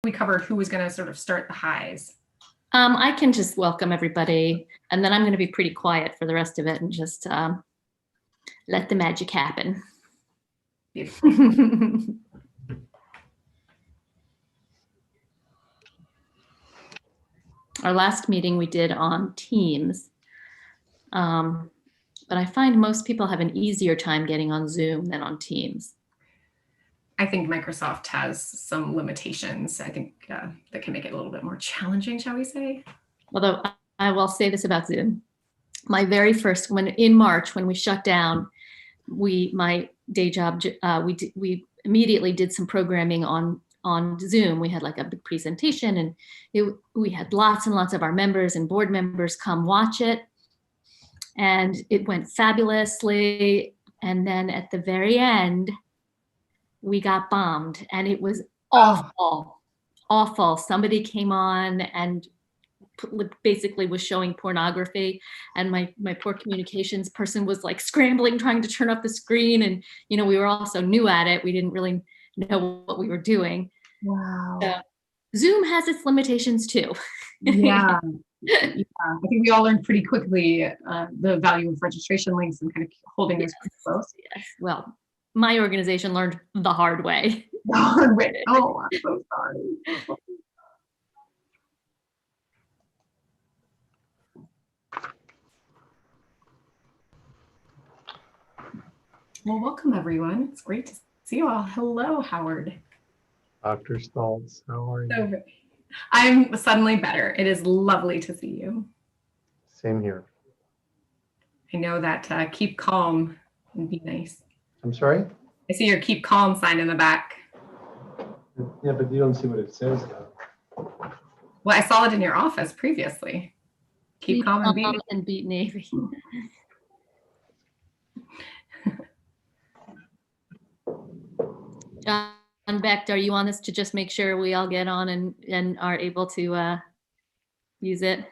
we covered who was going to sort of start the highs. I can just welcome everybody, and then I'm going to be pretty quiet for the rest of it and just let the magic happen. Beautiful. Our last meeting we did on Teams, but I find most people have an easier time getting on Zoom than on Teams. I think Microsoft has some limitations. I think that can make it a little bit more challenging, shall we say? Although I will say this about Zoom. My very first, in March, when we shut down, my day job, we immediately did some programming on Zoom. We had like a big presentation, and we had lots and lots of our members and board members come watch it. And it went fabulously. And then at the very end, we got bombed, and it was awful, awful. Somebody came on and basically was showing pornography, and my poor communications person was like scrambling, trying to turn off the screen. And, we were all so new at it. We didn't really know what we were doing. Wow. So Zoom has its limitations too. Yeah. Yeah. I think we all learned pretty quickly the value of registration links and kind of holding those pretty close. Yes. Well, my organization learned the hard way. The hard way. Oh, I'm so sorry. Well, welcome everyone. It's great to see you all. Hello, Howard. Dr. Stoltz, how are you? So, I'm suddenly better. It is lovely to see you. Same here. I know that keep calm would be nice. I'm sorry? I see your keep calm sign in the back. Yeah, but you don't see what it says though. Well, I saw it in your office previously. Keep calm and beat Navy. John Becht, are you on this to just make sure we all get on and are able to use it?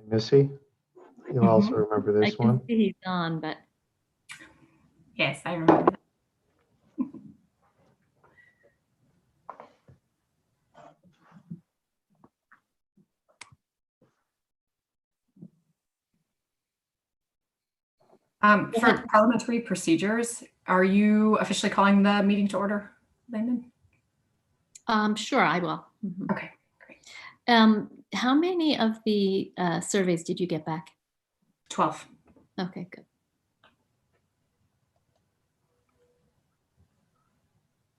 Missy, you'll also remember this one. I can see he's on, but. Yes, I remember that. For parliamentary procedures, are you officially calling the meeting to order, Landon? Sure, I will. Mm-hmm. Okay, great. How many of the surveys did you get back? 12. Okay, good.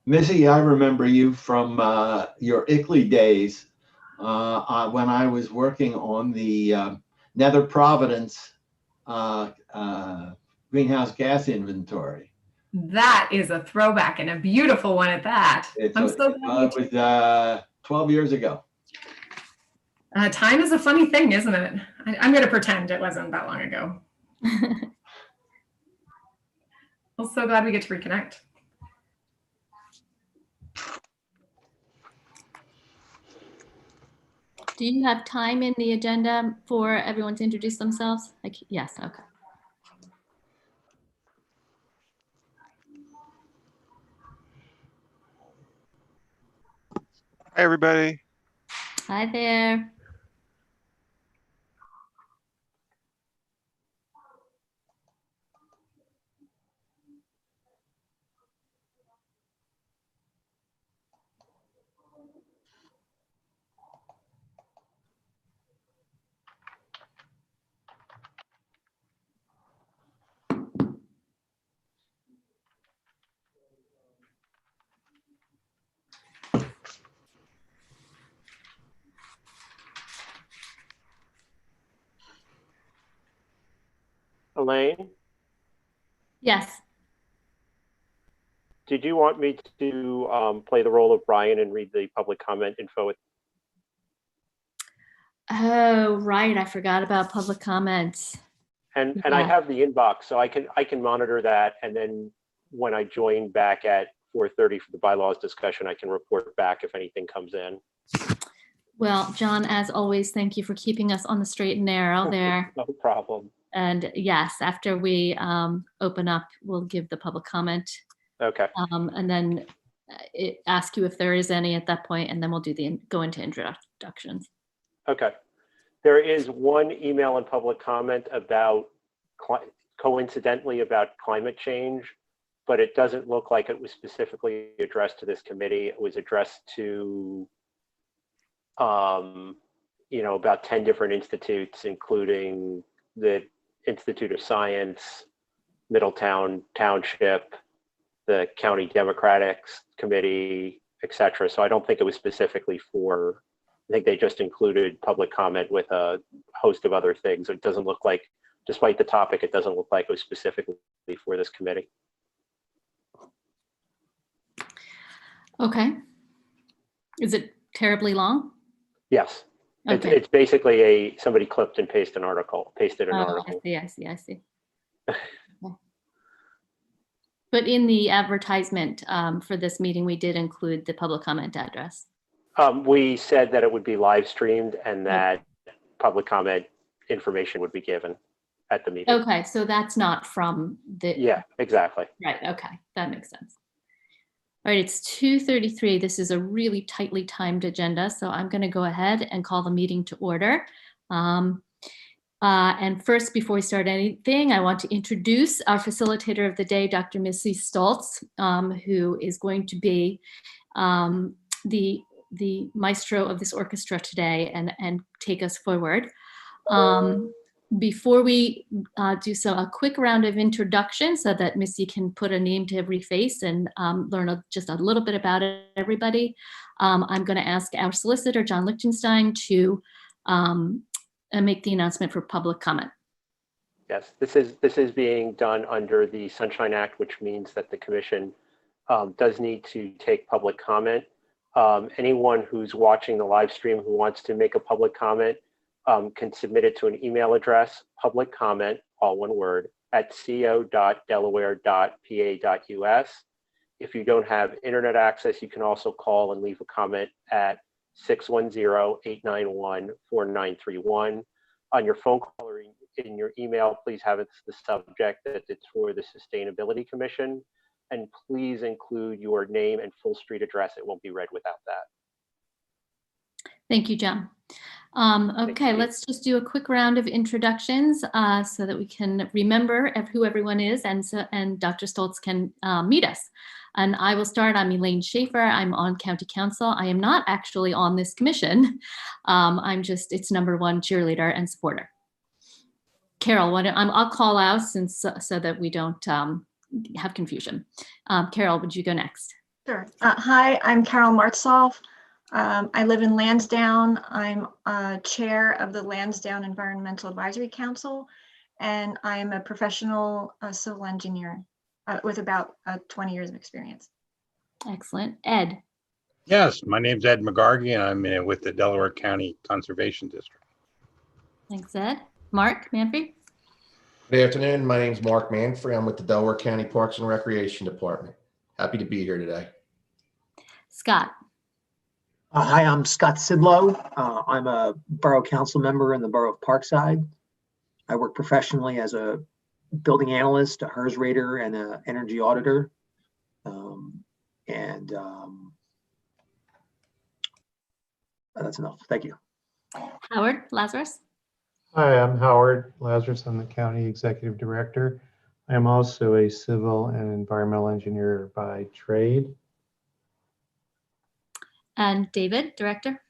Missy, I remember you from your ICLEI days when I was working on the Nether Providence greenhouse gas inventory. That is a throwback, and a beautiful one at that. I'm so glad. It was 12 years ago. Time is a funny thing, isn't it? I'm going to pretend it wasn't that long ago. I'm so glad we get to reconnect. Do you have time in the agenda for everyone to introduce themselves? Yes, okay. Hi, everybody. Hi there. Elaine? Yes. Did you want me to play the role of Brian and read the public comment info? Oh, right. I forgot about public comments. And I have the inbox, so I can monitor that. And then when I join back at 4:30 for the bylaws discussion, I can report back if anything comes in. Well, John, as always, thank you for keeping us on the straight and narrow there. No problem. And yes, after we open up, we'll give the public comment. Okay. And then ask you if there is any at that point, and then we'll go into introductions. Okay. There is one email and public comment about, coincidentally, about climate change, but it doesn't look like it was specifically addressed to this committee. It was addressed to, about 10 different institutes, including the Institute of Science, Middletown Township, the County Democratic Committee, etc. So I don't think it was specifically for, I think they just included public comment with a host of other things. It doesn't look like, despite the topic, it doesn't look like it was specifically for this committee. Okay. Is it terribly long? Yes. Okay. It's basically somebody clipped and pasted an article. I see. Okay. But in the advertisement for this meeting, we did include the public comment address. We said that it would be live streamed and that public comment information would be given at the meeting. Okay, so that's not from the. Yeah, exactly. Right, okay, that makes sense. All right, it's 2:33. This is a really tightly timed agenda, so I'm going to go ahead and call the meeting to order. And first, before we start anything, I want to introduce our facilitator of the day, Dr. Missy Stoltz, who is going to be the maestro of this orchestra today and take us forward. Before we do so, a quick round of introduction so that Missy can put a name to every face and learn just a little bit about everybody. I'm going to ask our solicitor, John Lichtenstein, to make the announcement for public comment. Yes, this is being done under the Sunshine Act, which means that the commission does need to take public comment. Anyone who's watching the live stream who wants to make a public comment can submit it to an email address, public comment, all one word, at co.delaware.pa.us. If you don't have internet access, you can also call and leave a comment at 610-891-4931. On your phone call or in your email, please have it the subject that it's for the Sustainability Commission. And please include your name and full street address. It won't be read without that. Thank you, John. Okay, let's just do a quick round of introductions so that we can remember who everyone is and Dr. Stoltz can meet us. And I will start. I'm Elaine Schaefer. I'm on County Council. I am not actually on this commission. I'm just its #1 cheerleader and supporter. Carol, I'll call out so that we don't have confusion. Carol, would you go next? Sure. Hi, I'm Carol Martsolf. I live in Lansdowne. I'm chair of the Lansdowne Environmental Advisory Council, and I'm a professional civil engineer with about 20 years of experience. Excellent. Ed. Yes, my name's Ed McGargy, and I'm with the Delaware County Conservation District. Thanks, Ed. Mark Manfrey. Good afternoon. My name is Mark Manfrey. I'm with the Delaware County Parks and Recreation Department. Happy to be here today. Scott. Hi, I'm Scott Sidlow. I'm a borough council member in the borough of Parkside. I work professionally as a building analyst, a HERS rater, and an energy auditor. That's enough. Thank you. Howard Lazarus. Hi, I'm Howard Lazarus. I'm the County Executive Director. I am also a civil and environmental engineer by trade. And David, Director.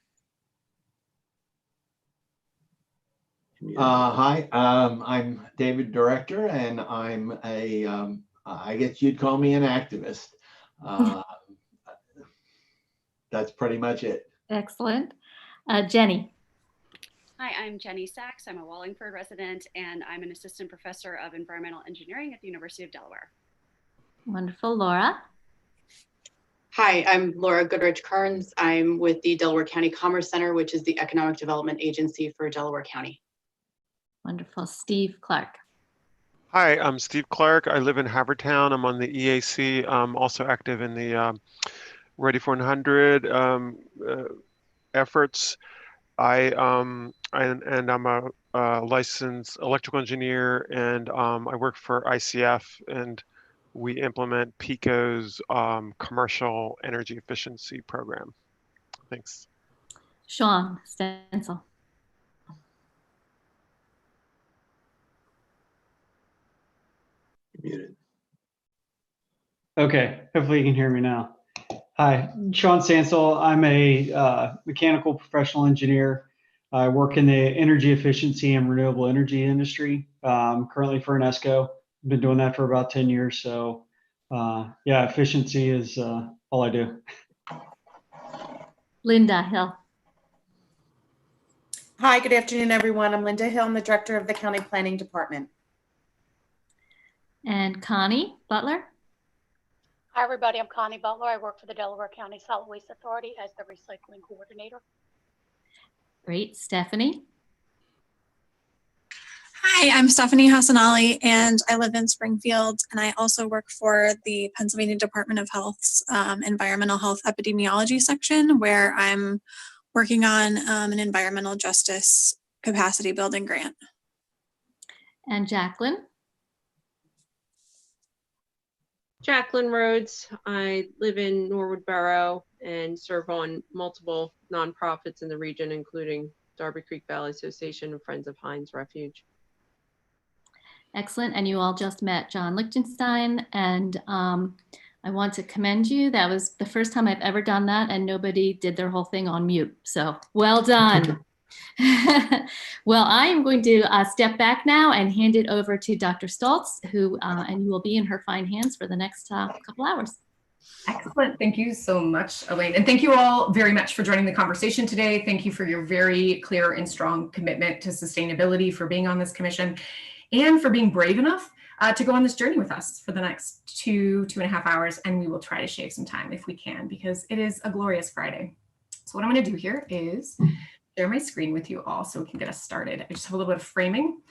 Hi, I'm David, Director, and I'm I guess you'd call me an activist. That's pretty much it. Excellent. Jenny. Hi, I'm Jenny Sachs. I'm a Wallingford resident, and I'm an assistant professor of environmental engineering at the University of Delaware. Wonderful. Laura. Hi, I'm Laura Goodrich Kearns. I'm with the Delaware County Commerce Center, which is the economic development agency for Delaware County. Wonderful. Steve Clark. Hi, I'm Steve Clark. I live in Havertown. I'm on the EAC. I'm also active in the Ready for 100 efforts. I'm a licensed electrical engineer, and I work for ICF, and we implement PECO's commercial energy efficiency program. Thanks. Sean Stencil. Muted. Okay, hopefully you can hear me now. Hi, Sean Stansel. I'm a mechanical professional engineer. I work in the energy efficiency and renewable energy industry, currently for Enesco. I've been doing that for about 10 years. So yeah, efficiency is all I do. Linda Hill. Hi, good afternoon, everyone. I'm Linda Hill. I'm the director of the County Planning Department. And Connie Butler. Hi, everybody. I'm Connie Butler. I work for the Delaware County Solid Waste Authority as the recycling coordinator. Great. Stephanie. Hi, I'm Stephanie Hassanali, and I live in Springfield, and I also work for the Pennsylvania Department of Health's Environmental Health Epidemiology section, where I'm working on an environmental justice capacity building grant. And Jacqueline. Jacqueline Rhodes. I live in Norwood Borough and serve on multiple nonprofits in the region, including Darby Creek Valley Association and Friends of Hines Refuge. Excellent. And you all just met John Lichtenstein, and I want to commend you. That was the first time I've ever done that, and nobody did their whole thing on mute. So well done. Well, I am going to step back now and hand it over to Dr. Stoltz, who and you will be in her fine hands for the next couple hours. Excellent. Thank you so much, Elaine. And thank you all very much for joining the conversation today. Thank you for your very clear and strong commitment to sustainability, for being on this commission, and for being brave enough to go on this journey with us for the next 2.5 hours. And we will try to shave some time if we can, because it is a glorious Friday. So what I'm going to do here is share my screen with you all so we can get us started. I just have a little bit of framing.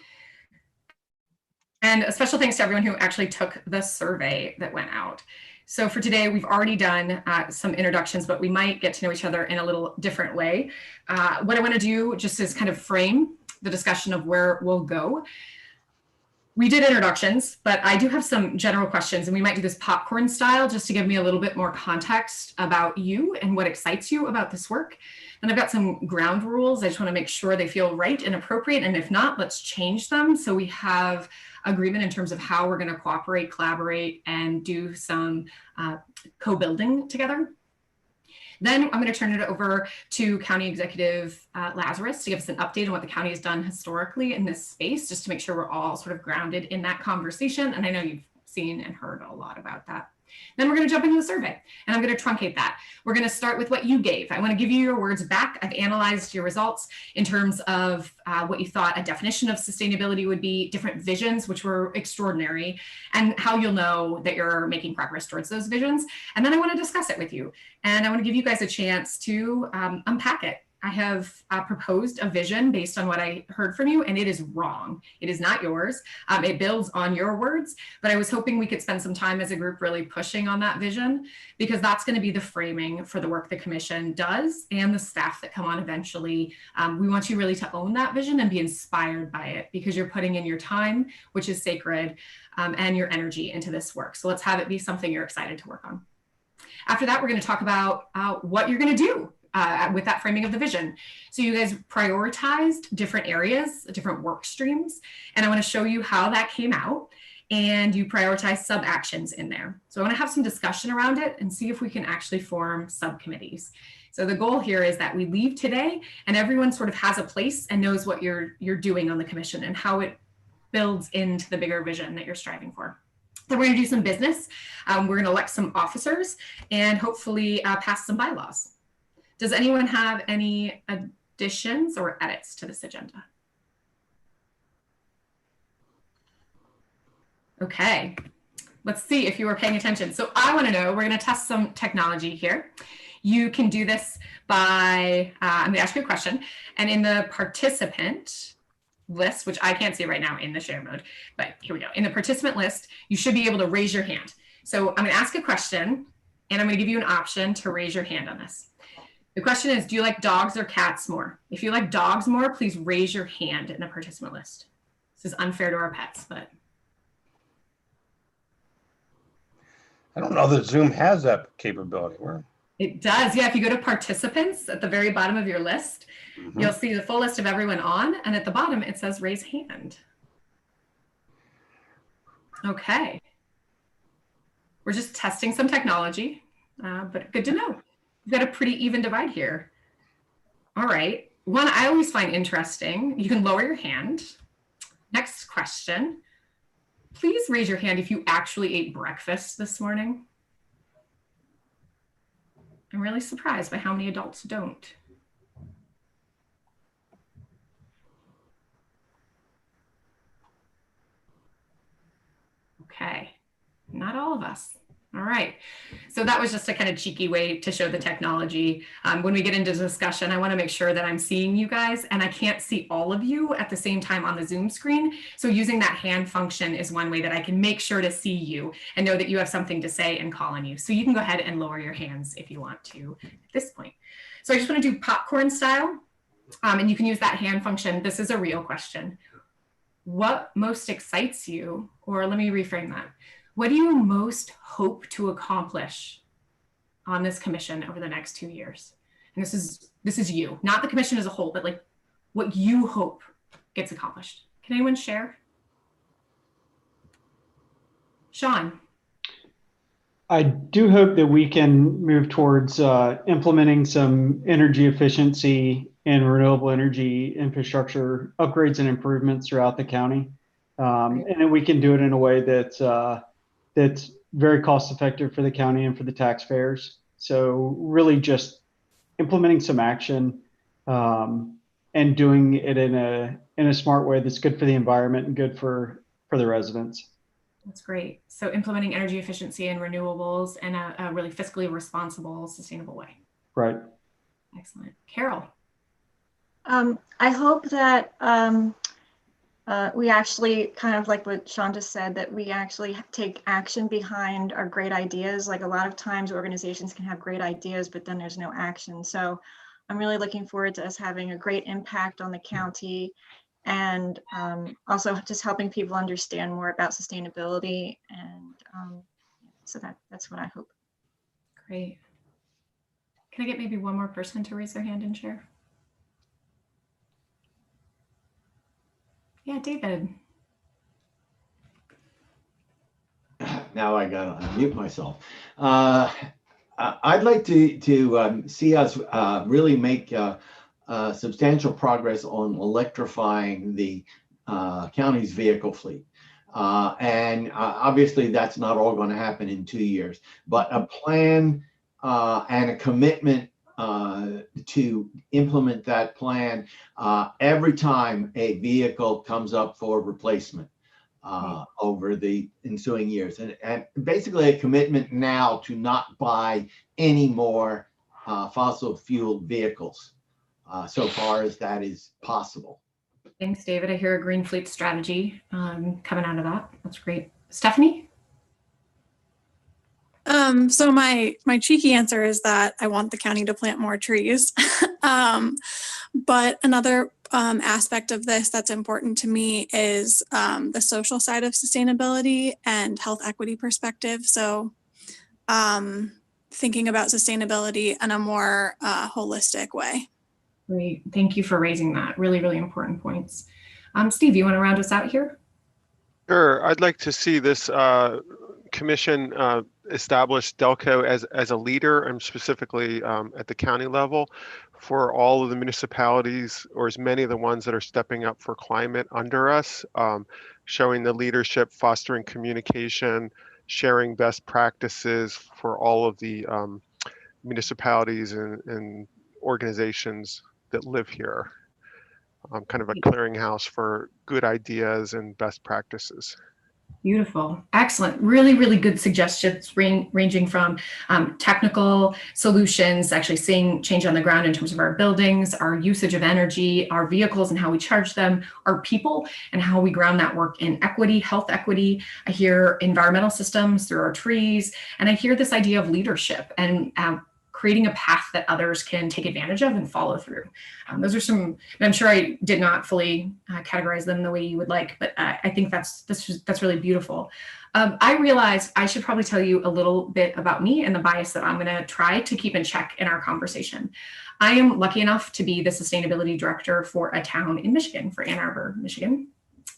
And a special thanks to everyone who actually took the survey that went out. So for today, we've already done some introductions, but we might get to know each other in a little different way. What I want to do just is kind of frame the discussion of where we'll go. We did introductions, but I do have some general questions, and we might do this popcorn style just to give me a little bit more context about you and what excites you about this work. And I've got some ground rules. I just want to make sure they feel right and appropriate. And if not, let's change them so we have agreement in terms of how we're going to cooperate, collaborate, and do some co-building together. Then I'm going to turn it over to County Executive Lazarus to give us an update on what the county has done historically in this space, just to make sure we're all sort of grounded in that conversation. And I know you've seen and heard a lot about that. Then we're going to jump into the survey, and I'm going to truncate that. We're going to start with what you gave. I want to give you your words back. I've analyzed your results in terms of what you thought a definition of sustainability would be, different visions, which were extraordinary, and how you'll know that you're making progress towards those visions. And then I want to discuss it with you. And I want to give you guys a chance to unpack it. I have proposed a vision based on what I heard from you, and it is wrong. It is not yours. It builds on your words, but I was hoping we could spend some time as a group really pushing on that vision, because that's going to be the framing for the work the commission does and the staff that come on eventually. We want you really to own that vision and be inspired by it, because you're putting in your time, which is sacred, and your energy into this work. So let's have it be something you're excited to work on. After that, we're going to talk about what you're going to do with that framing of the vision. So you guys prioritized different areas, different work streams, and I want to show you how that came out, and you prioritize sub actions in there. So I want to have some discussion around it and see if we can actually form subcommittees. So the goal here is that we leave today and everyone sort of has a place and knows what you're doing on the commission and how it builds into the bigger vision that you're striving for. Then we're going to do some business. We're going to elect some officers and hopefully pass some bylaws. Does anyone have any additions or edits to this agenda? Okay, let's see if you were paying attention. So I want to know, we're going to test some technology here. You can do this by, I'm going to ask you a question, and in the participant list, which I can't see right now in the share mode, but here we go. In the participant list, you should be able to raise your hand. So I'm going to ask a question, and I'm going to give you an option to raise your hand on this. The question is, do you like dogs or cats more? If you like dogs more, please raise your hand in the participant list. This is unfair to our pets, but. I don't know that Zoom has that capability. Where? It does. Yeah. If you go to participants at the very bottom of your list, you'll see the full list of everyone on. And at the bottom, it says raise hand. Okay. We're just testing some technology, but good to know. We've got a pretty even divide here. All right. One I always find interesting, you can lower your hand. Next question. Please raise your hand if you actually ate breakfast this morning. I'm really surprised by how many adults don't. Okay, not all of us. All right, so that was just a kind of cheeky way to show the technology. When we get into discussion, I want to make sure that I'm seeing you guys, and I can't see all of you at the same time on the Zoom screen. So using that hand function is one way that I can make sure to see you and know that you have something to say and call on you. So you can go ahead and lower your hands if you want to at this point. So I just want to do popcorn style, and you can use that hand function. This is a real question. What most excites you, or let me reframe that. What do you most hope to accomplish on this commission over the next 2 years? And this is you, not the commission as a whole, but like what you hope gets accomplished. Can anyone share? Sean. I do hope that we can move towards implementing some energy efficiency and renewable energy infrastructure upgrades and improvements throughout the county. And that we can do it in a way that's very cost effective for the county and for the taxpayers. So really just implementing some action and doing it in a smart way that's good for the environment and good for the residents. That's great. So implementing energy efficiency and renewables in a really fiscally responsible, sustainable way. Right. Excellent. Carol. I hope that we actually, kind of like what Sean just said, that we actually take action behind our great ideas. Like a lot of times organizations can have great ideas, but then there's no action. So I'm really looking forward to us having a great impact on the county, and also just helping people understand more about sustainability. And so that's what I hope. Great. Can I get maybe one more person to raise their hand and share? Yeah, David. Now I gotta unmute myself. I'd like to see us really make substantial progress on electrifying the county's vehicle fleet. And obviously that's not all going to happen in 2 years, but a plan and a commitment to implement that plan every time a vehicle comes up for replacement over the ensuing years. And basically a commitment now to not buy any more fossil fuel vehicles so far as that is possible. Thanks, David. I hear a green fleet strategy coming out of that. That's great. Stephanie? So my cheeky answer is that I want the county to plant more trees. But another aspect of this that's important to me is the social side of sustainability and health equity perspective. So thinking about sustainability in a more holistic way. Great. Thank you for raising that. Really, really important points. Steve, you want to round us out here? Sure. I'd like to see this commission establish Delco as a leader, and specifically at the county level, for all of the municipalities, or as many of the ones that are stepping up for climate under us, showing the leadership, fostering communication, sharing best practices for all of the municipalities and organizations that live here. Kind of a clearinghouse for good ideas and best practices. Beautiful. Excellent. Really, really good suggestions ranging from technical solutions, actually seeing change on the ground in terms of our buildings, our usage of energy, our vehicles and how we charge them, our people and how we ground that work in equity, health equity. I hear environmental systems through our trees, and I hear this idea of leadership and creating a path that others can take advantage of and follow through. Those are some, I'm sure I did not fully categorize them the way you would like, but I think that's really beautiful. I realized I should probably tell you a little bit about me and the bias that I'm going to try to keep in check in our conversation. I am lucky enough to be the sustainability director for a town in Michigan, for Ann Arbor, Michigan.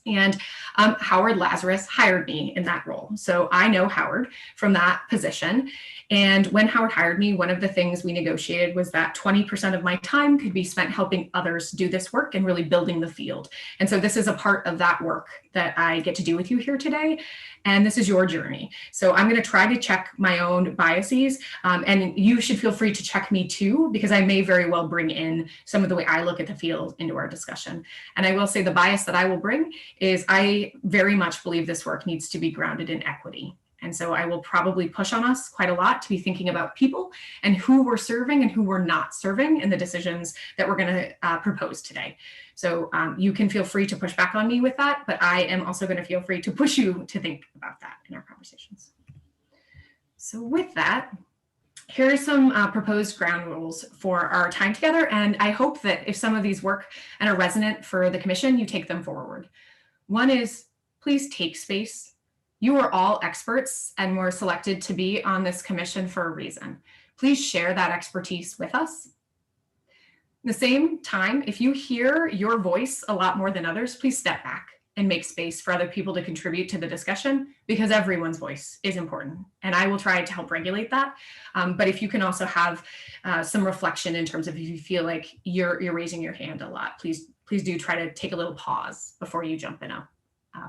And Howard Lazarus hired me in that role. So I know Howard from that position. And when Howard hired me, one of the things we negotiated was that 20% of my time could be spent helping others do this work and really building the field. And so this is a part of that work that I get to do with you here today. And this is your journey. So I'm going to try to check my own biases. And you should feel free to check me too, because I may very well bring in some of the way I look at the field into our discussion. And I will say the bias that I will bring is I very much believe this work needs to be grounded in equity. And so I will probably push on us quite a lot to be thinking about people and who we're serving and who we're not serving in the decisions that we're going to propose today. So you can feel free to push back on me with that, but I am also going to feel free to push you to think about that in our conversations. So with that, here are some proposed ground rules for our time together. And I hope that if some of these work and are resonant for the commission, you take them forward. One is, please take space. You are all experts and were selected to be on this commission for a reason. Please share that expertise with us. At the same time, if you hear your voice a lot more than others, please step back and make space for other people to contribute to the discussion, because everyone's voice is important. And I will try to help regulate that. But if you can also have some reflection in terms of if you feel like you're raising your hand a lot, please do try to take a little pause before you jump in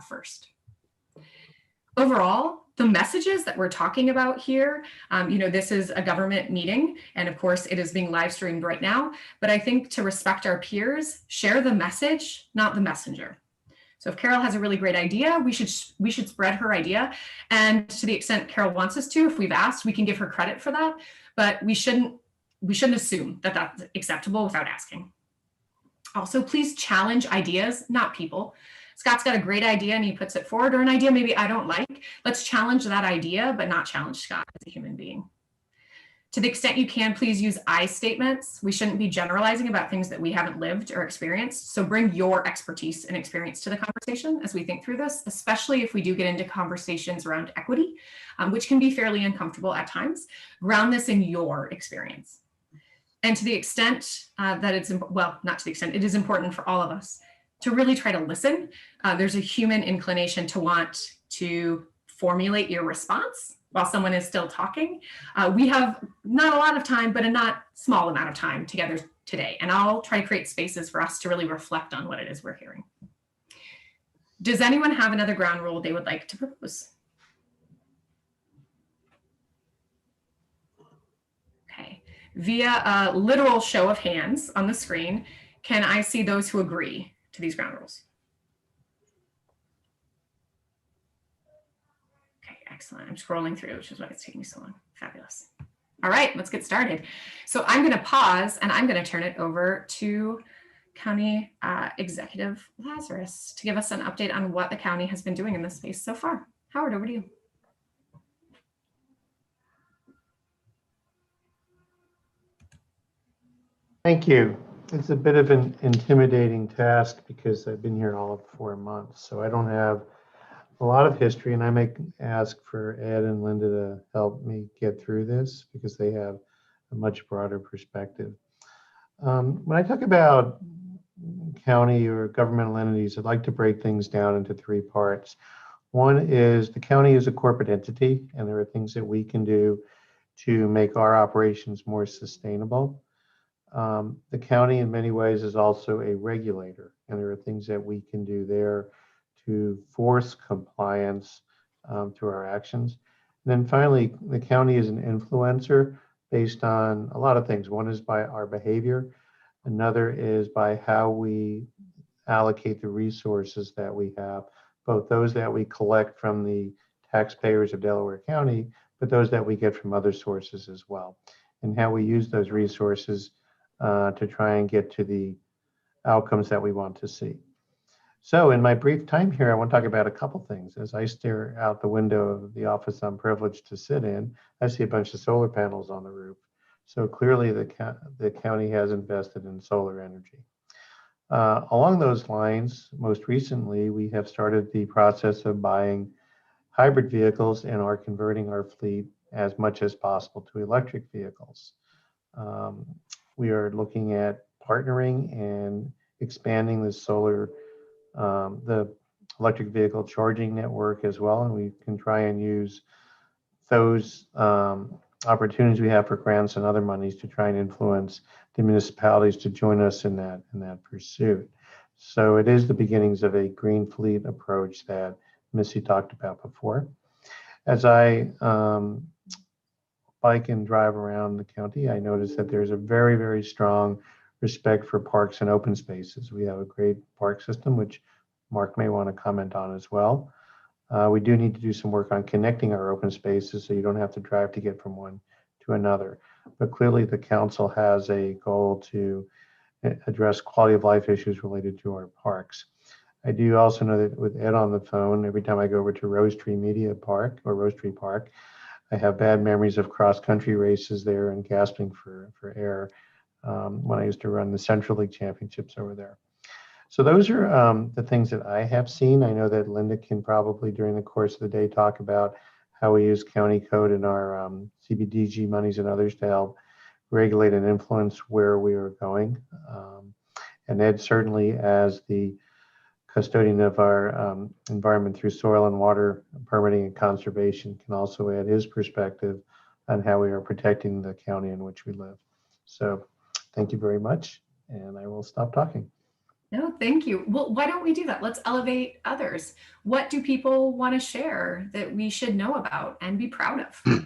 first. Overall, the messages that we're talking about here, this is a government meeting, and of course it is being live streamed right now, but I think to respect our peers, share the message, not the messenger. So if Carol has a really great idea, we should spread her idea. And to the extent Carol wants us to, if we've asked, we can give her credit for that, but we shouldn't assume that that's acceptable without asking. Also, please challenge ideas, not people. Scott's got a great idea and he puts it forward, or an idea maybe I don't like. Let's challenge that idea, but not challenge Scott as a human being. To the extent you can, please use I statements. We shouldn't be generalizing about things that we haven't lived or experienced. So bring your expertise and experience to the conversation as we think through this, especially if we do get into conversations around equity, which can be fairly uncomfortable at times. Ground this in your experience. And to the extent that it's, well, not to the extent, it is important for all of us to really try to listen. There's a human inclination to want to formulate your response while someone is still talking. We have not a lot of time, but a not small amount of time together today. And I'll try to create spaces for us to really reflect on what it is we're hearing. Does anyone have another ground rule they would like to propose? Okay, via a literal show of hands on the screen, can I see those who agree to these ground rules? Okay, excellent. I'm scrolling through, which is why it's taking me so long. Fabulous. All right, let's get started. So I'm going to pause and I'm going to turn it over to County Executive Lazarus to give us an update on what the county has been doing in this space so far. Howard, over to you. Thank you. It's a bit of an intimidating task because I've been here all of 4 months, so I don't have a lot of history, and I may ask for Ed and Linda to help me get through this because they have a much broader perspective. When I talk about county or governmental entities, I'd like to break things down into 3 parts. One is the county is a corporate entity, and there are things that we can do to make our operations more sustainable. The county in many ways is also a regulator, and there are things that we can do there to force compliance through our actions. And then finally, the county is an influencer based on a lot of things. One is by our behavior. Another is by how we allocate the resources that we have, both those that we collect from the taxpayers of Delaware County, but those that we get from other sources as well, and how we use those resources to try and get to the outcomes that we want to see. So in my brief time here, I want to talk about a couple things. As I stare out the window of the office I'm privileged to sit in, I see a bunch of solar panels on the roof. So clearly the county has invested in solar energy. Along those lines, most recently, we have started the process of buying hybrid vehicles and are converting our fleet as much as possible to electric vehicles. We are looking at partnering and expanding the the electric vehicle charging network as well, and we can try and use those opportunities we have for grants and other monies to try and influence the municipalities to join us in that pursuit. So it is the beginnings of a green fleet approach that Missy talked about before. As I bike and drive around the county, I notice that there's a very, very strong respect for parks and open spaces. We have a great park system, which Mark may want to comment on as well. We do need to do some work on connecting our open spaces so you don't have to drive to get from one to another. But clearly the council has a goal to address quality of life issues related to our parks. I do also know that with Ed on the phone, every time I go over to Rose Tree Media Park or Rose Tree Park, I have bad memories of cross-country races there and gasping for air when I used to run the Central League Championships over there. So those are the things that I have seen. I know that Linda can probably during the course of the day talk about how we use county code and our CBDG monies and others to help regulate and influence where we are going. And Ed certainly, as the custodian of our environment through soil and water permitting and conservation, can also add his perspective on how we are protecting the county in which we live. So thank you very much, and I will stop talking. No, thank you. Well, why don't we do that? Let's elevate others. What do people want to share that we should know about and be proud of?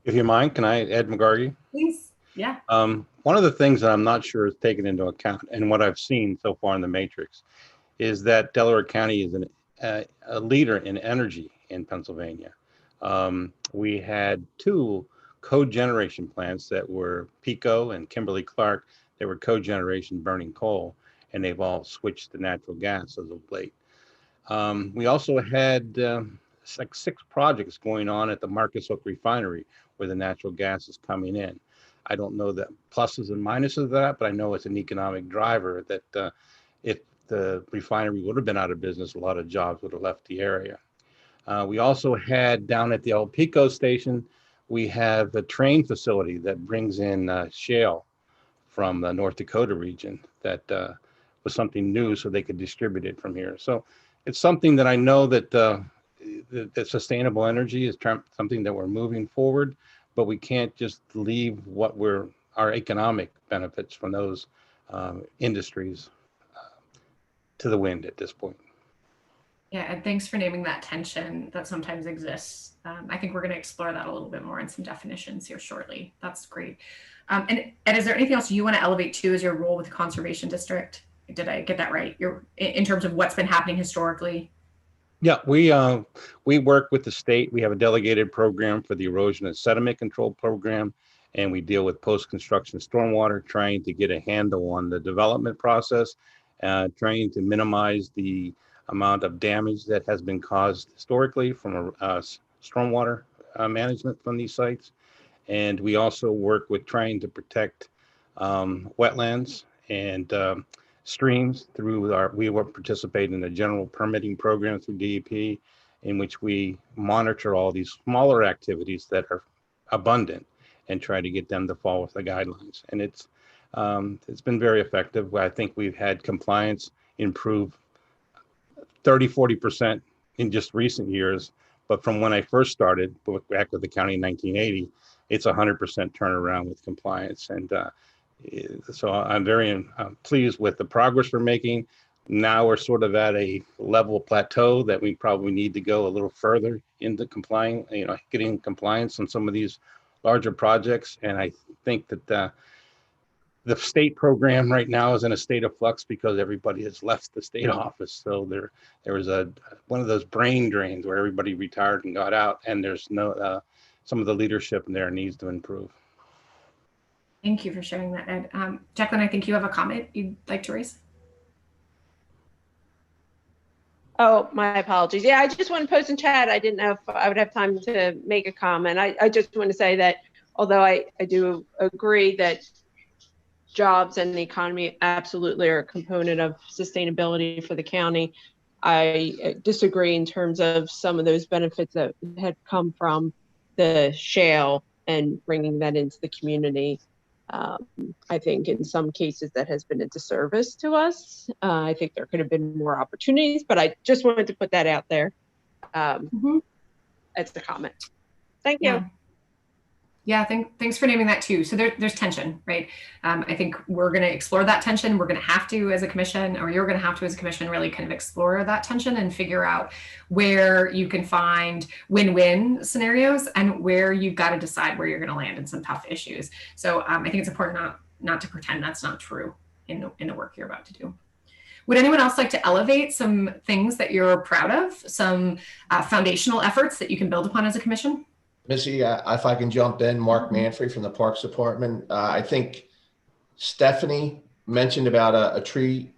If you mind, can I, Ed McGargy? Please. Yeah. One of the things that I'm not sure is taken into account, and what I've seen so far in the matrix, is that Delaware County is a leader in energy in Pennsylvania. We had 2 cogeneration plants that were Pico and Kimberly-Clark. They were cogeneration burning coal, and they've all switched to natural gas as of late. We also had like 6 projects going on at the Marcus Hook refinery where the natural gas is coming in. I don't know the pluses and minuses of that, but I know it's an economic driver that if the refinery would have been out of business, a lot of jobs would have left the area. We also had down at the El Pico station, we have a train facility that brings in shale from the North Dakota region that was something new so they could distribute it from here. So it's something that I know that the sustainable energy is something that we're moving forward, but we can't just leave our economic benefits from those industries to the wind at this point. Yeah, and thanks for naming that tension that sometimes exists. I think we're going to explore that a little bit more in some definitions here shortly. That's great. And is there anything else you want to elevate to as your role with the Conservation District? Did I get that right? You're in terms of what's been happening historically? Yeah, we work with the state. We have a delegated program for the erosion and sediment control program, and we deal with post-construction stormwater, trying to get a handle on the development process, trying to minimize the amount of damage that has been caused historically from stormwater management from these sites. And we also work with trying to protect wetlands and streams through we will participate in the general permitting program through DEP, in which we monitor all these smaller activities that are abundant and try to get them to fall with the guidelines. And it's been very effective. I think we've had compliance improve 30–40% in just recent years. But from when I first started back with the county in 1980, it's 100% turnaround with compliance. And so I'm very pleased with the progress we're making. Now we're sort of at a level plateau that we probably need to go a little further into complying, getting compliance on some of these larger projects. And I think that the state program right now is in a state of flux because everybody has left the state office. So there was one of those brain drains where everybody retired and got out, and there's no some of the leadership in there needs to improve. Thank you for sharing that, Ed. Jacqueline, I think you have a comment you'd like to raise. Oh, my apologies. Yeah, I just want to post in chat. I didn't know if I would have time to make a comment. I just want to say that although I do agree that jobs and the economy absolutely are a component of sustainability for the county, I disagree in terms of some of those benefits that had come from the shale and bringing that into the community. I think in some cases that has been a disservice to us. I think there could have been more opportunities, but I just wanted to put that out there as a comment. Thank you. Yeah, thanks for naming that too. So there's tension, right? I think we're going to explore that tension. We're going to have to, as a commission, or you're going to have to, as a commission, really kind of explore that tension and figure out where you can find win-win scenarios and where you've got to decide where you're going to land in some tough issues. So I think it's important not to pretend that's not true in the work you're about to do. Would anyone else like to elevate some things that you're proud of, some foundational efforts that you can build upon as a commission? Missy, if I can jump in, Mark Manfrey from the Parks Department. I think Stephanie mentioned about a tree,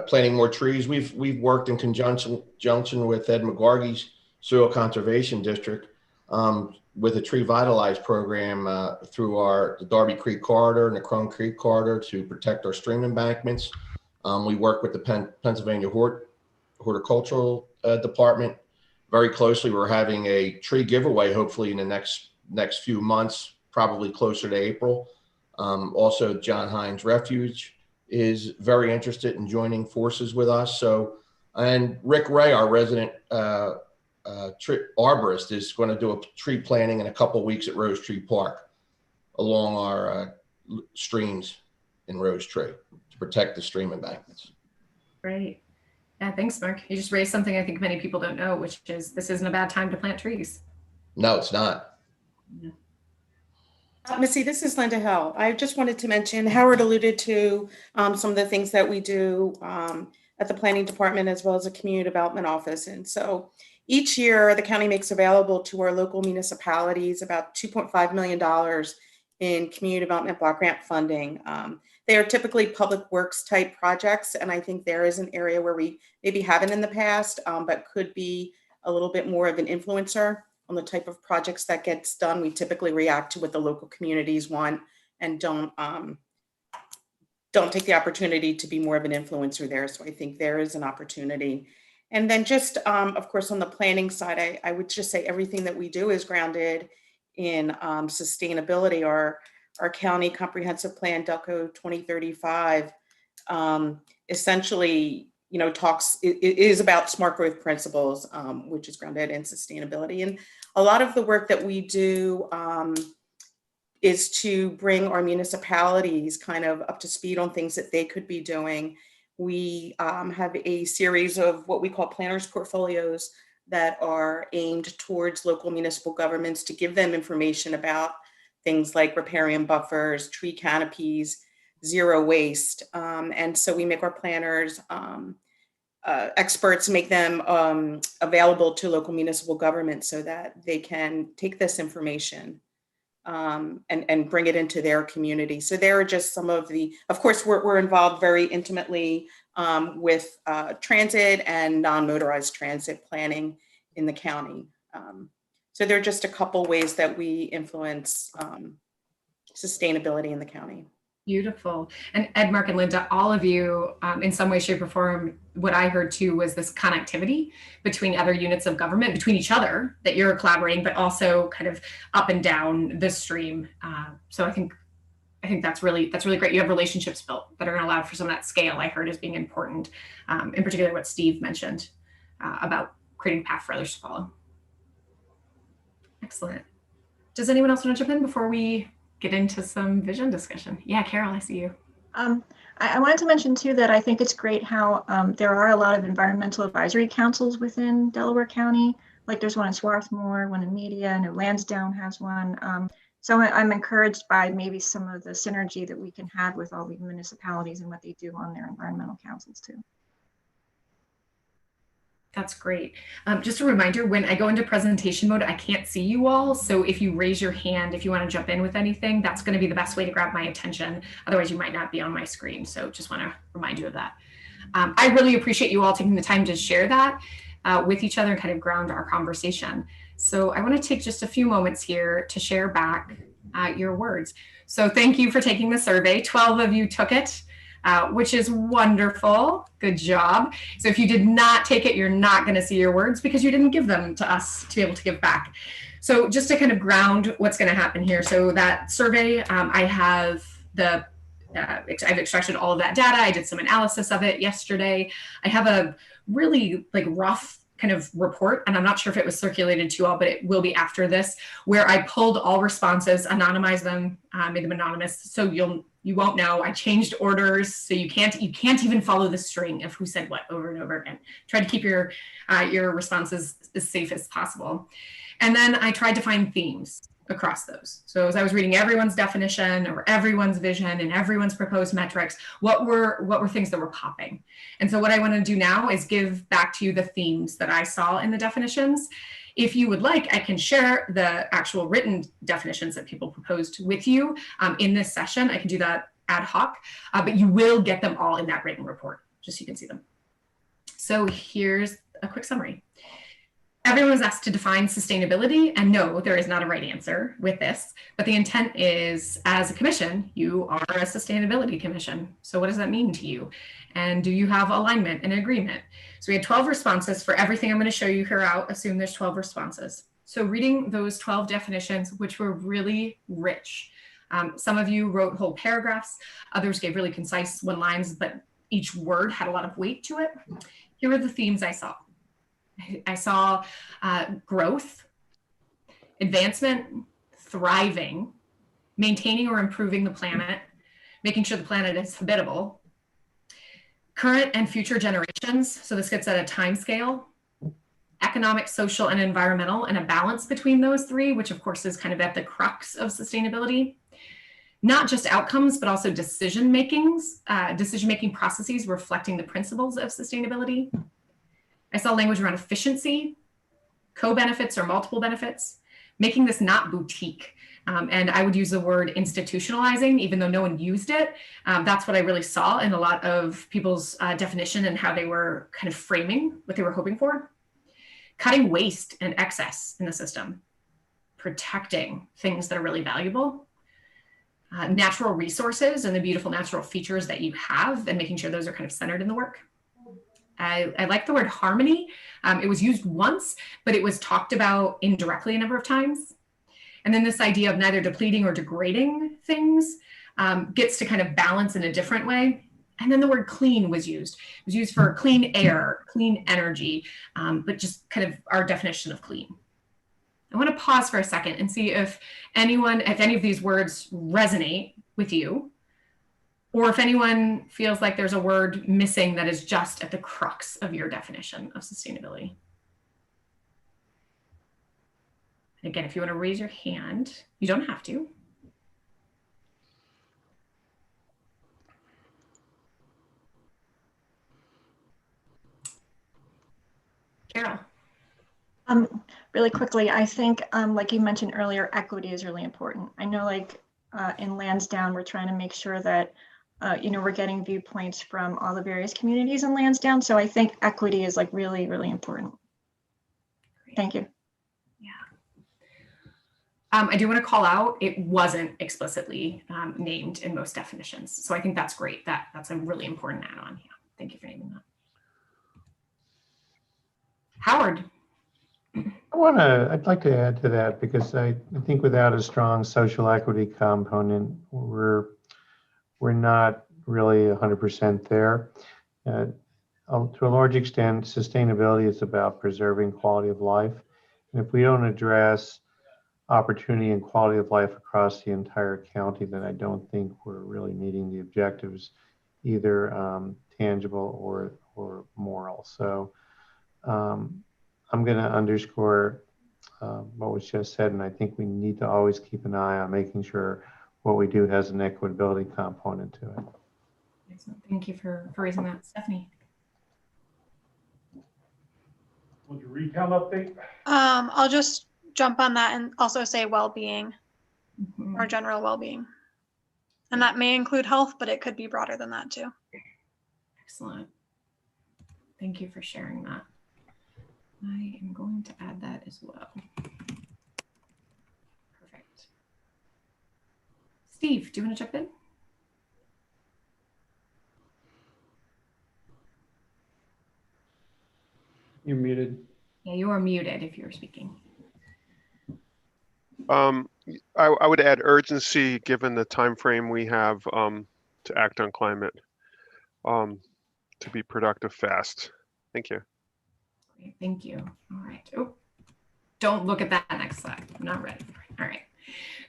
planting more trees. We've worked in conjunction with Ed McGargy's Soil Conservation District with a Tree Vitalize program through the Darby Creek Corridor and the Crone Creek Corridor to protect our stream embankments. We work with the Pennsylvania Horticultural Department very closely. We're having a tree giveaway, hopefully in the next few months, probably closer to April. Also, John Hines Refuge is very interested in joining forces with us. And Rick Ray, our resident arborist, is going to do a tree planting in a couple of weeks at Rose Tree Park along our streams in Rose Tree to protect the stream embankments. Great. Yeah, thanks, Mark. You just raised something I think many people don't know, which is this isn't a bad time to plant trees. No, it's not. Yeah. Missy, this is Linda Hill. I just wanted to mention, Howard alluded to some of the things that we do at the planning department as well as the community development office. And so each year the county makes available to our local municipalities about $2.5 million in community development block grant funding. They are typically public works type projects. And I think there is an area where we maybe haven't in the past, but could be a little bit more of an influencer on the type of projects that gets done. We typically react to what the local communities want and don't take the opportunity to be more of an influencer there. So I think there is an opportunity. And then just, of course, on the planning side, I would just say everything that we do is grounded in sustainability. Our county comprehensive plan, Delco 2035, essentially, it is about smart growth principles, which is grounded in sustainability. And a lot of the work that we do is to bring our municipalities kind of up to speed on things that they could be doing. We have a series of what we call planners portfolios that are aimed towards local municipal governments to give them information about things like riparian buffers, tree canopies, zero waste. And so we make our planners experts, make them available to local municipal governments so that they can take this information and bring it into their community. So there are just some of of course, we're involved very intimately with transit and non-motorized transit planning in the county. So there are just a couple ways that we influence sustainability in the county. Beautiful. And Ed, Mark, and Linda, all of you, in some way, shape, or form, what I heard too was this connectivity between other units of government, between each other, that you're collaborating, but also kind of up and down the stream. So I think that's really great. You have relationships built that are going to allow for some of that scale I heard as being important, in particular what Steve mentioned about creating a path for others to follow. Excellent. Does anyone else want to jump in before we get into some vision discussion? Yeah, Carol, I see you. I wanted to mention too that I think it's great how there are a lot of environmental advisory councils within Delaware County. Like there's one in Swarthmore, one in Media, and Lansdowne has one. So I'm encouraged by maybe some of the synergy that we can have with all the municipalities and what they do on their environmental councils too. That's great. Just a reminder, when I go into presentation mode, I can't see you all. So if you raise your hand, if you want to jump in with anything, that's going to be the best way to grab my attention. Otherwise, you might not be on my screen. So just want to remind you of that. I really appreciate you all taking the time to share that with each other and kind of ground our conversation. So I want to take just a few moments here to share back your words. So thank you for taking the survey. 12 of you took it. which is wonderful. Good job. So if you did not take it, you're not going to see your words because you didn't give them to us to be able to give back. So just to kind of ground what's going to happen here. So that survey, I have I've extracted all of that data. I did some analysis of it yesterday. I have a really rough kind of report, and I'm not sure if it was circulated to you all, but it will be after this, where I pulled all responses, anonymized them, made them anonymous, so you won't know. I changed orders, so you can't even follow the string of who said what over and over again. Try to keep your responses as safe as possible. And then I tried to find themes across those. So as I was reading everyone's definition or everyone's vision and everyone's proposed metrics, what were things that were popping? And so what I want to do now is give back to you the themes that I saw in the definitions. If you would like, I can share the actual written definitions that people proposed with you in this session. I can do that ad hoc, but you will get them all in that written report, just so you can see them. So here's a quick summary. Everyone was asked to define sustainability, and no, there is not a right answer with this, but the intent is, as a commission, you are a sustainability commission. So what does that mean to you? And do you have alignment and agreement? So we had 12 responses for everything I'm going to show you here out. Assume there's 12 responses. So reading those 12 definitions, which were really rich. Some of you wrote whole paragraphs, others gave really concise one-liners, but each word had a lot of weight to it. Here are the themes I saw. I saw growth, advancement, thriving, maintaining or improving the planet, making sure the planet is habitable, current and future generations, so this gets at a time scale, economic, social, and environmental, and a balance between those three, which of course is kind of at the crux of sustainability. Not just outcomes, but also decision-making processes reflecting the principles of sustainability. I saw language around efficiency, co-benefits or multiple benefits, making this not boutique. And I would use the word institutionalizing, even though no one used it. That's what I really saw in a lot of people's definition and how they were kind of framing what they were hoping for. Cutting waste and excess in the system, protecting things that are really valuable, natural resources and the beautiful natural features that you have and making sure those are kind of centered in the work. I like the word harmony. It was used once, but it was talked about indirectly a number of times. And then this idea of neither depleting or degrading things gets to kind of balance in a different way. And then the word clean was used. It was used for clean air, clean energy, but just kind of our definition of clean. I want to pause for a second and see if any of these words resonate with you, or if anyone feels like there's a word missing that is just at the crux of your definition of sustainability. And again, if you want to raise your hand, you don't have to. Carol. Really quickly, I think, like you mentioned earlier, equity is really important. I know, like in Lansdowne, we're trying to make sure that we're getting viewpoints from all the various communities in Lansdowne. So I think equity is like really, really important. Thank you. Yeah. I do want to call out, it wasn't explicitly named in most definitions. So I think that's great. That's a really important add-on. Yeah. Thank you for naming that. Howard. I'd like to add to that because I think without a strong social equity component, we're not really 100% there. To a large extent, sustainability is about preserving quality of life. And if we don't address opportunity and quality of life across the entire county, then I don't think we're really meeting the objectives, either tangible or moral. So I'm going to underscore what was just said, and I think we need to always keep an eye on making sure what we do has an equitability component to it. Excellent. Thank you for raising that. Stephanie. Would you recount update? I'll just jump on that and also say well-being or general well-being. And that may include health, but it could be broader than that too. Excellent. Thank you for sharing that. I am going to add that as well. Perfect. Steve, do you want to jump in? You're muted. Yeah, you are muted if you're speaking. I would add urgency given the time frame we have to act on climate, to be productive fast. Thank you. Great, thank you. All right. Oh, don't look at that next slide. I'm not ready. All right.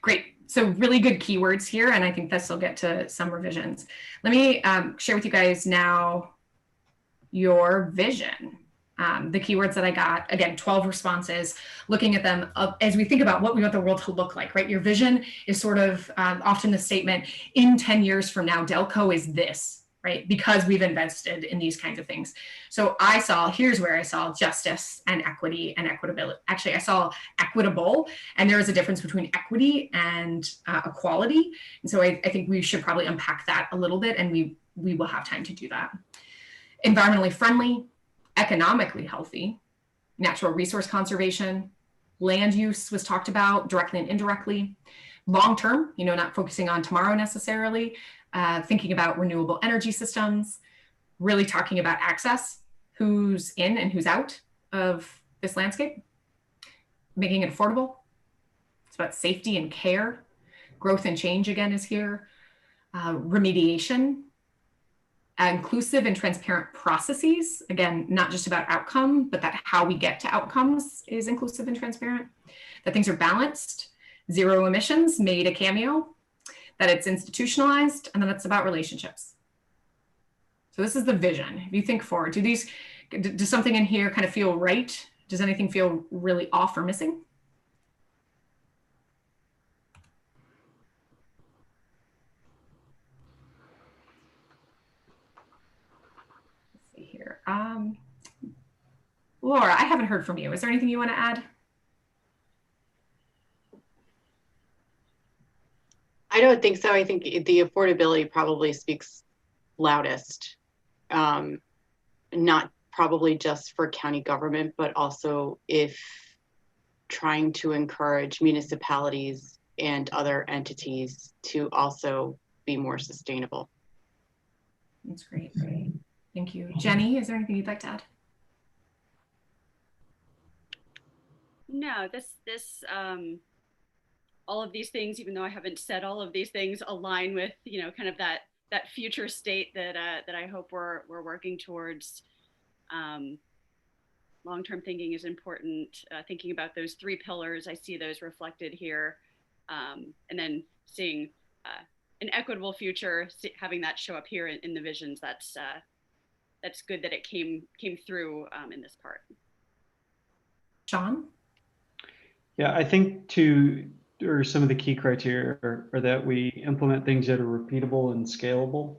Great. So really good keywords here, and I think this will get to some revisions. Let me share with you guys now your vision. The keywords that I got, again, 12 responses, looking at them as we think about what we want the world to look like, right? Your vision is sort of often the statement, in 10 years from now, Delco is this, right? Because we've invested in these kinds of things. So here's where I saw justice and equity and equitability. Actually, I saw equitable, and there is a difference between equity and equality. And so I think we should probably unpack that a little bit, and we will have time to do that. Environmentally friendly, economically healthy, natural resource conservation, land use was talked about directly and indirectly, long-term, not focusing on tomorrow necessarily, thinking about renewable energy systems, really talking about access, who's in and who's out of this landscape, making it affordable. It's about safety and care. Growth and change again is here. Remediation, inclusive and transparent processes. Again, not just about outcome, but that how we get to outcomes is inclusive and transparent. That things are balanced, zero emissions made a cameo, that it's institutionalized, and then it's about relationships. So this is the vision. If you think forward, does something in here kind of feel right? Does anything feel really off or missing? Here. Laura, I haven't heard from you. Is there anything you want to add? I don't think so. I think the affordability probably speaks loudest, not probably just for county government, but also if trying to encourage municipalities and other entities to also be more sustainable. That's great. Great. Thank you. Jenny, is there anything you'd like to add? No, all of these things, even though I haven't said all of these things, align with, kind of that future state that I hope we're working towards. Long-term thinking is important. Thinking about those 3 pillars, I see those reflected here, and then seeing an equitable future, having that show up here in the visions. That's good that it came through in this part. Sean? Yeah, I think some of the key criteria are that we implement things that are repeatable and scalable.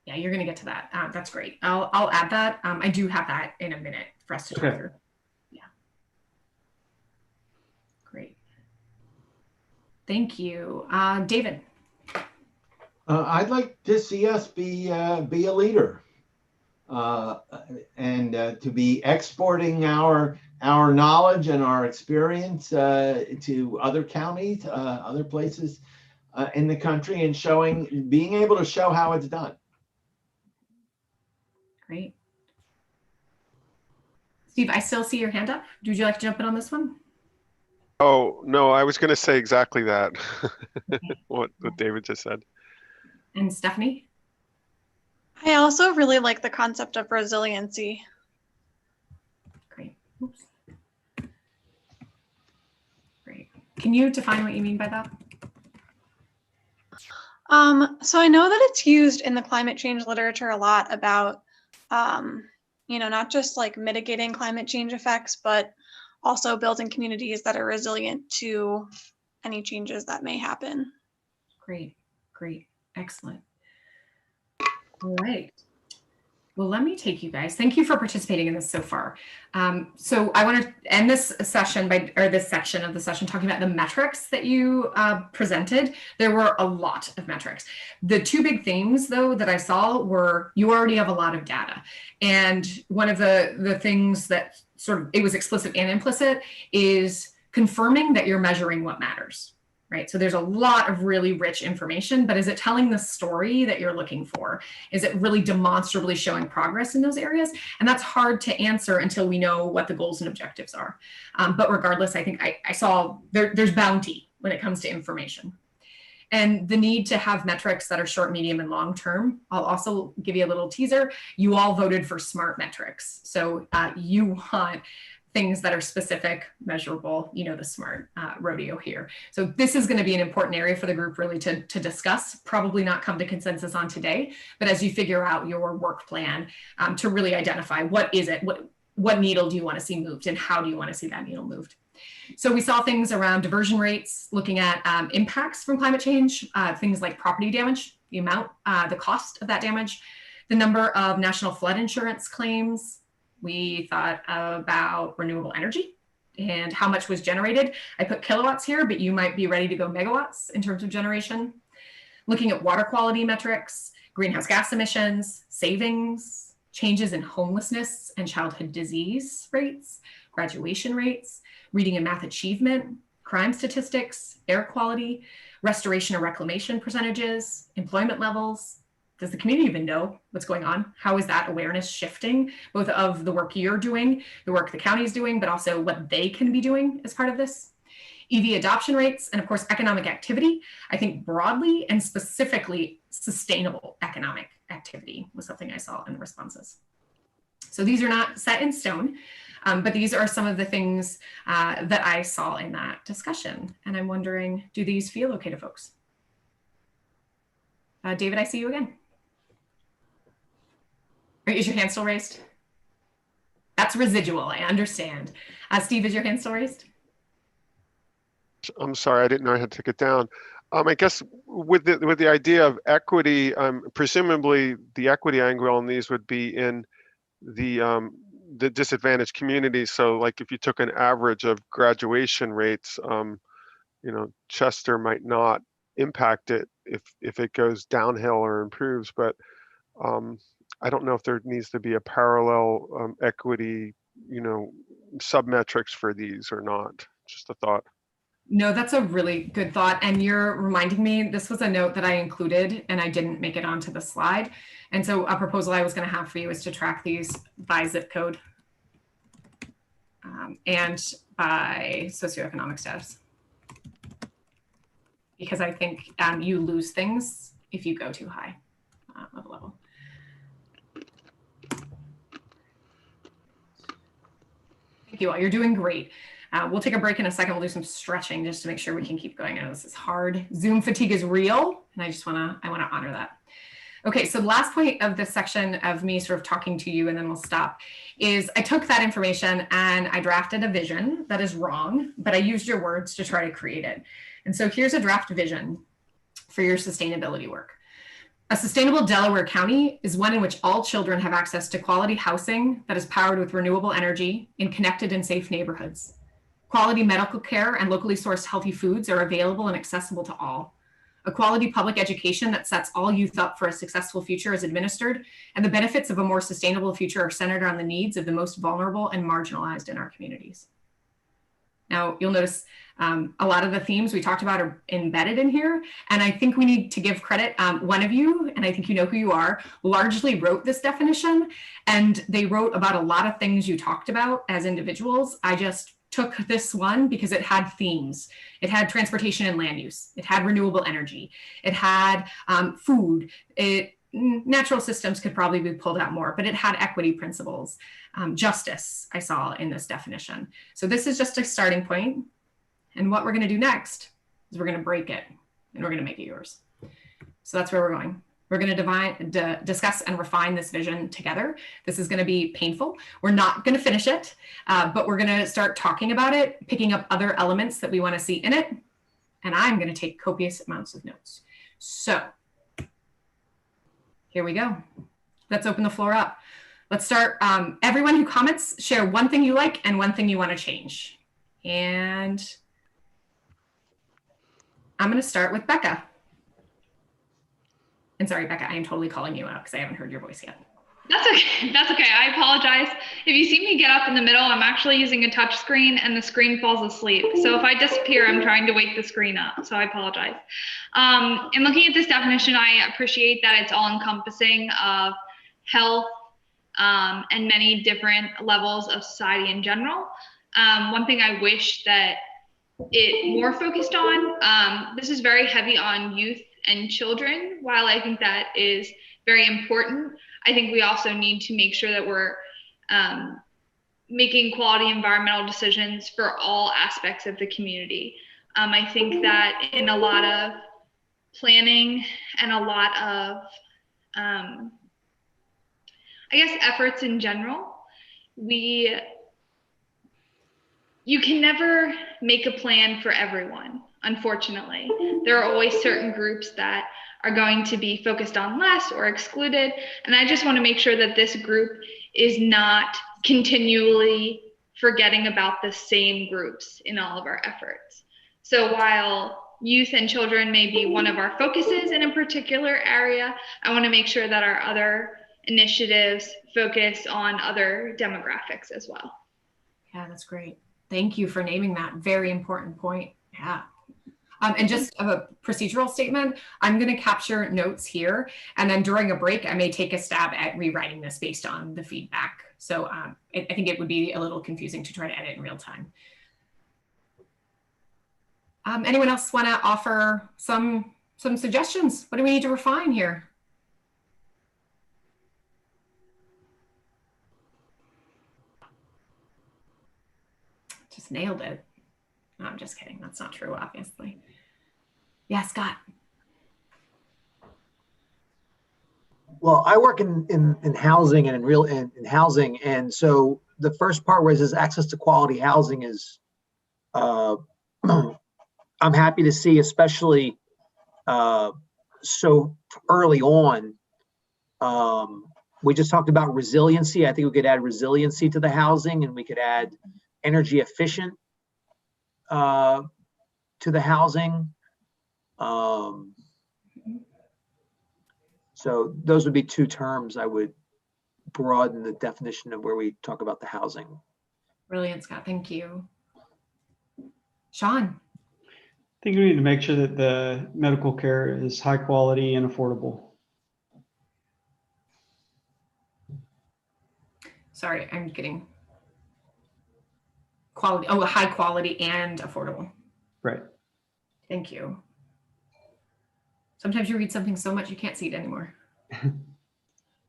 Yeah, you're going to get to that. That's great. I'll add that. I do have that in a minute for us to talk through. Yeah. Great. Thank you. David? I'd like to see us be a leader, and to be exporting our knowledge and our experience to other counties, other places in the country, and being able to show how it's done. Great. Steve, I still see your hand up. Would you like to jump in on this one? Oh, no, I was going to say exactly that, what David just said. And Stephanie? I also really like the concept of resiliency. Great. Oops. Great. Can you define what you mean by that? So I know that it's used in the climate change literature a lot about, not just like mitigating climate change effects, but also building communities that are resilient to any changes that may happen. Great, great, excellent. All right. Well, let me take you guys. Thank you for participating in this so far. So I want to end this session this section of the session talking about the metrics that you presented. There were a lot of metrics. The 2 big themes, though, that I saw were you already have a lot of data. And one of the things that it was explicit and implicit is confirming that you're measuring what matters, right? So there's a lot of really rich information, but is it telling the story that you're looking for? Is it really demonstrably showing progress in those areas? And that's hard to answer until we know what the goals and objectives are. But regardless, I think I saw there's bounty when it comes to information. And the need to have metrics that are short, medium, and long term. I'll also give you a little teaser. You all voted for SMART metrics. So you want things that are specific, measurable, you know, the SMART rodeo here. So this is going to be an important area for the group really to discuss, probably not come to consensus on today, but as you figure out your work plan to really identify what is it, what needle do you want to see moved and how do you want to see that needle moved. So we saw things around diversion rates, looking at impacts from climate change, things like property damage, the amount, the cost of that damage, the number of national flood insurance claims. We thought about renewable energy and how much was generated. I put kilowatts here, but you might be ready to go megawatts in terms of generation. Looking at water quality metrics, greenhouse gas emissions, savings, changes in homelessness and childhood disease rates, graduation rates, reading and math achievement, crime statistics, air quality, restoration and reclamation percentages, employment levels. Does the community even know what's going on? How is that awareness shifting, both of the work you're doing, the work the county is doing, but also what they can be doing as part of this? EV adoption rates, and of course, economic activity. I think broadly and specifically sustainable economic activity was something I saw in the responses. So these are not set in stone, but these are some of the things that I saw in that discussion. And I'm wondering, do these feel okay to folks? David, I see you again. Is your hand still raised? That's residual, I understand. Steve, is your hand still raised? I'm sorry, I didn't know I had to take it down. I guess with the idea of equity, presumably the equity angle on these would be in the disadvantaged communities. So like if you took an average of graduation rates, you know, Chester might not impact it if it goes downhill or improves, but I don't know if there needs to be a parallel equity, you know, submetrics for these or not. Just a thought. No, that's a really good thought. And you're reminding me, this was a note that I included and I didn't make it onto the slide. And so a proposal I was going to have for you is to track these by zip code and by socioeconomic status. Because I think you lose things if you go too high of a level. Thank you all, you're doing great. We'll take a break in a second. We'll do some stretching just to make sure we can keep going. I know this is hard. Zoom fatigue is real, and I want to honor that. Okay, so the last point of this section of me sort of talking to you, and then we'll stop, is I took that information and I drafted a vision that is wrong, but I used your words to try to create it. And so here's a draft vision for your sustainability work. A sustainable Delaware County is one in which all children have access to quality housing that is powered with renewable energy in connected and safe neighborhoods. Quality medical care and locally sourced healthy foods are available and accessible to all. A quality public education that sets all youth up for a successful future is administered, and the benefits of a more sustainable future are centered on the needs of the most vulnerable and marginalized in our communities. Now, you'll notice a lot of the themes we talked about are embedded in here, and I think we need to give credit. One of you, and I think you know who you are, largely wrote this definition, and they wrote about a lot of things you talked about as individuals. I just took this one because it had themes. It had transportation and land use. It had renewable energy. It had food. Natural systems could probably be pulled out more, but it had equity principles. Justice, I saw in this definition. So this is just a starting point. And what we're going to do next is we're going to break it and we're going to make it yours. So that's where we're going. We're going to discuss and refine this vision together. This is going to be painful. We're not going to finish it, but we're going to start talking about it, picking up other elements that we want to see in it. And I'm going to take copious amounts of notes. So here we go. Let's open the floor up. Let's start. Everyone who comments, share one thing you like and one thing you want to change. And I'm going to start with Becca. And sorry, Becca, I am totally calling you out because I haven't heard your voice yet. That's okay. That's okay. I apologize. If you see me get up in the middle, I'm actually using a touch screen and the screen falls asleep. So if I disappear, I'm trying to wake the screen up. So I apologize. And looking at this definition, I appreciate that it's all encompassing of health and many different levels of society in general. One thing I wish that it more focused on, this is very heavy on youth and children. While I think that is very important, I think we also need to make sure that we're making quality environmental decisions for all aspects of the community. I think that in a lot of planning and a lot of, I guess, efforts in general, you can never make a plan for everyone, unfortunately. There are always certain groups that are going to be focused on less or excluded. And I just want to make sure that this group is not continually forgetting about the same groups in all of our efforts. So while youth and children may be one of our focuses in a particular area, I want to make sure that our other initiatives focus on other demographics as well. Yeah, that's great. Thank you for naming that very important point. Yeah. And just a procedural statement, I'm going to capture notes here, and then during a break, I may take a stab at rewriting this based on the feedback. So I think it would be a little confusing to try to edit in real time. Anyone else want to offer some suggestions? What do we need to refine here? Just nailed it. No, I'm just kidding. That's not true, obviously. Yeah, Scott. Well, I work in housing and in housing, and so the first part where it says access to quality housing is, I'm happy to see, especially so early on. We just talked about resiliency. I think we could add resiliency to the housing, and we could add energy efficient to the housing. So those would be two terms I would broaden the definition of where we talk about the housing. Brilliant, Scott. Thank you. Sean. I think we need to make sure that the medical care is high quality and affordable. Sorry, I'm getting quality. Oh, high quality and affordable. Right. Thank you. Sometimes you read something so much you can't see it anymore.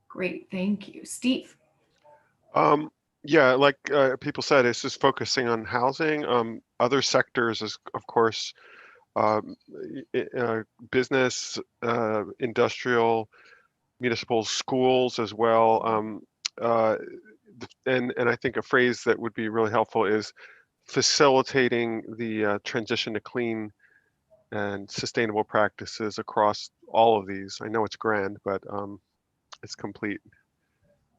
Great, thank you. Steve. Yeah, like people said, it's just focusing on housing. Other sectors is, of course, business, industrial, municipal, schools as well. And I think a phrase that would be really helpful is facilitating the transition to clean and sustainable practices across all of these. I know it's grand, but it's complete.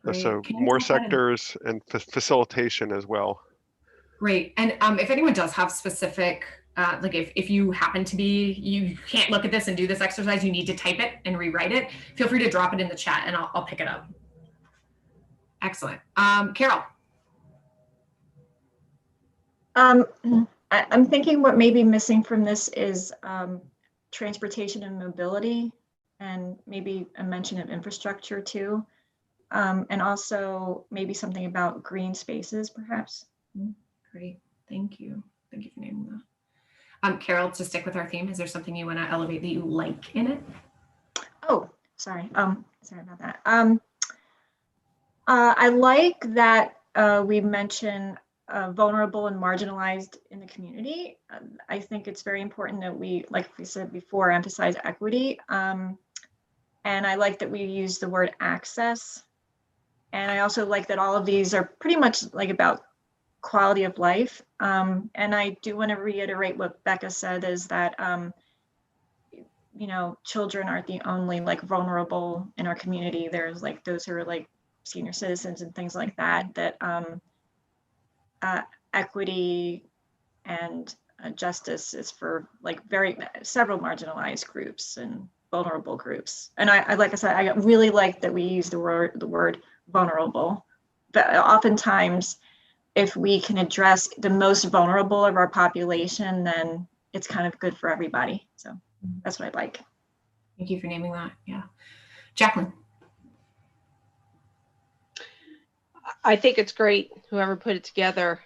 Great. So more sectors and facilitation as well. Great. And if anyone does have specific, like if you happen to be, you can't look at this and do this exercise, you need to type it and rewrite it, feel free to drop it in the chat and I'll pick it up. Excellent. Carol. I'm thinking what may be missing from this is transportation and mobility, and maybe a mention of infrastructure too. And also maybe something about green spaces, perhaps. Great, thank you. Thank you for naming that. Carol, to stick with our theme, is there something you want to elevate that you like in it? Oh, sorry. Sorry about that. I like that we mention vulnerable and marginalized in the community. I think it's very important that we, like we said before, emphasize equity. And I like that we use the word access. And I also like that all of these are pretty much like about quality of life. And I do want to reiterate what Becca said, is that, you know, children aren't the only like vulnerable in our community. There's like those who are like senior citizens and things like that, that equity and justice is for like several marginalized groups, and vulnerable groups. And like I said, I really like that we use the word vulnerable. But oftentimes, if we can address the most vulnerable of our population, then it's kind of good for everybody. So that's what I like. Thank you for naming that. Yeah. Jacqueline. I think it's great, whoever put it together.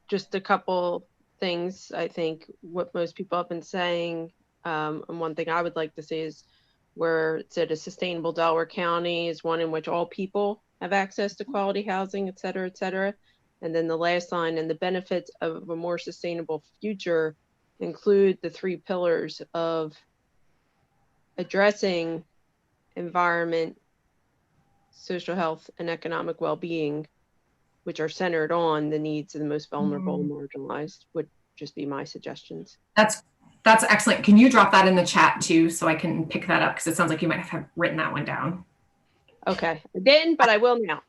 Just a couple things. I think what most people have been saying, and one thing I would like to see is where it said a sustainable Delaware County is one in which all people have access to quality housing, et cetera, et cetera. And then the last line, and the benefits of a more sustainable future include the 3 pillars of addressing environment, social health, and economic well-being, which are centered on the needs of the most vulnerable and marginalized, would just be my suggestions. That's excellent. Can you drop that in the chat too, so I can pick that up? Because it sounds like you might have written that one down. Okay, I didn't, but I will now.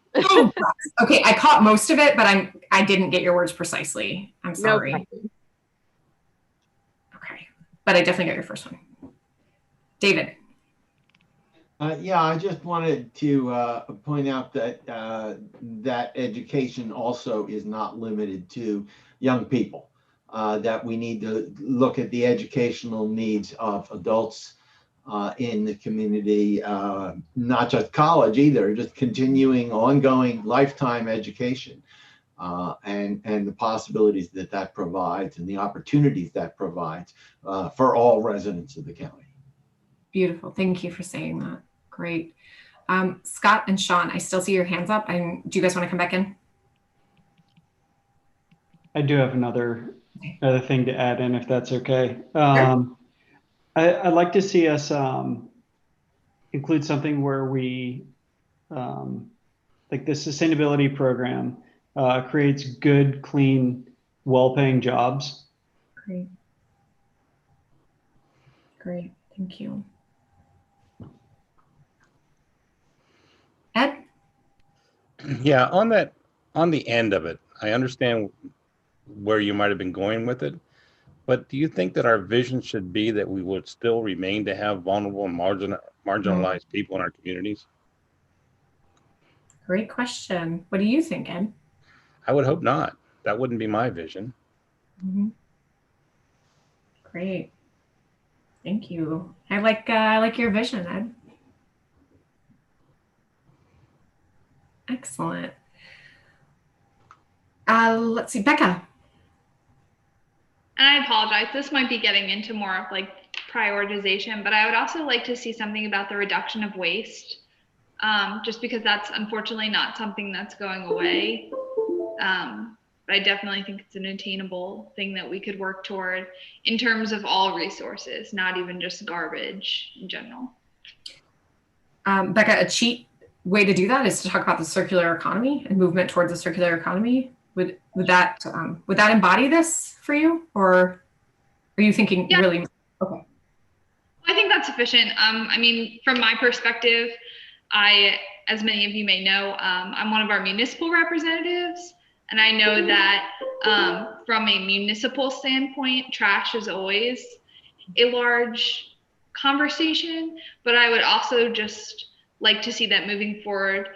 Okay, I caught most of it, but I didn't get your words precisely. I'm sorry. No. Okay, but I definitely got your first one. David. Yeah, I just wanted to point out that that education also is not limited to young people. That we need to look at the educational needs of adults in the community, not just college either, just continuing ongoing lifetime education and the possibilities that provides and the opportunities that provides for all residents of the county. Beautiful. Thank you for saying that. Great. Scott and Sean, I still see your hands up. Do you guys want to come back in? I do have another thing to add in, if that's okay. Sure. I'd like to see us include something where we, like the sustainability program, creates good, clean, well-paying jobs. Great. Great. Thank you. Ed? Yeah, on the end of it, I understand where you might have been going with it, but do you think that our vision should be that we would still remain to have vulnerable and marginalized people in our communities? Great question. What do you think, Ed? I would hope not. That wouldn't be my vision. Mm-hmm. Great. Thank you. I like your vision, Ed. Excellent. Let's see, Becca. And I apologize, this might be getting into more of like prioritization, but I would also like to see something about the reduction of waste, just because that's unfortunately not something that's going away. But I definitely think it's an attainable thing that we could work toward in terms of all resources, not even just garbage in general. Becca, a cheat way to do that is to talk about the circular economy and movement towards a circular economy. Would that embody this for you, or are you thinking really? Okay. I think that's sufficient. I mean, from my perspective, as many of you may know, I'm one of our municipal representatives, and I know that from a municipal standpoint, trash is always a large conversation, but I would also just like to see that moving forward,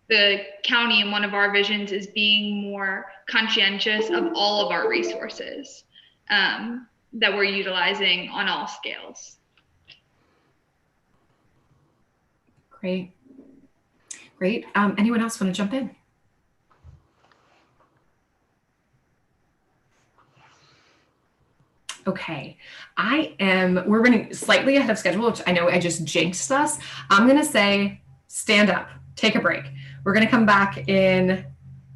the county and one of our visions is being more conscientious of all of our resources that we're utilizing on all scales. Great. Great. Anyone else want to jump in? Okay, we're running slightly ahead of schedule, which I know I just jinxed us. I'm gonna say, stand up, take a break. We're gonna come back in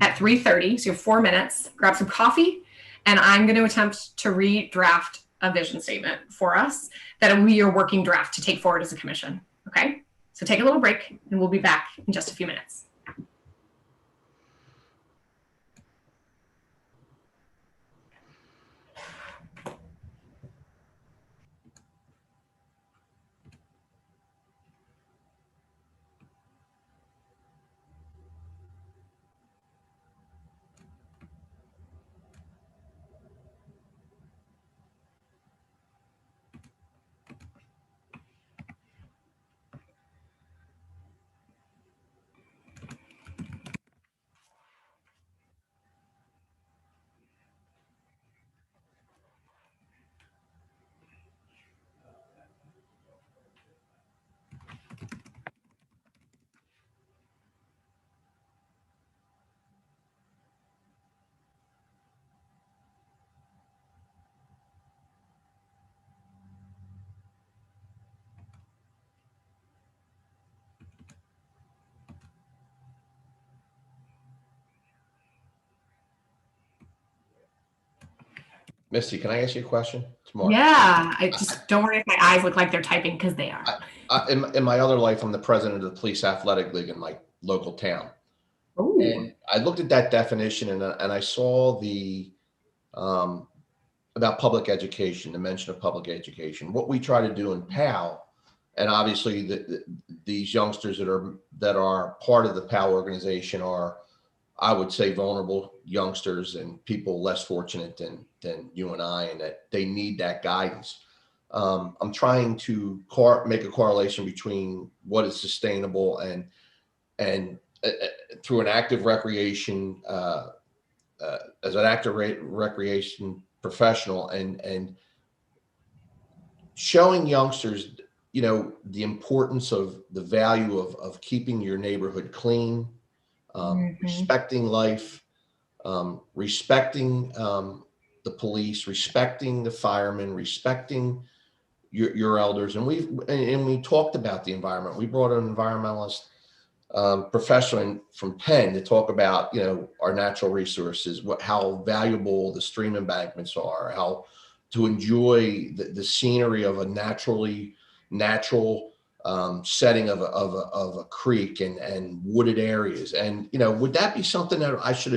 at 3:30, so you have 4 minutes, grab some coffee, and I'm gonna attempt to redraft a vision statement for us that will be your working draft to take forward as a commission, okay? So take a little break and we'll be back in just a few minutes. Misty, can I ask you a question? It's Mark. Yeah, I just don't worry if my eyes look like they're typing because they are. In my other life, I'm the president of the Police Athletic League in my local town. Ooh. And I looked at that definition and I saw the about public education, the mention of public education. What we try to do in PAL, and obviously these youngsters that are part of the PAL organization are, I would say, vulnerable youngsters and people less fortunate than you and I, and that they need that guidance. I'm trying to make a correlation between what is sustainable and through an active recreation, as an active recreation professional, and showing youngsters, you know, the importance of the value of keeping your neighborhood clean, respecting life, respecting the police, respecting the firemen, respecting your elders. And we talked about the environment. We brought an environmentalist professional from Penn to talk about, you know, our natural resources, how valuable the stream embankments are, how to enjoy the scenery of a natural setting of a creek and wooded areas. And, you know, would that be something that I should,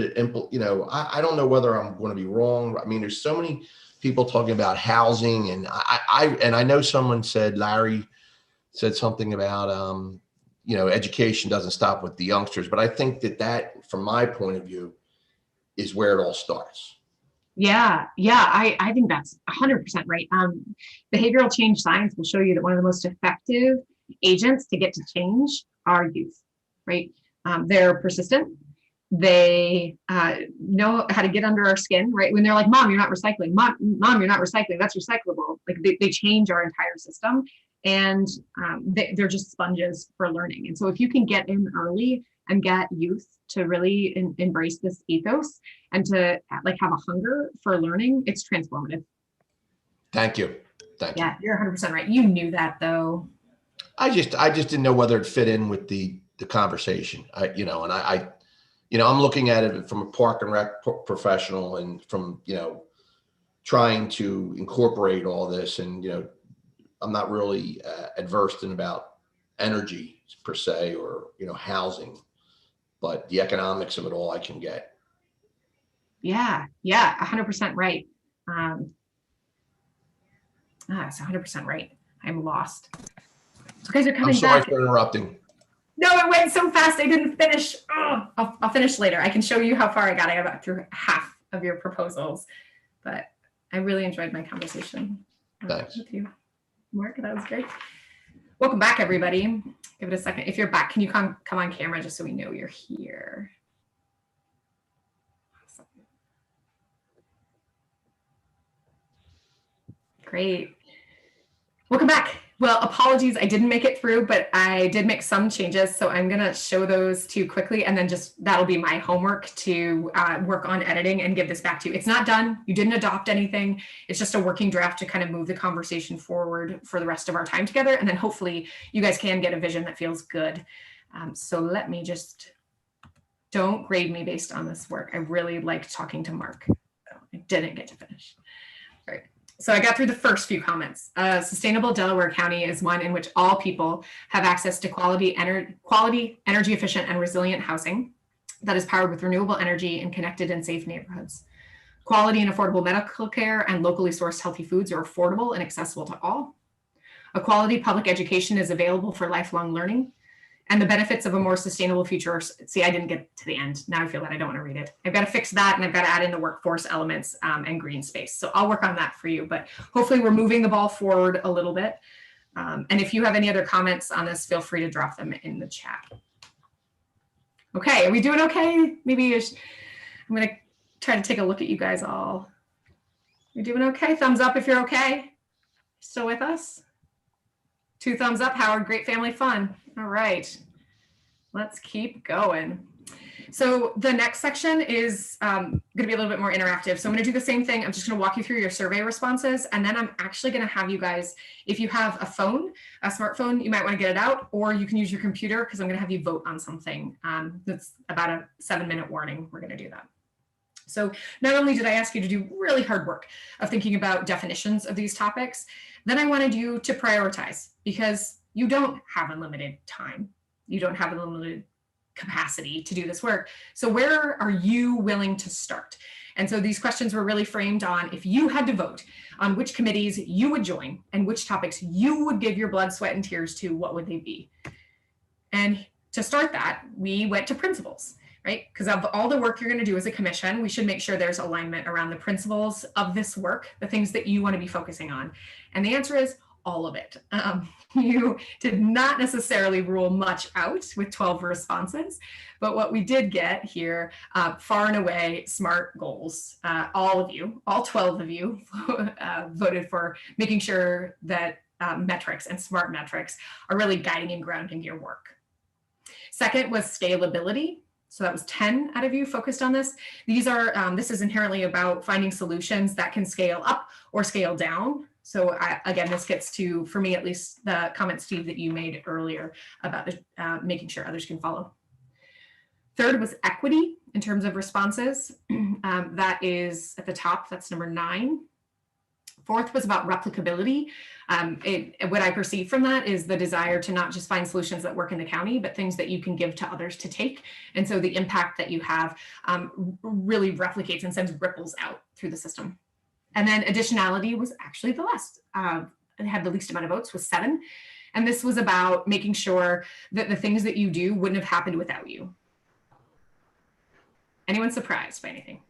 you know, I don't know whether I'm going to be wrong. I mean, there's so many people talking about housing, and I know someone said, Larry said something about, you know, education doesn't stop with the youngsters, but I think that from my point of view is where it all starts. Yeah, I think that's 100% right. Behavioral change science will show you that one of the most effective agents to get to change are youth, right? They're persistent. They know how to get under our skin, right? When they're like, Mom, you're not recycling. Mom, you're not recycling. That's recyclable. Like they change our entire system, and they're just sponges for learning. And so if you can get in early and get youth to really embrace this ethos and to like have a hunger for learning, it's transformative. Thank you. Yeah, you're 100% right. You knew that though. I just didn't know whether it fit in with the conversation. You know, and I you know, I'm looking at it from a park and rec professional, and from, you know, trying to incorporate all this. And, you know, I'm not really adverse in about energy per se, or, you know, housing, but the economics of it all I can get. Yeah, 100% right. It's 100% right. I'm lost. So guys are coming I'm sorry back. for interrupting. No, it went so fast. I didn't finish. Oh, I'll finish later. I can show you how far I got. I got through half of your proposals, but I really enjoyed my conversation Thanks. with you, Mark. That was great. Welcome back, everybody. Give it a second. If you're back, can you come on camera just so we know you're here? Awesome. Great. Welcome back. Well, apologies, I didn't make it through, but I did make some changes. So I'm gonna show those to you quickly, and then just that'll be my homework to work on editing and give this back to you. It's not done. You didn't adopt anything. It's just a working draft to kind of move the conversation forward for the rest of our time together. And then hopefully you guys can get a vision that feels good. So let me don't grade me based on this work. I really liked talking to Mark. I didn't get to finish. All right. So I got through the first few comments. Sustainable Delaware County is one in which all people have access to quality, energy efficient, and resilient housing that is powered with renewable energy in connected and safe neighborhoods. Quality and affordable medical care and locally sourced healthy foods are affordable and accessible to all. A quality public education is available for lifelong learning. And the benefits of a more sustainable future. See, I didn't get to the end. Now I feel that I don't want to read it. I've got to fix that, and I've got to add in the workforce elements and green space. So I'll work on that for you, but hopefully we're moving the ball forward a little bit. And if you have any other comments on this, feel free to drop them in the chat. Okay, are we doing okay? Maybe I'm going to try to take a look at you guys all. You're doing okay? Thumbs up if you're okay. Still with us? 2 thumbs up, Howard. Great family fun. All right, let's keep going. So the next section is going to be a little bit more interactive. So I'm going to do the same thing. I'm just going to walk you through your survey responses, and then I'm actually going to have you guys, if you have a phone, a smartphone, you might want to get it out, or you can use your computer, because I'm going to have you vote on something. That's about a 7-minute warning. We're going to do that. So not only did I ask you to do really hard work of thinking about definitions of these topics, then I wanted you to prioritize, because you don't have unlimited time. You don't have unlimited capacity to do this work. So where are you willing to start? And so these questions were really framed on, if you had to vote on which committees you would join and which topics you would give your blood, sweat, and tears to, what would they be? And to start that, we went to principles, right? Because of all the work you're going to do as a commission, we should make sure there's alignment around the principles of this work, the things that you want to be focusing on. And the answer is all of it. You did not necessarily rule much out with 12 responses, but what we did get here, far and away, SMART goals. All of you, all 12 of you voted for making sure that metrics and SMART metrics are really guiding and grounding your work. Second was scalability. So that was 10 out of you focused on this. These are, this is inherently about finding solutions that can scale up or scale down. So again, this gets to, for me at least, the comment, Steve, that you made earlier about making sure others can follow. Third was equity in terms of responses. That is at the top, that's number 9. Fourth was about replicability. What I perceive from that is the desire to not just find solutions that work in the county, but things that you can give to others to take. And so the impact that you have really replicates and sends ripples out through the system. And then additionality was actually the last. It had the least amount of votes, was 7. And this was about making sure that the things that you do wouldn't have happened without you. Anyone surprised by anything?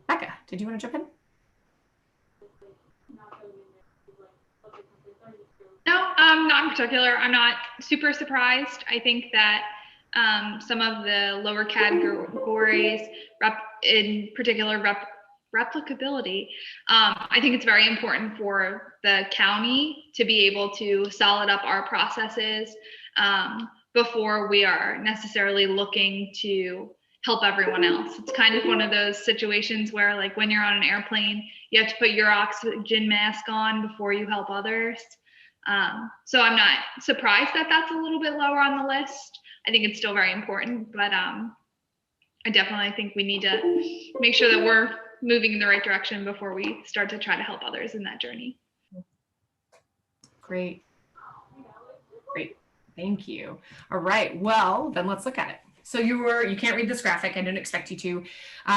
Becca, did you want to jump in? No, not in particular. I'm not super surprised. I think that some of the lower categories, in particular replicability, I think it's very important for the county to be able to solid up our processes before we are necessarily looking to help everyone else. It's kind of one of those situations where, like, when you're on an airplane, you have to put your oxygen mask on before you help others. So I'm not surprised that that's a little bit lower on the list. I think it's still very important, but I definitely think we need to make sure that we're moving in the right direction before we start to try to help others in that journey. Great. Great. Thank you. All right. Well, then let's look at it. So you can't read this graphic. I didn't expect you to.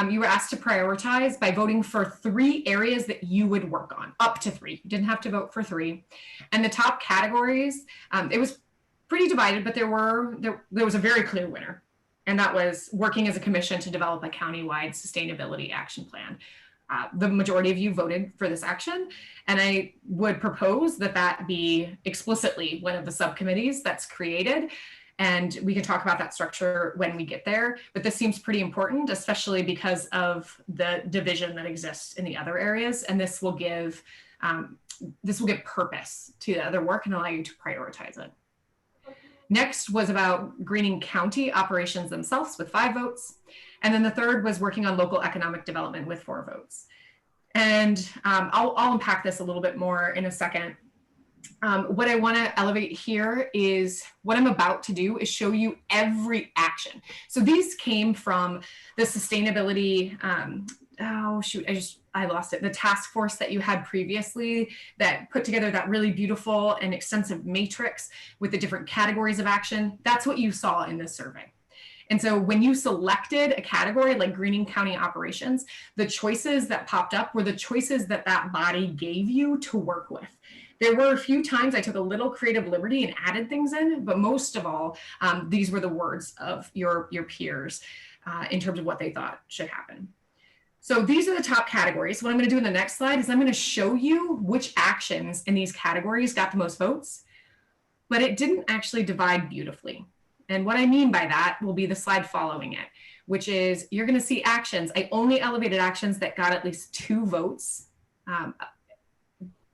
You were asked to prioritize by voting for 3 areas that you would work on, up to 3. You didn't have to vote for 3. And the top categories, it was pretty divided, but there was a very clear winner. And that was working as a commission to develop a countywide sustainability action plan. The majority of you voted for this action, and I would propose that that be explicitly one of the subcommittees that's created. And we can talk about that structure when we get there, but this seems pretty important, especially because of the division that exists in the other areas. And this will give purpose to the other work and allow you to prioritize it. Next was about greening county operations themselves with 5 votes. And then the third was working on local economic development with 4 votes. And I'll unpack this a little bit more in a second. What I want to elevate here is what I'm about to do is show you every action. So these came from the sustainability, oh shoot, I lost it. The task force that you had previously that put together that really beautiful and extensive matrix with the different categories of action. That's what you saw in this survey. And so when you selected a category like greening county operations, the choices that popped up were the choices that that body gave you to work with. There were a few times I took a little creative liberty and added things in, but most of all, these were the words of your peers in terms of what they thought should happen. So these are the top categories. What I'm going to do in the next slide is I'm going to show you which actions in these categories got the most votes, but it didn't actually divide beautifully. And what I mean by that will be the slide following it, which is you're going to see actions. I only elevated actions that got at least 2 votes.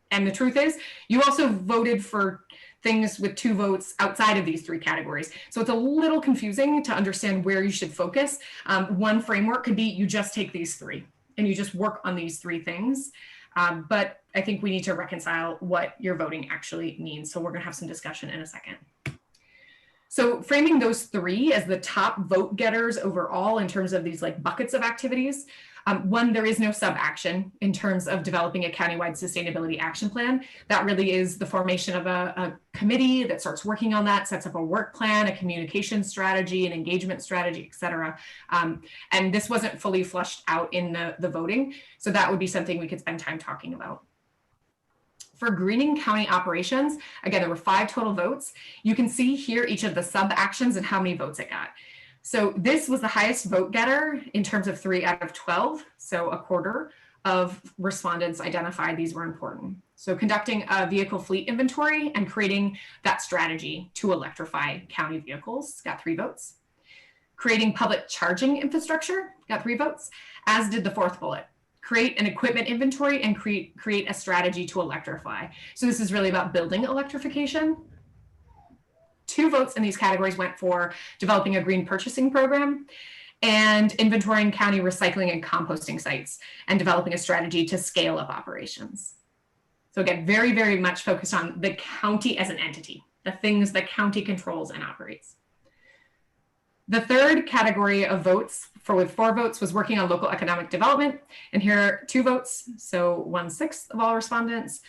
And the truth is, you also voted for things with 2 votes outside of these 3 categories. So it's a little confusing to understand where you should focus. One framework could be you just take these 3 and you just work on these 3 things. But I think we need to reconcile what your voting actually means. So we're going to have some discussion in a second. So framing those three as the top vote getters overall in terms of these like buckets of activities. One, there is no sub-action in terms of developing a countywide sustainability action plan. That really is the formation of a committee that starts working on that, sets up a work plan, a communication strategy, an engagement strategy, et cetera. And this wasn't fully flushed out in the voting. So that would be something we could spend time talking about. For greening county operations, again, there were 5 total votes. You can see here each of the sub-actions and how many votes it got. So this was the highest vote getter in terms of 3 out of 12. So a quarter of respondents identified these were important. So conducting a vehicle fleet inventory and creating that strategy to electrify county vehicles got 3 votes. Creating public charging infrastructure got 3 votes, as did the 4th bullet. Create an equipment inventory and create a strategy to electrify. So this is really about building electrification. 2 votes in these categories went for developing a green purchasing program and inventorying county recycling and composting sites and developing a strategy to scale up operations. So again, very, very much focused on the county as an entity, the things the county controls and operates. The 3rd category of votes with 4 votes was working on local economic development. And here are 2 votes, so 1/6 of all respondents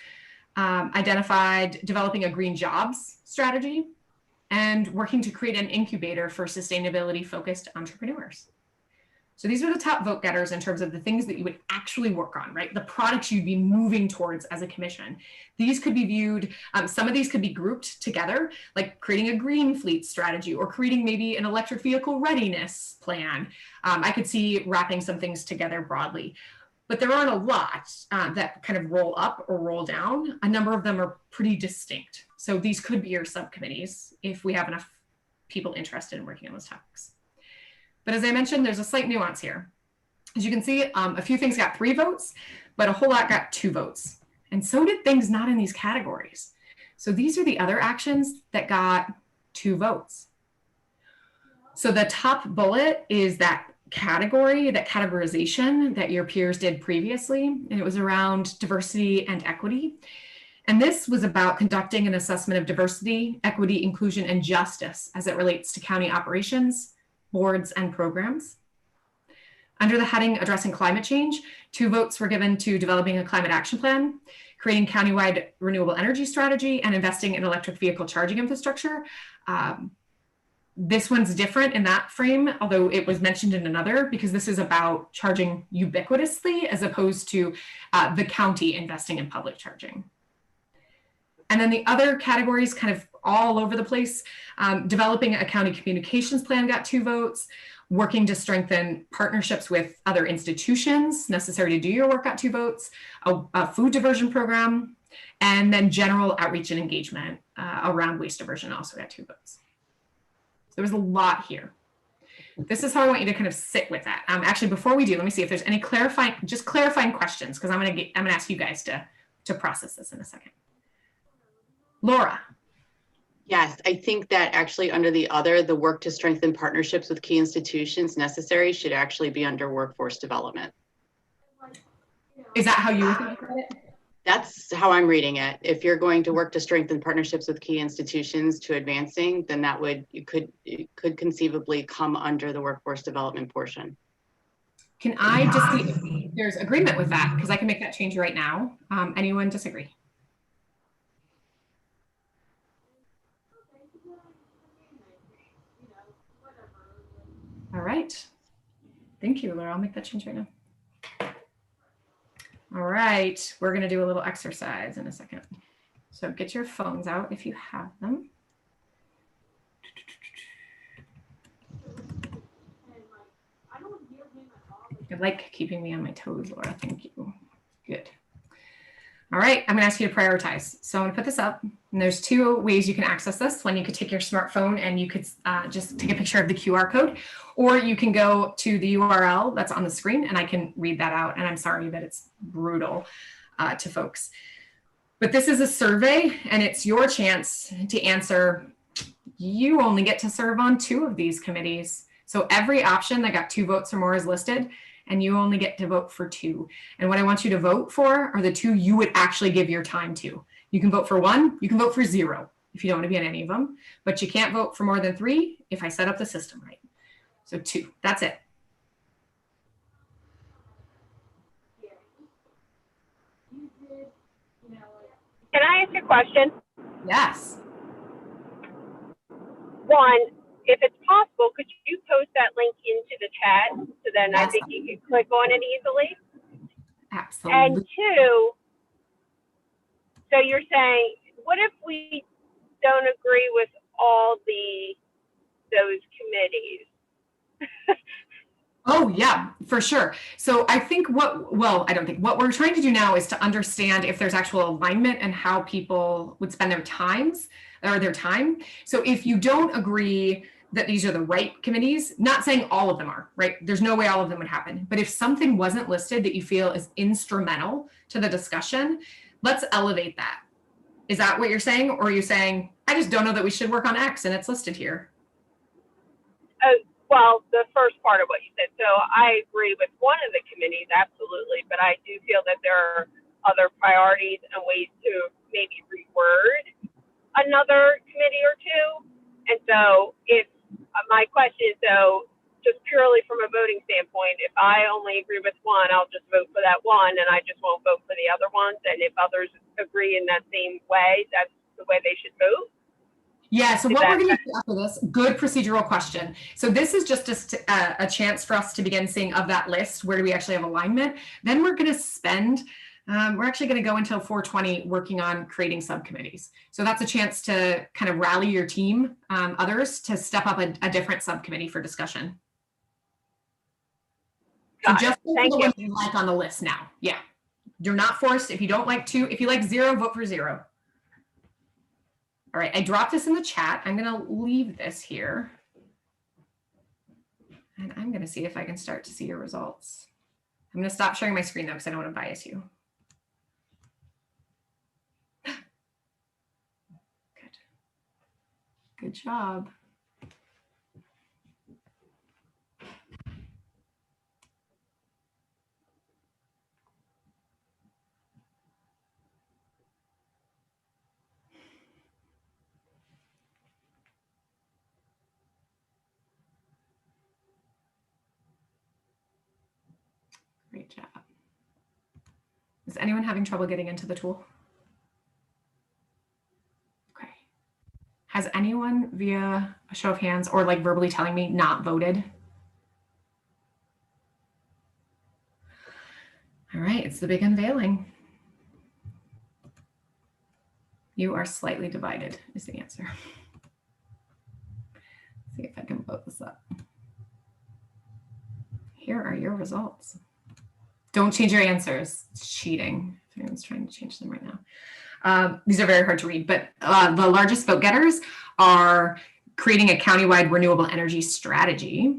identified developing a green jobs strategy and working to create an incubator for sustainability-focused entrepreneurs. So these are the top vote getters in terms of the things that you would actually work on, right? The products you'd be moving towards as a commission. These could be viewed, some of these could be grouped together, like creating a green fleet strategy or creating maybe an electric vehicle readiness plan. I could see wrapping some things together broadly. But there aren't a lot that kind of roll up or roll down. A number of them are pretty distinct. So these could be your subcommittees if we have enough people interested in working on those topics. But as I mentioned, there's a slight nuance here. As you can see, a few things got 3 votes, but a whole lot got 2 votes. And so did things not in these categories. So these are the other actions that got 2 votes. So the top bullet is that category, that categorization that your peers did previously, and it was around diversity and equity. And this was about conducting an assessment of diversity, equity, inclusion, and justice as it relates to county operations, boards, and programs. Under the heading Addressing Climate Change, 2 votes were given to developing a climate action plan, creating countywide renewable energy strategy, and investing in electric vehicle charging infrastructure. This one's different in that frame, although it was mentioned in another, because this is about charging ubiquitously as opposed to the county investing in public charging. And then the other categories kind of all over the place. Developing a county communications plan got 2 votes. Working to strengthen partnerships with other institutions necessary to do your work got 2 votes. A food diversion program, and then general outreach and engagement around waste diversion also got 2 votes. There was a lot here. This is how I want you to kind of sit with that. Actually, before we do, let me see if there's any clarifying questions, because I'm gonna ask you guys to process this in a second. Laura. Yes, I think that actually under the work to strengthen partnerships with key institutions necessary should actually be under workforce development. Is that how you would think about it? That's how I'm reading it. If you're going to work to strengthen partnerships with key institutions to advancing, then that it could conceivably come under the workforce development portion. Can I just see if there's agreement with that? Because I can make that change right now. Anyone disagree? All right. Thank you, Laura. I'll make that change right now. All right, we're gonna do a little exercise in a second. So get your phones out if you have them. I like keeping me on my toes, Laura, thank you. Good. All right, I'm gonna ask you to prioritize. So I'm gonna put this up, and there's 2 ways you can access this. One, you could take your smartphone and you could just take a picture of the QR code, or you can go to the URL that's on the screen and I can read that out. And I'm sorry that it's brutal to folks. But this is a survey and it's your chance to answer. You only get to serve on 2 of these committees. So every option that got 2 votes or more is listed, and you only get to vote for 2. And what I want you to vote for are the 2 you would actually give your time to. You can vote for 1, you can vote for 0. if you don't want to be on any of them, but you can't vote for more than 3 if I set up the system right. So 2, that's it. Can I ask a question? Yes. One, if it's possible, could you post that link into the chat so then I think you can click on it easily? Absolutely. And 2, so you're saying, what if we don't agree with all those committees? Oh yeah, for sure. So I think what we're trying to do now is to understand if there's actual alignment and how people would spend their time. So if you don't agree that these are the right committees, not saying all of them are, right? There's no way all of them would happen. But if something wasn't listed that you feel is instrumental to the discussion, let's elevate that. Is that what you're saying? Or are you saying, I just don't know that we should work on X and it's listed here? Well, the first part of what you said. So I agree with one of the committees, absolutely, but I do feel that there are other priorities and ways to maybe reword another committee or 2. And so if my question is, so just purely from a voting standpoint, if I only agree with one, I'll just vote for that one and I just won't vote for the other ones. And if others agree in that same way, that's the way they should vote. Yeah, so what we're going to do after this, good procedural question. So this is just a chance for us to begin seeing of that list, where do we actually have alignment? Then we're going to spend, we're actually going to go until 4:20 working on creating subcommittees. So that's a chance to kind of rally your team, others, to step up a different subcommittee for discussion. So just for the ones you like on the list now. Yeah, you're not forced. If you don't like 2, if you like 0, vote for 0. All right, I dropped this in the chat. I'm going to leave this here. And I'm going to see if I can start to see your results. I'm going to stop sharing my screen, though, because I don't want to bias you. Good. Good job. Great job. Is anyone having trouble getting into the tool? Okay. Has anyone via a show of hands or like verbally telling me not voted? All right, it's the big unveiling. You are slightly divided is the answer. Let's see if I can vote this up. Here are your results. Don't change your answers. It's cheating. If anyone's trying to change them right now. These are very hard to read, but the largest vote getters are creating a countywide renewable energy strategy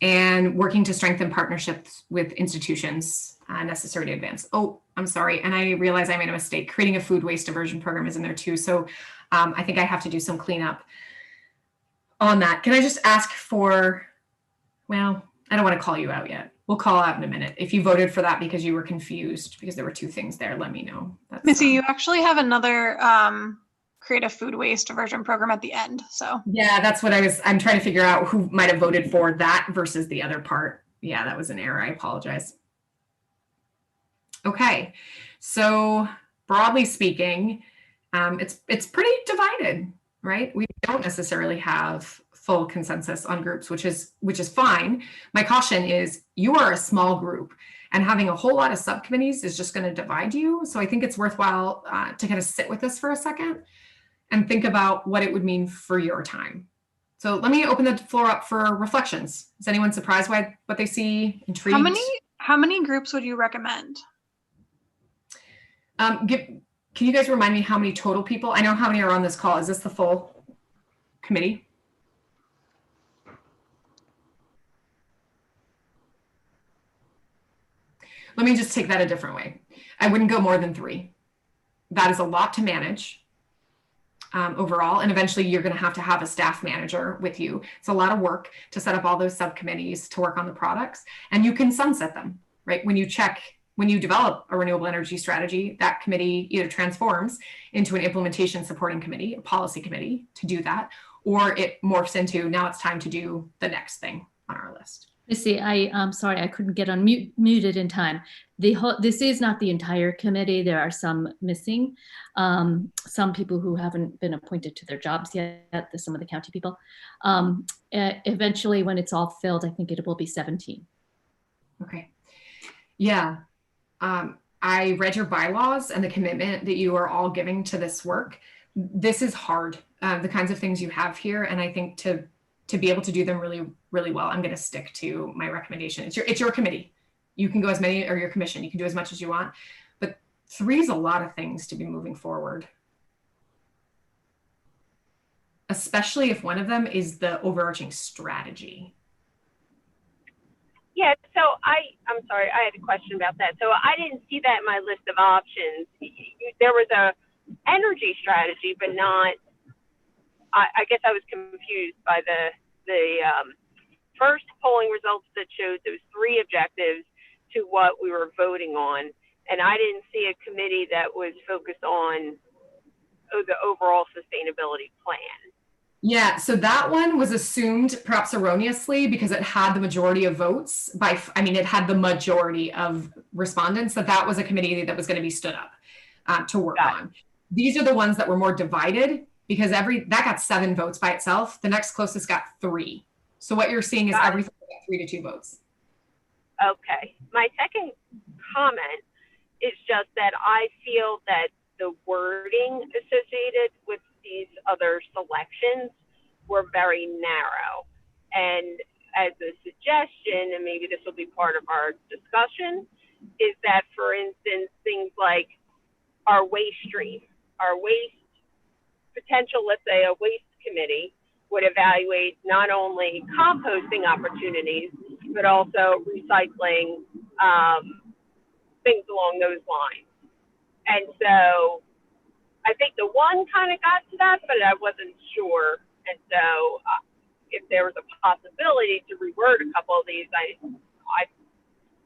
and working to strengthen partnerships with institutions necessary to advance. Oh, I'm sorry. And I realize I made a mistake. Creating a food waste diversion program is in there too. So I think I have to do some cleanup on that. Can I just ask for, well, I don't want to call you out yet. We'll call out in a minute. If you voted for that because you were confused, because there were 2 things there, let me know. That's Missy, you actually have another create a food waste diversion program at the end. So yeah, that's what I'm trying to figure out who might have voted for that versus the other part. Yeah, that was an error. I apologize. Okay, so broadly speaking, it's pretty divided, right? We don't necessarily have full consensus on groups, which is fine. My caution is you are a small group and having a whole lot of subcommittees is just going to divide you. So I think it's worthwhile to kind of sit with this for a second and think about what it would mean for your time. So let me open the floor up for reflections. Is anyone surprised by what they see? Intrigued? How many groups would you recommend? Can you guys remind me how many total people? I know how many are on this call. Is this the full committee? Let me just take that a different way. I wouldn't go more than 3. That is a lot to manage overall. And eventually you're going to have a staff manager with you. It's a lot of work to set up all those subcommittees to work on the products, and you can sunset them, right? When you check when you develop a renewable energy strategy, that committee either transforms into an implementation supporting committee, a policy committee to do that, or it morphs into now it's time to do the next thing on our list. Missy, I'm sorry, I couldn't get muted in time. This is not the entire committee. There are some missing, some people who haven't been appointed to their jobs yet, some of the county people. Eventually, when it's all filled, I think it will be 17. Okay. Yeah. I read your bylaws and the commitment that you are all giving to this work. This is hard, the kinds of things you have here. And I think to be able to do them really, really well, I'm going to stick to my recommendation. It's your committee. You can go as many, or your commission, you can do as much as you want, but 3 is a lot of things to be moving forward. Especially if one of them is the overarching strategy. Yeah, so I'm sorry, I had a question about that. So I didn't see that in my list of options. There was a energy strategy, but not, I guess I was confused by the first polling results that showed those 3 objectives to what we were voting on. And I didn't see a committee that was focused on the overall sustainability plan. Yeah, so that one was assumed perhaps erroneously because it had the majority of votes it had the majority of respondents, that was a committee that was going to be stood up to work on. These are the ones that were more divided because that got 7 votes by itself. The next closest got 3. So what you're seeing is everything got 3 to 2 votes. Okay. My second comment is just that I feel that the wording associated with these other selections were very narrow. And as a suggestion, and maybe this will be part of our discussion, is that, for instance, things like our waste stream, our waste potential, let's say a waste committee would evaluate not only composting opportunities, but also recycling, things along those lines. And so I think the one kind of got to that, but I wasn't sure. And so if there was a possibility to reword a couple of these, I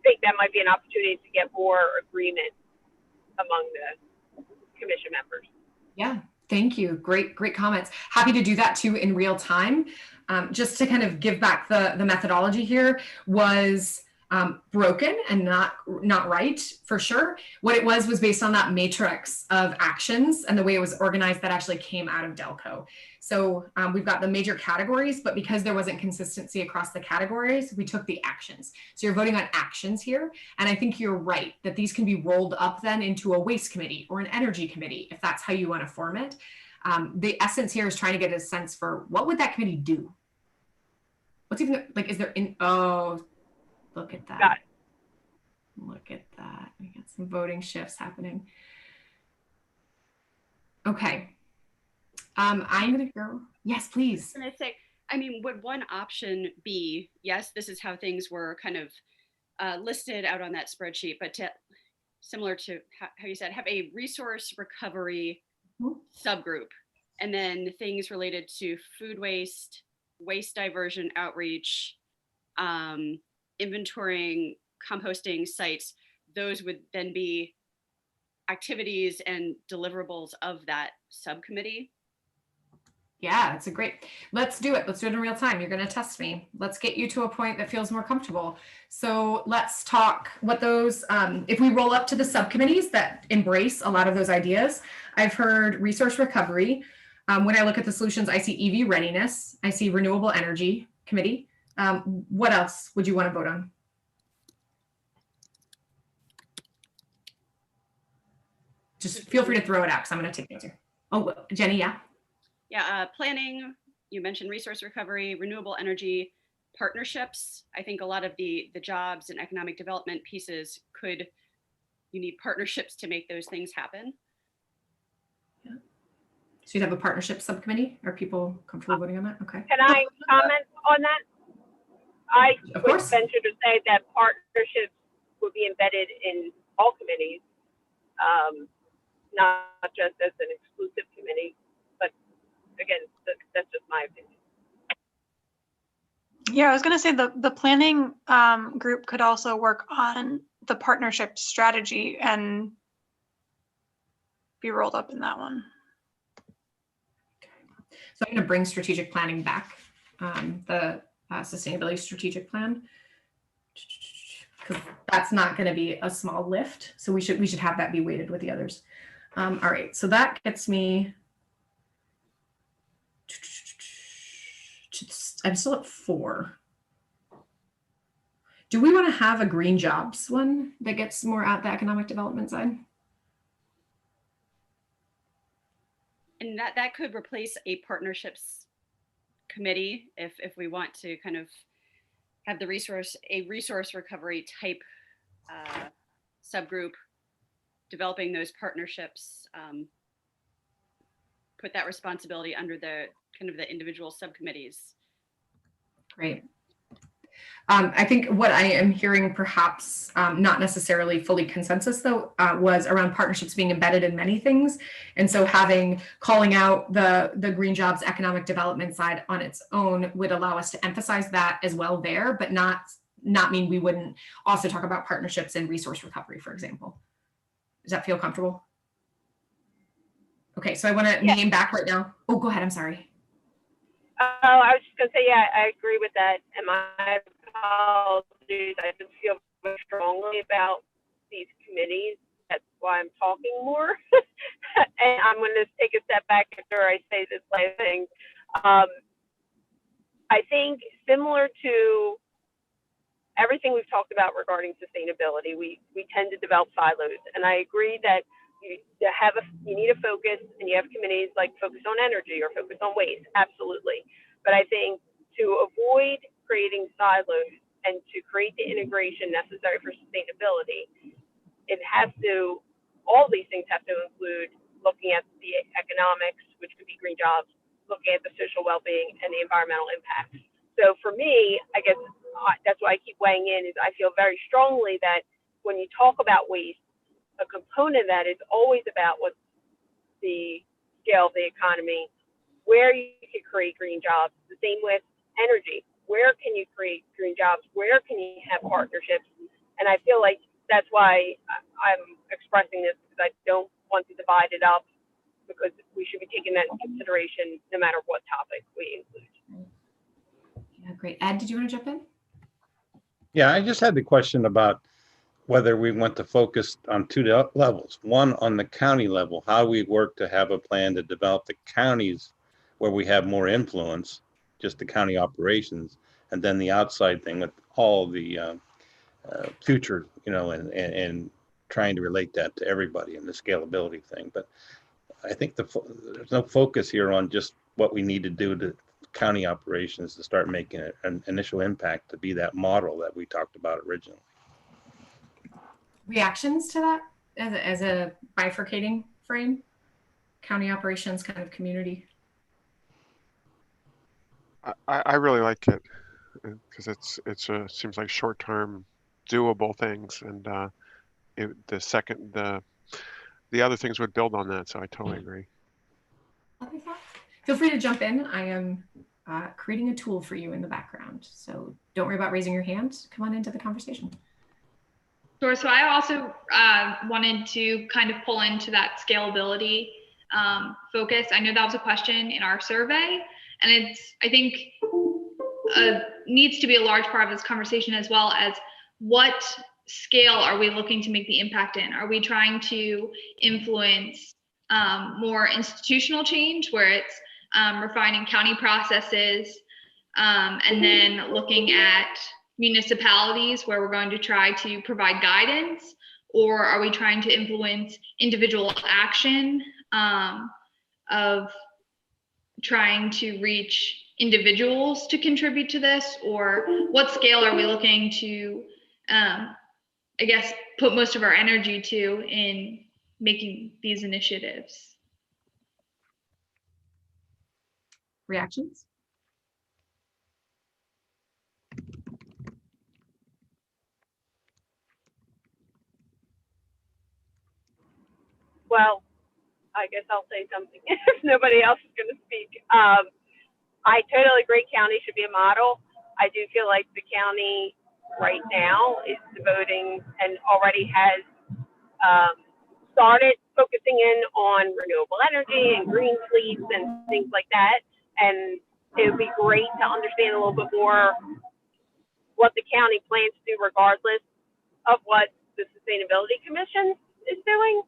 think that might be an opportunity to get more agreement among the commission members. Yeah, thank you. Great comments. Happy to do that too in real time. Just to kind of give back the methodology here was broken and not right for sure. What it was based on that matrix of actions and the way it was organized that actually came out of Delco. So we've got the major categories, but because there wasn't consistency across the categories, we took the actions. So you're voting on actions here. And I think you're right that these can be rolled up then into a waste committee or an energy committee, if that's how you want to form it. The essence here is trying to get a sense for what would that committee do? What's even like, is there look at that. Got it. Look at that. We got some voting shifts happening. Okay. I'm going to go. Yes, please. And I say, would one option be, yes, this is how things were kind of listed out on that spreadsheet, but similar to how you said, have a resource recovery subgroup, and then things related to food waste, waste diversion outreach, inventorying, composting sites, those would then be activities and deliverables of that subcommittee. Yeah, it's let's do it. Let's do it in real time. You're going to test me. Let's get you to a point that feels more comfortable. So let's talk what those, if we roll up to the subcommittees that embrace a lot of those ideas. I've heard resource recovery. When I look at the solutions, I see EV readiness. I see renewable energy committee. What else would you want to vote on? Just feel free to throw it out because I'm going to take the answer. Oh, Jenny, yeah. Yeah, planning, you mentioned resource recovery, renewable energy, partnerships. I think a lot of the jobs and economic development pieces you need partnerships to make those things happen. Yeah. So you'd have a partnership subcommittee? Are people comfortable voting on that? Okay. Can I comment on that? I Of would course. venture to say that partnerships would be embedded in all committees, not just as an exclusive committee, but again, that's just my opinion. Yeah, I was going to say the planning group could also work on the partnership strategy and be rolled up in that one. So I'm going to bring strategic planning back, the sustainability strategic plan. 'Cause that's not going to be a small lift. So we should have that be weighted with the others. All right. So that gets me. I'm still at 4. Do we want to have a green jobs one that gets more at the economic development side? And that could replace a partnerships committee if we want to kind of have a resource recovery type subgroup developing those partnerships, put that responsibility under the kind of the individual subcommittees. Great. I think what I am hearing, perhaps not necessarily fully consensus though, was around partnerships being embedded in many things. And so calling out the green jobs economic development side on its own would allow us to emphasize that as well there, but not mean we wouldn't also talk about partnerships and resource recovery, for example. Does that feel comfortable? Okay, so I want to name back right now. Oh, go ahead. I'm sorry. Oh, I was just going to say, yeah, I agree with that. And my apologies, I just feel very strongly about these committees. That's why I'm talking more. And I'm going to take a step back after I say this last thing. I think similar to everything we've talked about regarding sustainability, we tend to develop silos. And I agree that you need a focus, and you have committees like focus on energy or focus on waste, absolutely. But I think to avoid creating silos and to create the integration necessary for sustainability, all these things have to include looking at the economics, which could be green jobs, looking at the social well-being and the environmental impacts. So for me, I guess that's why I keep weighing in, is I feel very strongly that when you talk about waste, a component of that is always about what's the scale of the economy, where you can create green jobs. The same with energy. Where can you create green jobs? Where can you have partnerships? And I feel like that's why I'm expressing this, because I don't want to divide it up, because we should be taking that into consideration no matter what topic we include. Yeah, great. Ed, did you want to jump in? Yeah, I just had the question about whether we want to focus on 2 levels. One, on the county level, how we work to have a plan to develop the counties where we have more influence, just the county operations, and then the outside thing with all the future, and trying to relate that to everybody and the scalability thing. But I think there's no focus here on just what we need to do to county operations to start making an initial impact to be that model that we talked about originally. Reactions to that as a bifurcating frame? County operations, kind of community. I really like it because it seems like short-term doable things, and the other things would build on that. So I totally agree. Feel free to jump in. I am creating a tool for you in the background, so don't worry about raising your hand. Come on into the conversation. Sure. So I also wanted to kind of pull into that scalability focus. I know that was a question in our survey, and I think needs to be a large part of this conversation, as well as what scale are we looking to make the impact in? Are we trying to influence more institutional change, where it's refining county processes, and then looking at municipalities where we're going to try to provide guidance? Or are we trying to influence individual action of trying to reach individuals to contribute to this? Or what scale are we looking to, I guess, put most of our energy to in making these initiatives? Reactions? Well, I guess I'll say something if nobody else is going to speak. I totally agree. County should be a model. I do feel like the county right now is devoting and already has started focusing in on renewable energy and green fleets and things like that. And it would be great to understand a little bit more what the county plans to do regardless of what the Sustainability Commission is doing.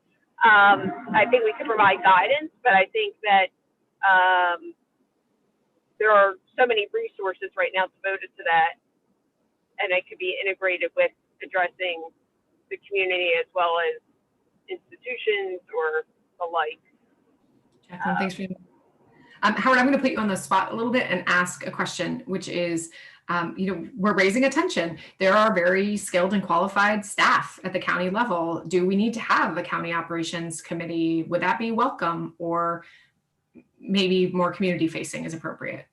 I think we can provide guidance, but I think that there are so many resources right now devoted to that, and it could be integrated with addressing the community as well as institutions or the like. Jacqueline, thanks for Howard, I'm going to put you on the spot a little bit and ask a question, which is, we're raising attention. There are very skilled and qualified staff at the county level. Do we need to have a county operations committee? Would that be welcome, or maybe more community facing is appropriate?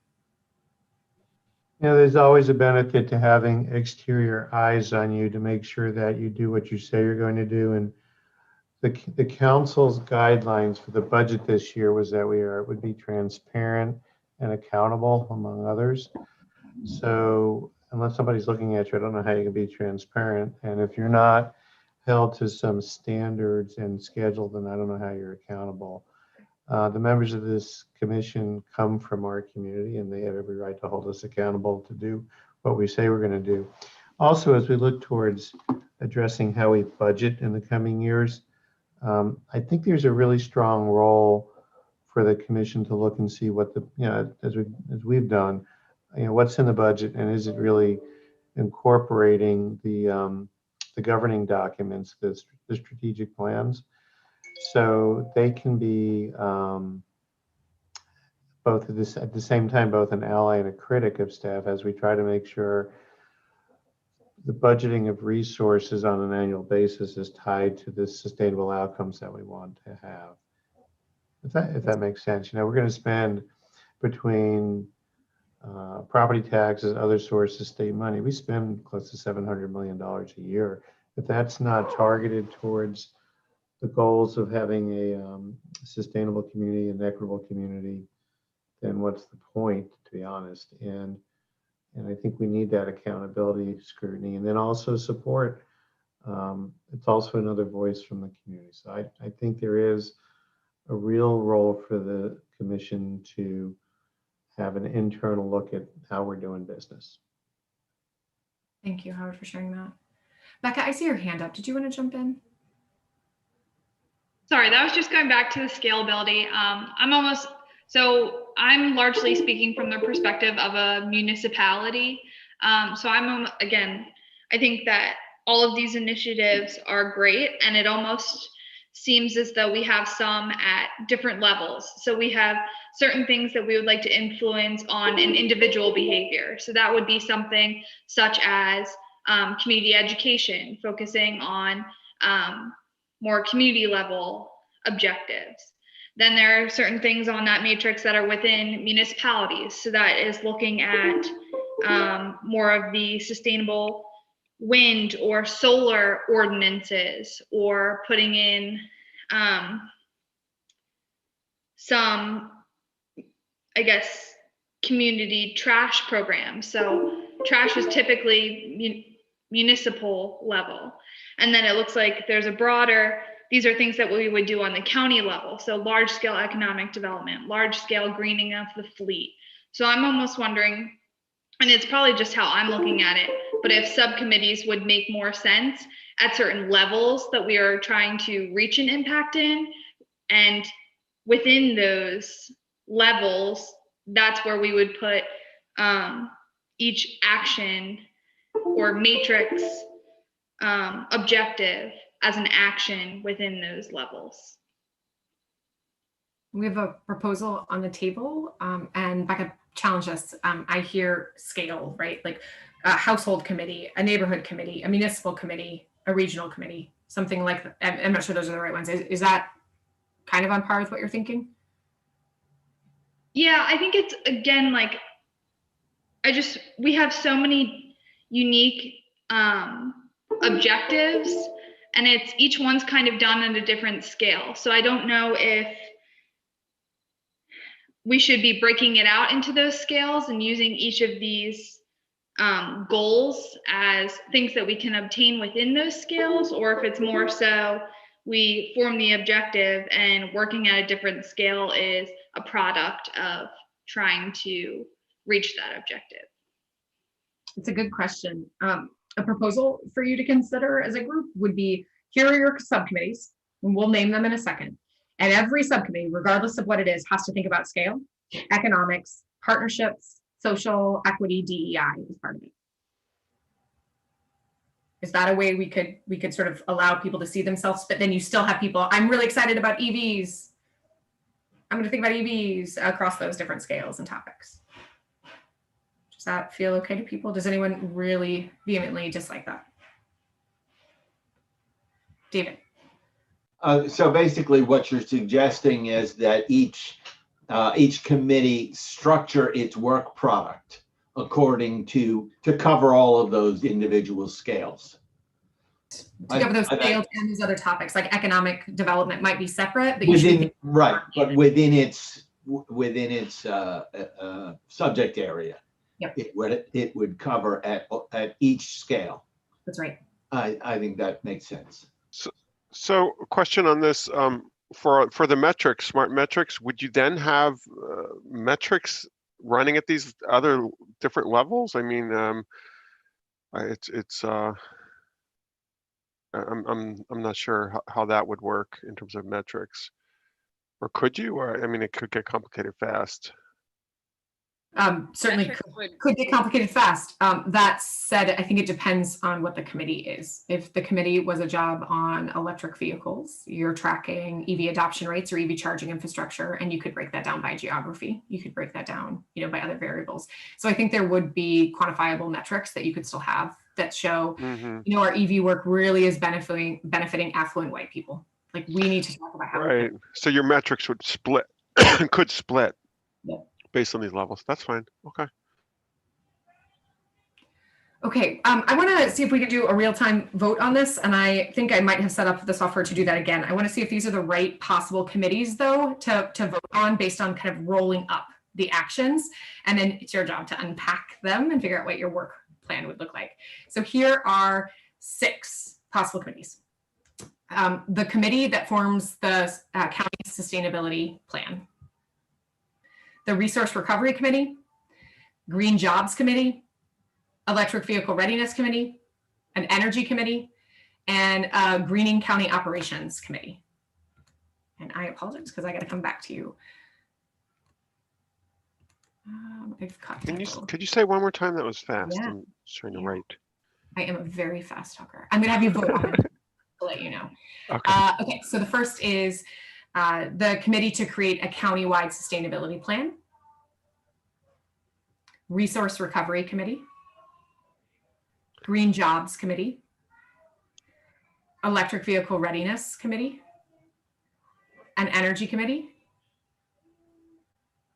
There's always a benefit to having exterior eyes on you to make sure that you do what you say you're going to do. And the council's guidelines for the budget this year was that would be transparent and accountable, among others. So unless somebody's looking at you, I don't know how you can be transparent. And if you're not held to some standards and schedule, then I don't know how you're accountable. The members of this commission come from our community, and they have every right to hold us accountable to do what we say we're going to do. Also, as we look towards addressing how we budget in the coming years, I think there's a really strong role for the commission to look and see what as we've done, what's in the budget, and is it really incorporating the governing documents, the strategic plans, so they can be both at the same time both an ally and a critic of staff as we try to make sure the budgeting of resources on an annual basis is tied to the sustainable outcomes that we want to have. If that makes sense. We're going to spend between property taxes, other sources, state money. We spend close to $700 million a year. If that's not targeted towards the goals of having a sustainable community, an equitable community, then what's the point, to be honest? And I think we need that accountability, scrutiny, and then also support. It's also another voice from the community. So I think there is a real role for the commission to have an internal look at how we're doing business. Thank you, Howard, for sharing that. Becca, I see your hand up. Did you want to jump in? Sorry, that was just going back to the scalability. I'm largely speaking from the perspective of a municipality. So I think that all of these initiatives are great, and it almost seems as though we have some at different levels. So we have certain things that we would like to influence on an individual behavior. So that would be something such as community education, focusing on more community level objectives. Then there are certain things on that matrix that are within municipalities. So that is looking at more of the sustainable wind or solar ordinances, or putting in some, community trash programs. So trash is typically municipal level. And then it looks like there's a broader, these are things that we would do on the county level. So large scale economic development, large scale greening of the fleet. So I'm almost wondering, and it's probably just how I'm looking at it, but if subcommittees would make more sense at certain levels that we are trying to reach an impact in, and within those levels, that's where we would put each action or matrix objective as an action within those levels. We have a proposal on the table, and Becca challenged us. I hear scale, right? Like a household committee, a neighborhood committee, a municipal committee, a regional committee, something like that. I'm not sure those are the right ones. Is that kind of on par with what you're thinking? Yeah, I think it's, again, we have so many unique objectives, and each one's kind of done at a different scale. So I don't know if we should be breaking it out into those scales and using each of these goals as things that we can obtain within those scales, or if it's more so we form the objective and working at a different scale is a product of trying to reach that objective. It's a good question. A proposal for you to consider as a group would be, here are your subcommittees, and we'll name them in a second. And every subcommittee, regardless of what it is, has to think about scale, economics, partnerships, social equity, DEI as part of it. Is that a way we could sort of allow people to see themselves, but then you still have people, I'm really excited about EVs. I'm going to think about EVs across those different scales and topics. Does that feel okay to people? Does anyone really vehemently dislike that? David. So basically what you're suggesting is that each committee structure its work product according to cover all of those individual scales. To cover those scales and those other topics, like economic development might be separate, but right, but within its subject area. Yep. It would cover at each scale. That's right. I think that makes sense. So a question on this, for the metrics, smart metrics, would you then have metrics running at these other different levels? I mean, I'm not sure how that would work in terms of metrics. Or could you? Or I mean, it could get complicated fast. Certainly could get complicated fast. That said, I think it depends on what the committee is. If the committee was a job on electric vehicles, you're tracking EV adoption rates or EV charging infrastructure, and you could break that down by geography. You could break that down, by other variables. So I think there would be quantifiable metrics that you could still have that show, our EV work really is benefiting affluent white people. Like, we need to talk about how. Right. So your metrics would split, could split. Yeah. Based on these levels. That's fine. Okay. Okay. I want to see if we could do a real-time vote on this. And I think I might have set up the software to do that again. I want to see if these are the right possible committees, though, to vote on based on kind of rolling up the actions. And then it's your job to unpack them and figure out what your work plan would look like. So here are 6 possible committees. The committee that forms the county sustainability plan. The Resource Recovery Committee, Green Jobs Committee, Electric Vehicle Readiness Committee, an Energy Committee, and a Greening County Operations Committee. And I apologize because I got to come back to you. Could you say one more time? That was fast. Yeah. I'm just trying to write. I am a very fast talker. I'm going to have you vote on it to let you know. Okay. Okay, so the first is the committee to create a countywide sustainability plan, Resource Recovery Committee, Green Jobs Committee, Electric Vehicle Readiness Committee, an Energy Committee,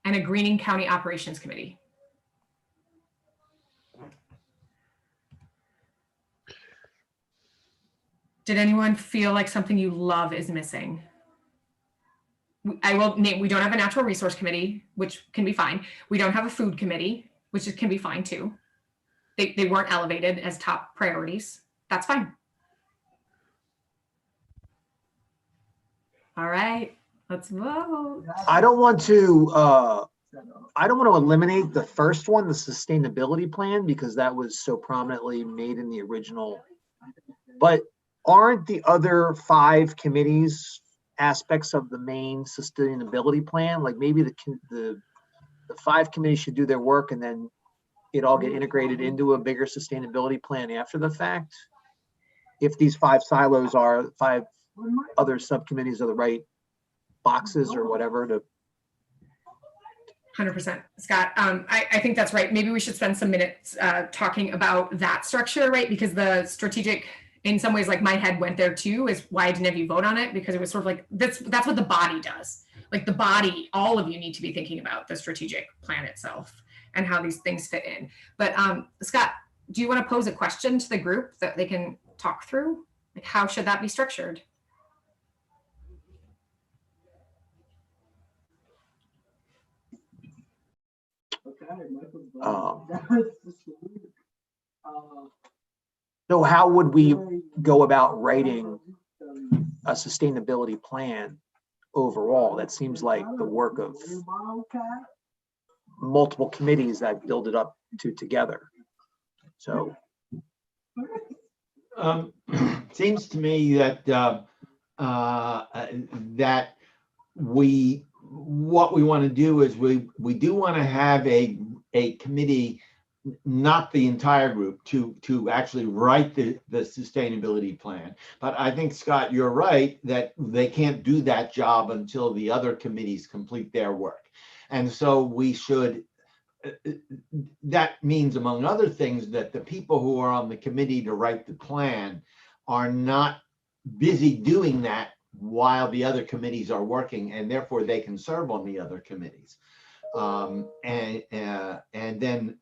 and a Greening County Operations Committee. Did anyone feel like something you love is missing? I will name, we don't have a natural resource committee, which can be fine. We don't have a food committee, which can be fine too. They weren't elevated as top priorities. That's fine. All right, let's vote. I don't want to eliminate the first one, the sustainability plan, because that was so prominently made in the original. But aren't the other 5 committees aspects of the main sustainability plan? Like, maybe the 5 committees should do their work and then it all get integrated into a bigger sustainability plan after the fact. If these 5 silos are 5 other subcommittees are the right boxes or whatever to. 100%, Scott. I think that's right. Maybe we should spend some minutes talking about that structure, right? Because the strategic, in some ways, like my head went there too, is why I didn't have you vote on it, because it was sort of like, that's what the body does. Like the body, all of you need to be thinking about the strategic plan itself and how these things fit in. But Scott, do you want to pose a question to the group that they can talk through? Like, how should that be structured? So how would we go about writing a sustainability plan overall? That seems like the work of multiple committees that build it up together. So seems to me that that what we want to do is we do want to have a committee, not the entire group, to actually write the sustainability plan. But I think, Scott, you're right that they can't do that job until the other committees complete their work. And so we should, that means, among other things, that the people who are on the committee to write the plan are not busy doing that while the other committees are working, and therefore they can serve on the other committees. And then,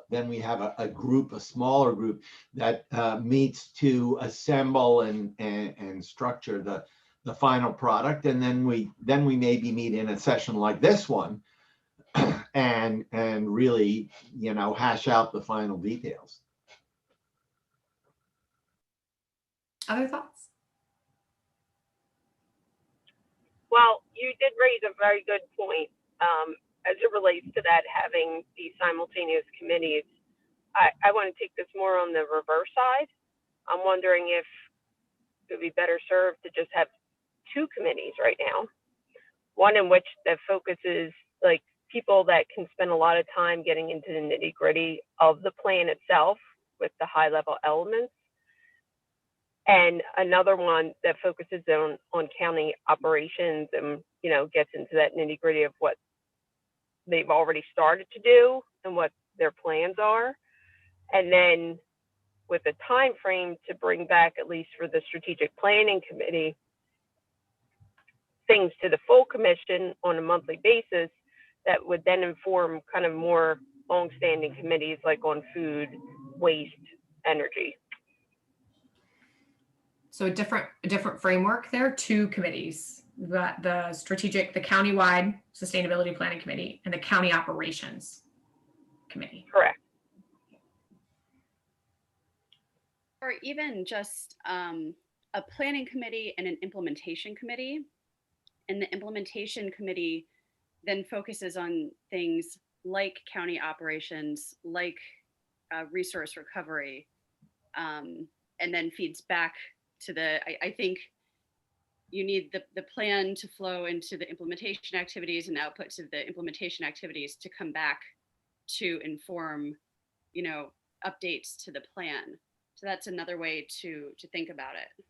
then we have a group, a smaller group that meets to assemble and structure the final product. And then we maybe meet in a session like this one and really, hash out the final details. Other thoughts? Well, you did raise a very good point as it relates to that, having these simultaneous committees. I want to take this more on the reverse side. I'm wondering if it would be better served to just have two committees right now. One in which the focus is like people that can spend a lot of time getting into the nitty-gritty of the plan itself with the high-level elements. And another one that focuses on county operations and, gets into that nitty gritty of what they've already started to do and what their plans are. And then with a time frame to bring back, at least for the strategic planning committee, things to the full commission on a monthly basis that would then inform kind of more longstanding committees like on food, waste, energy. So a different framework there, two committees. We've got the countywide sustainability planning committee and the county operations committee. Correct. Or even just a planning committee and an implementation committee. And the implementation committee then focuses on things like county operations, like resource recovery, and then feeds back to I think you need the plan to flow into the implementation activities and outputs of the implementation activities to come back to inform, updates to the plan. So that's another way to think about it.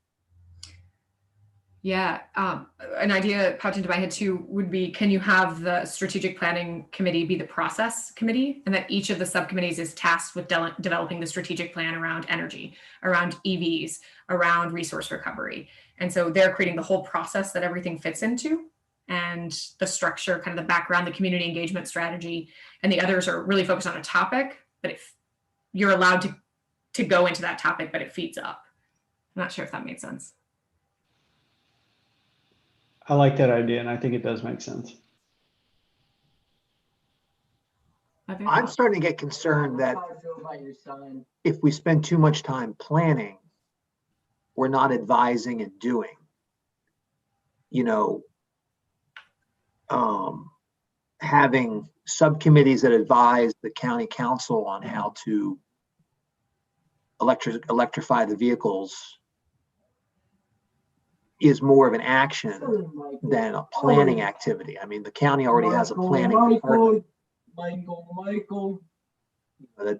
Yeah, an idea popped into my head too would be, can you have the strategic planning committee be the process committee, and that each of the subcommittees is tasked with developing the strategic plan around energy, around EVs, around resource recovery. And so they're creating the whole process that everything fits into, and the structure, kind of the background, the community engagement strategy, and the others are really focused on a topic, but if you're allowed to go into that topic, but it feeds up. I'm not sure if that made sense. I like that idea, and I think it does make sense. I'm starting to get concerned that if we spend too much time planning, we're not advising and doing. Having subcommittees that advise the county council on how to electrify the vehicles is more of an action than a planning activity. I mean, the county already has a planning department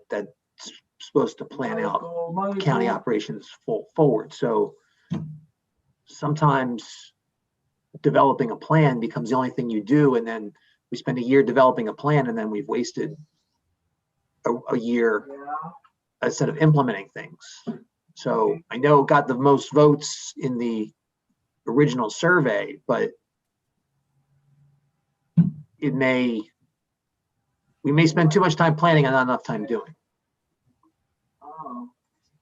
that's supposed to plan out county operations forward. So sometimes developing a plan becomes the only thing you do, and then we spend a year developing a plan, and then we've wasted a year instead of implementing things. So I know it got the most votes in the original survey, but we may spend too much time planning and not enough time doing.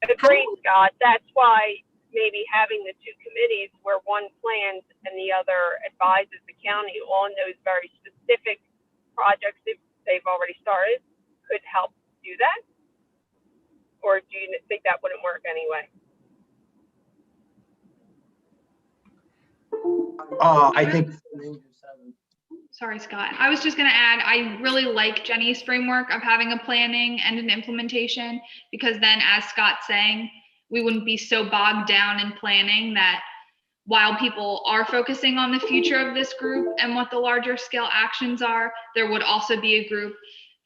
Agreed, Scott. That's why maybe having the two committees where one plans and the other advises the county on those very specific projects they've already started could help do that. or do you think that wouldn't work anyway? I think Sorry, Scott. I was just going to add, I really like Jenny's framework of having a planning and an implementation, because then, as Scott's saying, we wouldn't be so bogged down in planning that while people are focusing on the future of this group and what the larger scale actions are, there would also be a group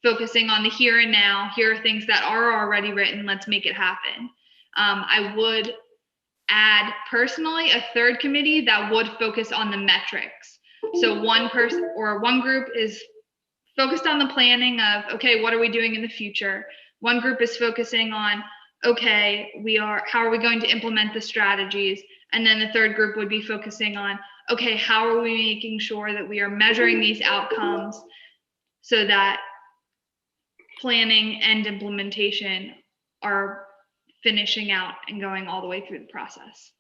focusing on the here and now. Here are things that are already written. Let's make it happen. I would add personally a third committee that would focus on the metrics. So one person or one group is focused on the planning of, okay, what are we doing in the future? One group is focusing on, okay, how are we going to implement the strategies? And then the third group would be focusing on, okay, how are we making sure that we are measuring these outcomes so that planning and implementation are finishing out and going all the way through the process.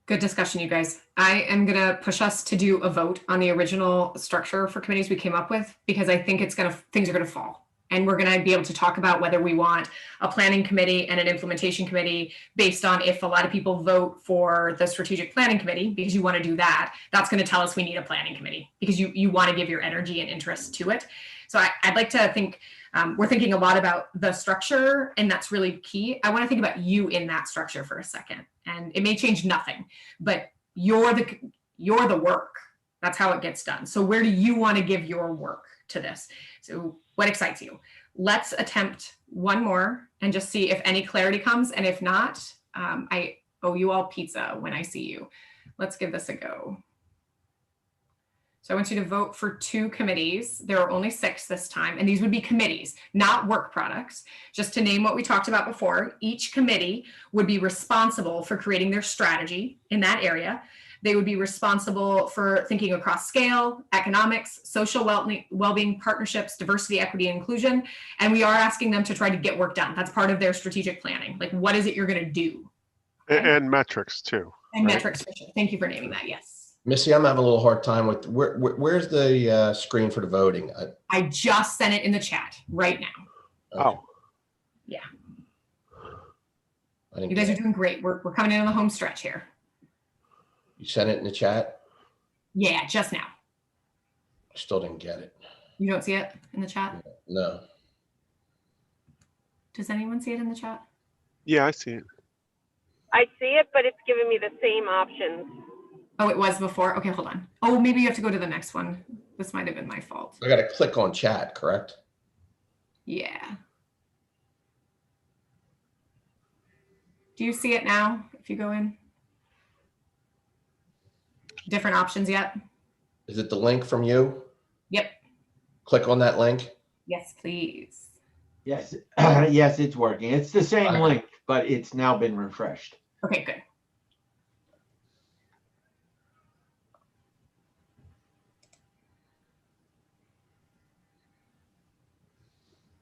Good discussion, you guys. I am going to push us to do a vote on the original structure for committees we came up with, because I think things are going to fall. And we're going to be able to talk about whether we want a planning committee and an implementation committee based on if a lot of people vote for the strategic planning committee because you want to do that. That's going to tell us we need a planning committee because you want to give your energy and interest to it. So I'd like to think, we're thinking a lot about the structure, and that's really key. I want to think about you in that structure for a second, and it may change nothing, but you're the work. That's how it gets done. So where do you want to give your work to this? So what excites you? Let's attempt one more and just see if any clarity comes. And if not, I owe you all pizza when I see you. Let's give this a go. So I want you to vote for 2 committees. There are only 6 this time, and these would be committees, not work products. Just to name what we talked about before, each committee would be responsible for creating their strategy in that area. They would be responsible for thinking across scale, economics, social well-being, partnerships, diversity, equity, and inclusion. And we are asking them to try to get work done. That's part of their strategic planning. Like, what is it you're going to do? Okay? And metrics too. And right? metrics, for sure. Thank you for naming that. Yes. Missy, I'm having a little hard time with where's the screen for the voting? I just sent it in the chat right now. Oh. Yeah. I didn't You guys get are doing great. We're coming in on the home stretch here. You sent it in the chat? Yeah, just now. I still didn't get it. You don't see it in the chat? No. Does anyone see it in the chat? Yeah, I see it. I see it, but it's giving me the same options. Oh, it was before? Okay, hold on. Oh, maybe you have to go to the next one. This might have been my fault. I got to click on chat, correct? Yeah. Do you see it now if you go in? Different options yet? Is it the link from you? Yep. Click on that link. Yes, please. Yes, yes, it's working. It's the same link, but it's now been refreshed. Okay, good.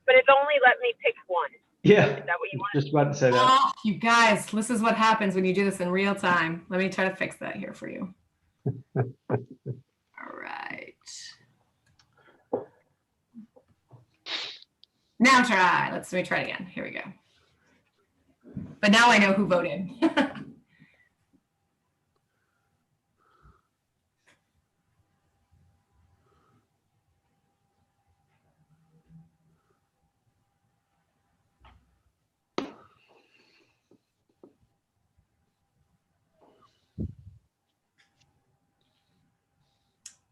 But it's only let me pick one. Yeah. Is that what you want? Just about to say that. Oh, you guys, this is what happens when you do this in real time. Let me try to fix that here for you. All right. Now try. Let me try it again. Here we go. But now I know who voted.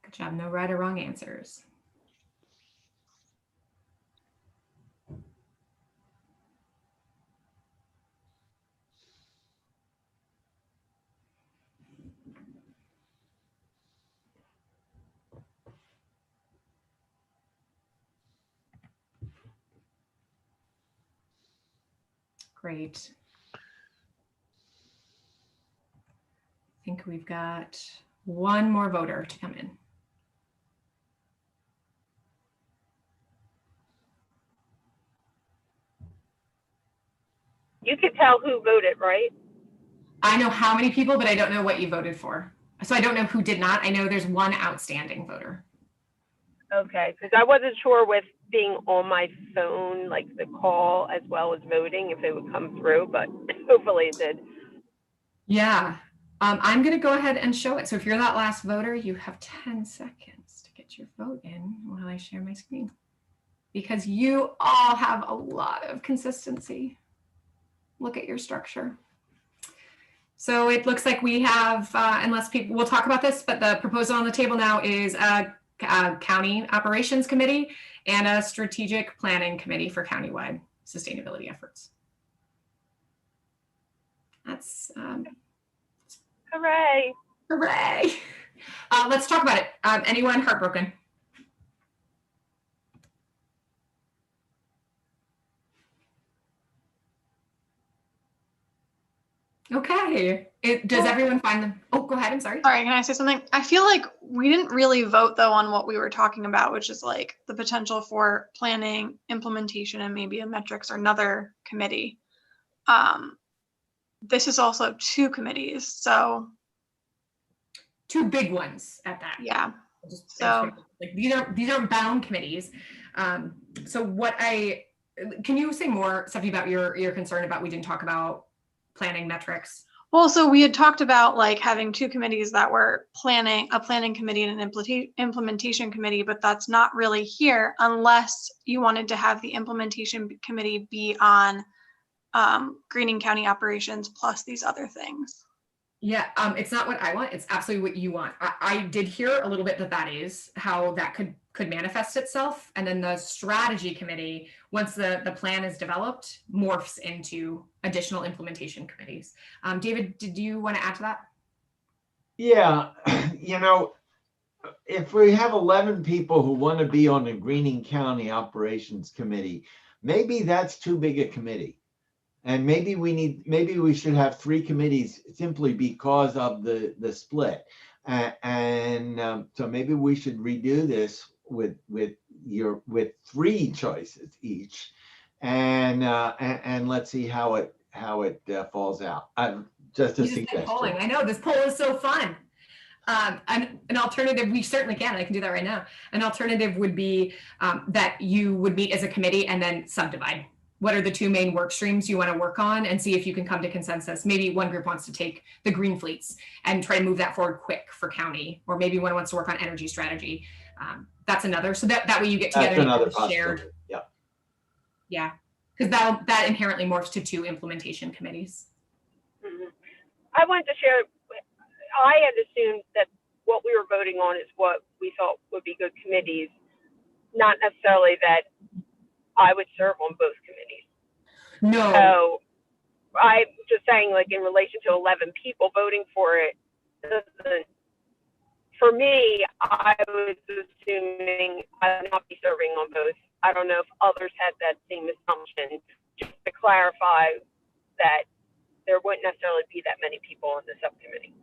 Good job. No right or wrong answers. Great. I think we've got one more voter to come in. You can tell who voted, right? I know how many people, but I don't know what you voted for. So I don't know who did not. I know there's one outstanding voter. Okay, because I wasn't sure with being on my phone, like the call as well as voting, if it would come through, but hopefully it did. Yeah, I'm gonna go ahead and show it. So if you're that last voter, you have 10 seconds to get your vote in while I share my screen. Because you all have a lot of consistency. Look at your structure. So it looks like we have, unless people, we'll talk about this, but the proposal on the table now is a county operations committee and a strategic planning committee for countywide sustainability efforts. That's hooray! Hooray! Let's talk about it. Anyone heartbroken? Okay. Does everyone find them? Oh, go ahead. I'm sorry. Sorry, can I say something? I feel like we didn't really vote though on what we were talking about, which is like the potential for planning, implementation, and maybe a metrics or another committee. This is also 2 committees, so 2 big ones at that. Yeah. So like these aren't bound committees. So can you say more, Stephanie, about your concern about we didn't talk about planning metrics? Well, so we had talked about like having 2 committees that were a planning committee and an implementation committee, but that's not really here unless you wanted to have the implementation committee be on Greening County operations plus these other things. Yeah, it's not what I want. It's absolutely what you want. I did hear a little bit that is how that could manifest itself. And then the strategy committee, once the plan is developed, morphs into additional implementation committees. David, did you want to add to that? Yeah, if we have 11 people who want to be on the Greening County Operations Committee, maybe that's too big a committee. And maybe we should have 3 committees simply because of the split. So maybe we should redo this with 3 choices each, and let's see how it falls out. Just a suggestion. Polling. I know this poll is so fun. An alternative, we certainly can. I can do that right now. An alternative would be that you would meet as a committee and then subdivide. What are the 2 main work streams you want to work on, and see if you can come to consensus. Maybe one group wants to take the green fleets and try to move that forward quick for county, or maybe one wants to work on energy strategy. That's another. So that way you get together. That's another and shared. Yeah. Yeah, because that inherently morphs to 2 implementation committees. Mm-hmm. I wanted to share. I had assumed that what we were voting on is what we thought would be good committees, not necessarily that I would serve on both committees. No. So I'm just saying, like, in relation to 11 people voting for it, for me, I was assuming I would not be serving on both. I don't know if others had that same assumption. Just to clarify that there wouldn't necessarily be that many people on the subcommittee.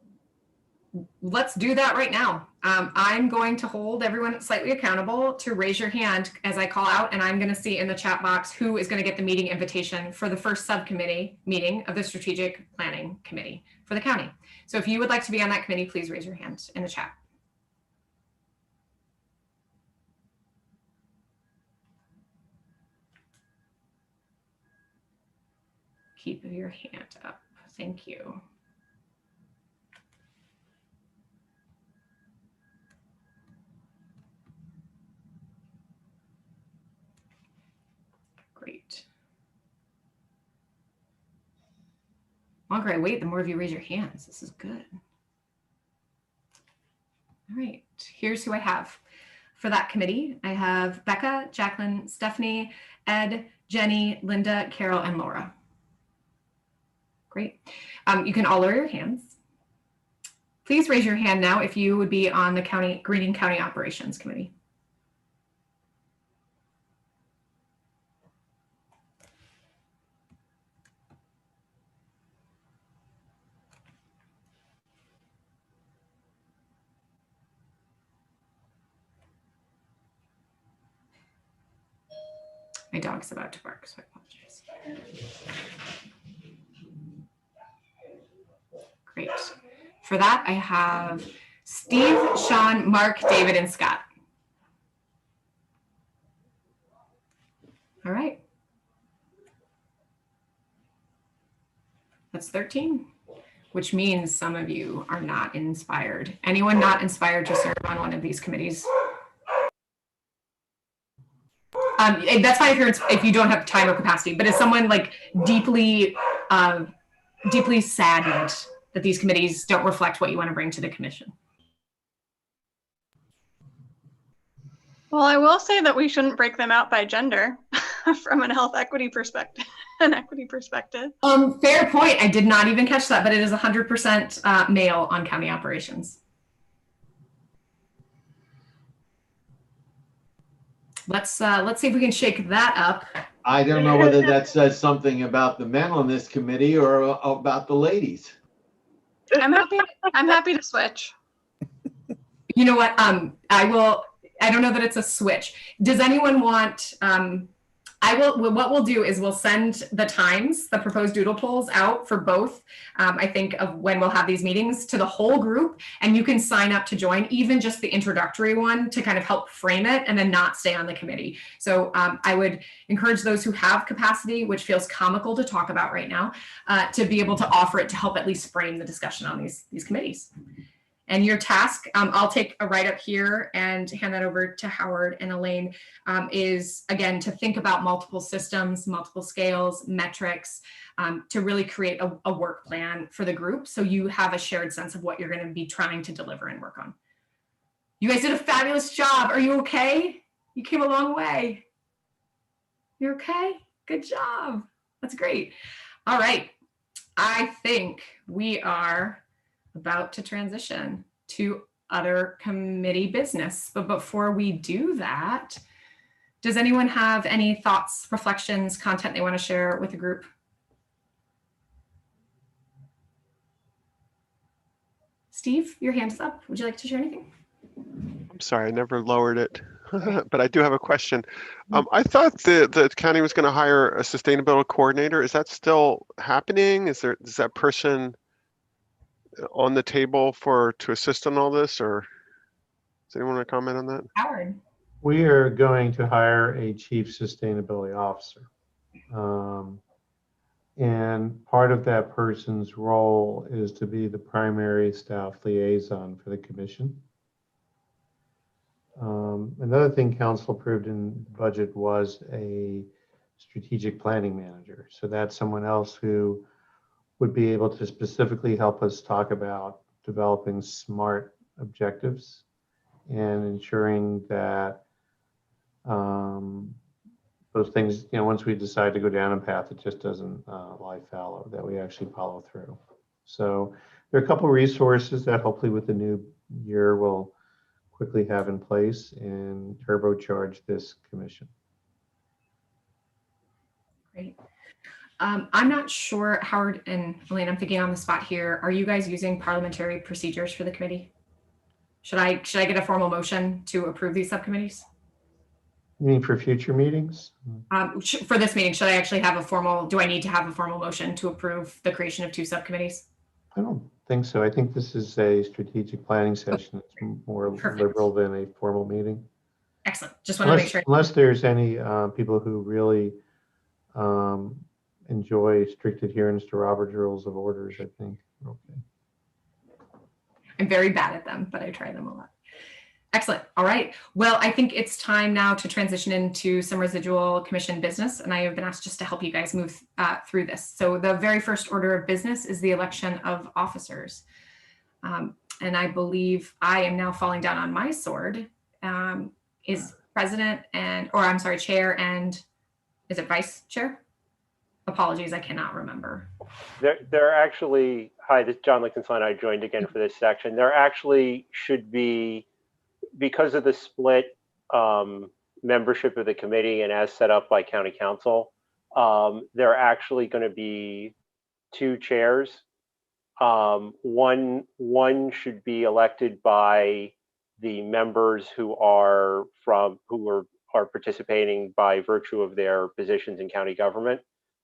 Let's do that right now. I'm going to hold everyone slightly accountable to raise your hand as I call out, and I'm going to see in the chat box who is going to get the meeting invitation for the first subcommittee meeting of the Strategic Planning Committee for the county. So if you would like to be on that committee, please raise your hand in the chat. Keep your hand up. Thank you. Great. The longer I wait, the more of you raise your hands. This is good. All right, here's who I have for that committee. I have Becca, Jacqueline, Stephanie, Ed, Jenny, Linda, Carol, and Laura. Great. You can all lower your hands. Please raise your hand now if you would be on the Greening County Operations Committee. My dog's about to bark, so I apologize. Great. For that, I have Steve, Sean, Mark, David, and Scott. All right. That's 13, which means some of you are not inspired. Anyone not inspired to serve on one of these committees? That's fine if you don't have time or capacity, but is someone like deeply saddened that these committees don't reflect what you want to bring to the commission? Well, I will say that we shouldn't break them out by gender from an health equity perspective. Fair point. I did not even catch that, but it is 100% male on county operations. Let's see if we can shake that up. I don't know whether that says something about the men on this committee or about the ladies. I'm happy to switch. You know what? I don't know that it's a switch. Does anyone want? What we'll do is we'll send the times, the proposed doodle polls out for both. I think of when we'll have these meetings to the whole group, and you can sign up to join, even just the introductory one, to kind of help frame it and then not stay on the committee. So I would encourage those who have capacity, which feels comical to talk about right now, to be able to offer it to help at least frame the discussion on these committees. And your task, I'll take a write up here and hand that over to Howard and Elaine, is again to think about multiple systems, multiple scales, metrics, to really create a work plan for the group so you have a shared sense of what you're going to be trying to deliver and work on. You guys did a fabulous job. Are you okay? You came a long way. You're okay? Good job. That's great. All right. I think we are about to transition to other committee business. But before we do that, does anyone have any thoughts, reflections, content they want to share with the group? Steve, your hand is up. Would you like to share anything? I'm sorry, I never lowered it, but I do have a question. I thought the county was going to hire a sustainability coordinator. Is that still happening? Is that person on the table to assist in all this, or does anyone want to comment on that? Howard. We are going to hire a chief sustainability officer. And part of that person's role is to be the primary staff liaison for the commission. Another thing council approved in budget was a strategic planning manager. So that's someone else who would be able to specifically help us talk about developing smart objectives and ensuring that those things, once we decide to go down a path, it just doesn't lie fallow, that we actually follow through. So there are a couple of resources that hopefully with the new year we'll quickly have in place and turbocharge this commission. Great. I'm not sure, Howard and Elaine, I'm thinking on the spot here. Are you guys using parliamentary procedures for the committee? Should I get a formal motion to approve these subcommittees? You mean for future meetings? For this meeting, should I actually have do I need to have a formal motion to approve the creation of 2 subcommittees? I don't think so. I think this is a strategic planning session. It's more liberal than a formal meeting. Excellent. Just want to make sure. Unless there's any people who really enjoy strict adherence to Robert's Rules of Orders, I think. Okay. I'm very bad at them, but I try them a lot. Excellent. All right. Well, I think it's time now to transition into some residual commission business, and I have been asked just to help you guys move through this. So the very first order of business is the election of officers. And I believe I am now falling down on my sword. Is president chair, and is it vice chair? Apologies, I cannot remember. There actually, hi, this is John Lichtenstein. I joined again for this section. There actually should be, because of the split membership of the committee and as set up by county council, there are actually going to be 2 chairs. One should be elected by the members who are participating by virtue of their positions in county government,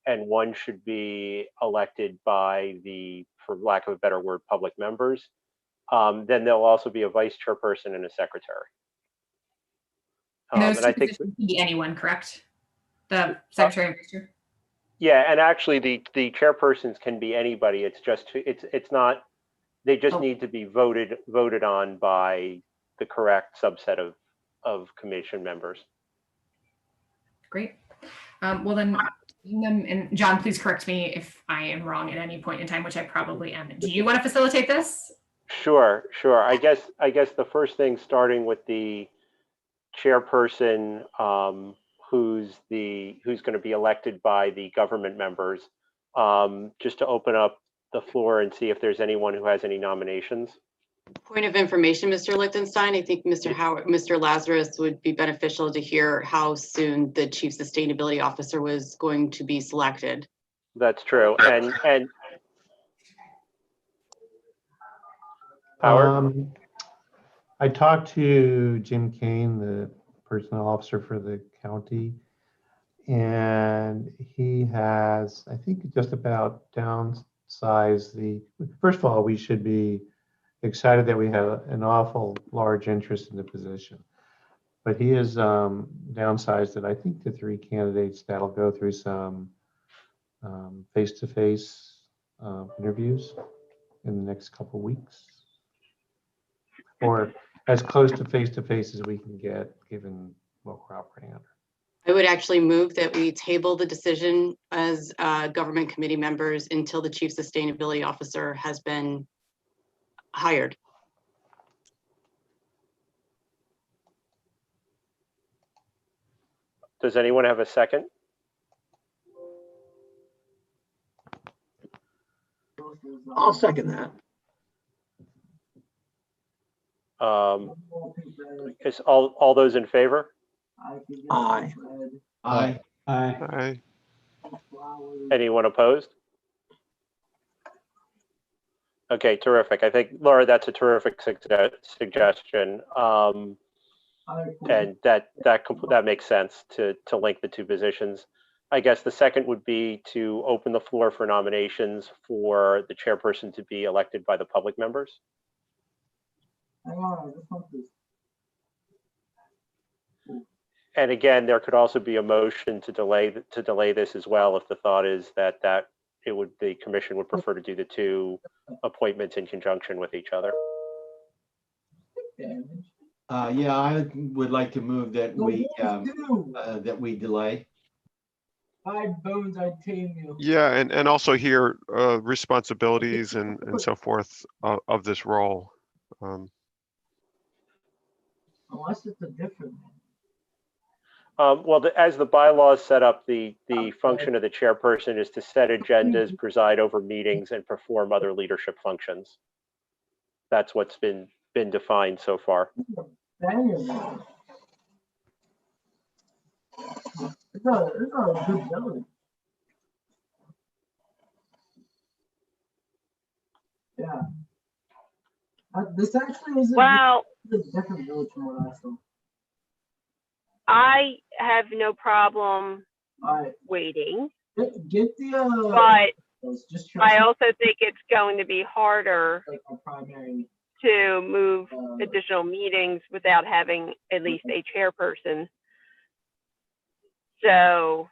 and one should be elected by the, for lack of a better word, public members. Then there'll also be a vice chairperson and a secretary. And those and I think be anyone, correct? the secretary and vice chair? Yeah, and actually the chairpersons can be anybody. It's just, it's not, they just need to be voted on by the correct subset of commission members. Great. Well then, and John, please correct me if I am wrong at any point in time, which I probably am. Do you want to facilitate this? Sure. I guess the first thing, starting with the chairperson, who's going to be elected by the government members, just to open up the floor and see if there's anyone who has any nominations. Point of information, Mr. Lichtenstein, I think Mr. Lazarus would be beneficial to hear how soon the Chief Sustainability Officer was going to be selected. That's true. And Howard? I talked to Jim Kane, the personnel officer for the county, and he has, I think, just about downsized the, first of all, we should be excited that we have an awful large interest in the position. But he has downsized it, I think, to 3 candidates that'll go through some face-to-face interviews in the next couple weeks, or as close to face-to-face as we can get, given what we're operating under. I would actually move that we table the decision as government committee members until the Chief Sustainability Officer has been hired. Does anyone have a second? I'll second that. Is all those in favor? Aye. Aye. Aye. Anyone opposed? Okay, terrific. I think, Laura, that's a terrific suggestion. And that makes sense to link the two positions. I guess the second would be to open the floor for nominations for the chairperson to be elected by the public members. And again, there could also be a motion to delay this as well, if the thought is that the commission would prefer to do the two appointments in conjunction with each other. Yeah, I would like to move that we delay. 5 bones, I'd tame you. Yeah, and also here responsibilities and so forth of this role. Unless it's a different one. Well, as the bylaws set up, the function of the chairperson is to set agendas, preside over meetings, and perform other leadership functions. That's what's been defined so far. It's a good building. Yeah. This actually is a different village from what I saw. I have no problem waiting, Get the but I also think it's going to be harder to move additional meetings without having at least a chairperson. So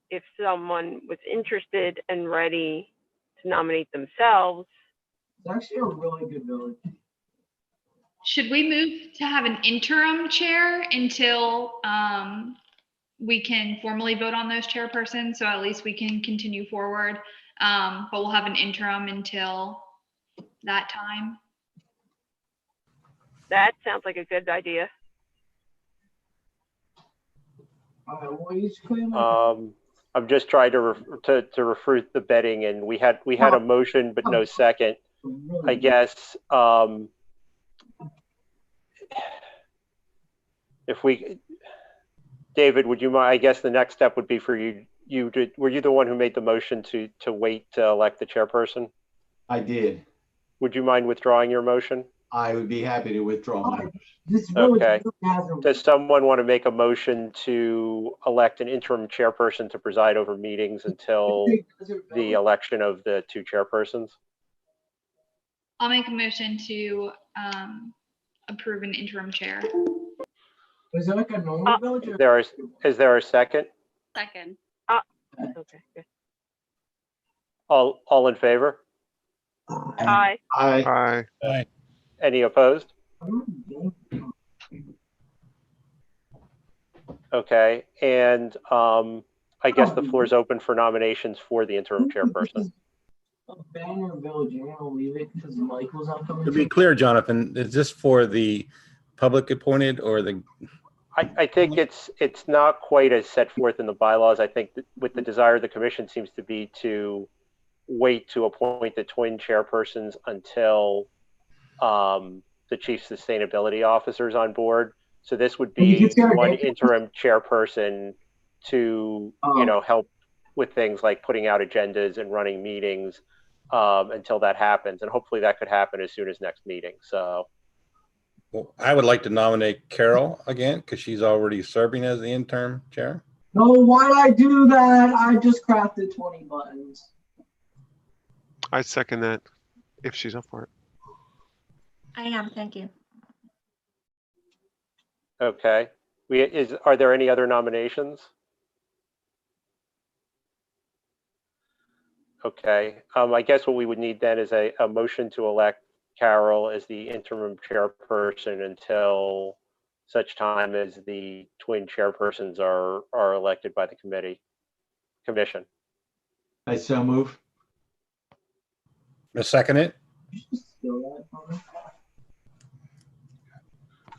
if someone was interested and ready to nominate themselves. It's actually a really good village. Should we move to have an interim chair until we can formally vote on those chairpersons? So at least we can continue forward, but we'll have an interim until that time. That sounds like a good idea. I'm just trying to refruit the betting, and we had a motion but no second. I guess if we, David, would you mind? I guess the next step would be for you. Were you the one who made the motion to wait to elect the chairperson? I did. Would you mind withdrawing your motion? I would be happy to withdraw my motion. Okay. Does someone want to make a motion to elect an interim chairperson to preside over meetings until the election of the two chairpersons? I'll make a motion to approve an interim chair. Was it like a normal village? Is there a second? Second. Okay. Good. All in favor? Aye. Aye. Aye. Any opposed? Okay, and I guess the floor is open for nominations for the interim chairperson. Banner Village, you're gonna leave it because Michael's not coming. To be clear, Jonathan, is this for the public appointed or the? I think it's not quite as set forth in the bylaws. I think that with the desire of the commission seems to be to wait to appoint the twin chairpersons until the chief sustainability officer is on board. So this would be one interim chairperson to, help with things like putting out agendas and running meetings until that happens. And hopefully that could happen as soon as next meeting. So. Well, I would like to nominate Carol again because she's already serving as the interim chair. No, why'd I do that? I just crafted 20 buttons. I second that if she's up for it. I am, thank you. Okay. Are there any other nominations? Okay. I guess what we would need then is a motion to elect Carol as the interim chairperson until such time as the twin chairpersons are elected by the commission. I so move. A second it.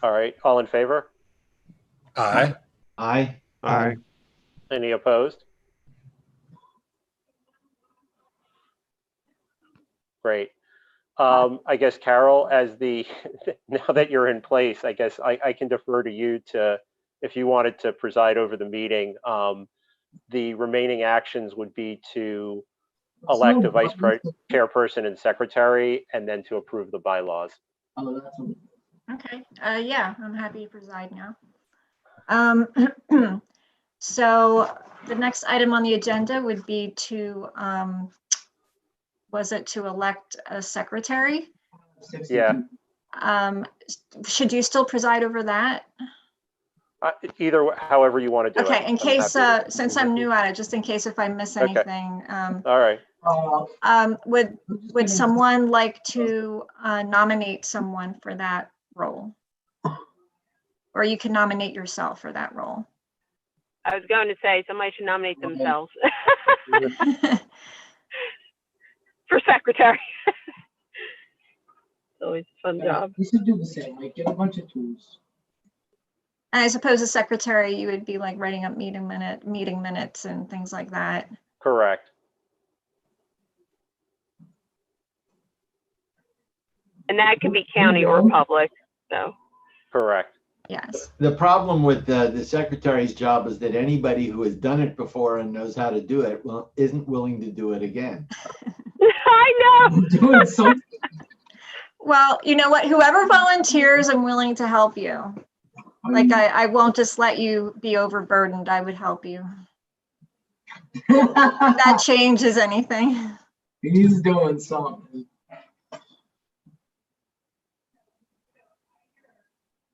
All right. All in favor? Aye. Aye. Aye. Any opposed? Great. I guess, Carol, as now that you're in place, I guess I can defer to you if you wanted to preside over the meeting. The remaining actions would be to elect a vice chairperson and secretary, and then to approve the bylaws. Okay, yeah, I'm happy to preside now. So the next item on the agenda would be to, was it to elect a secretary? Yeah. Should you still preside over that? Either, however you want to do it. Okay, in case, since I'm new at it, just in case if I miss anything. All right. Would someone like to nominate someone for that role? Or you can nominate yourself for that role. I was going to say somebody should nominate themselves for secretary. It's always a fun job. We should do the same, like get a bunch of tools. I suppose as secretary, you would be like writing up meeting minutes and things like that. Correct. And that could be county or public, so. Correct. Yes. The problem with the secretary's job is that anybody who has done it before and knows how to do it, well, isn't willing to do it again. I know. Doing something. Well, you know what? Whoever volunteers, I'm willing to help you. Like I won't just let you be overburdened. I would help you. If that changes anything. He's doing something.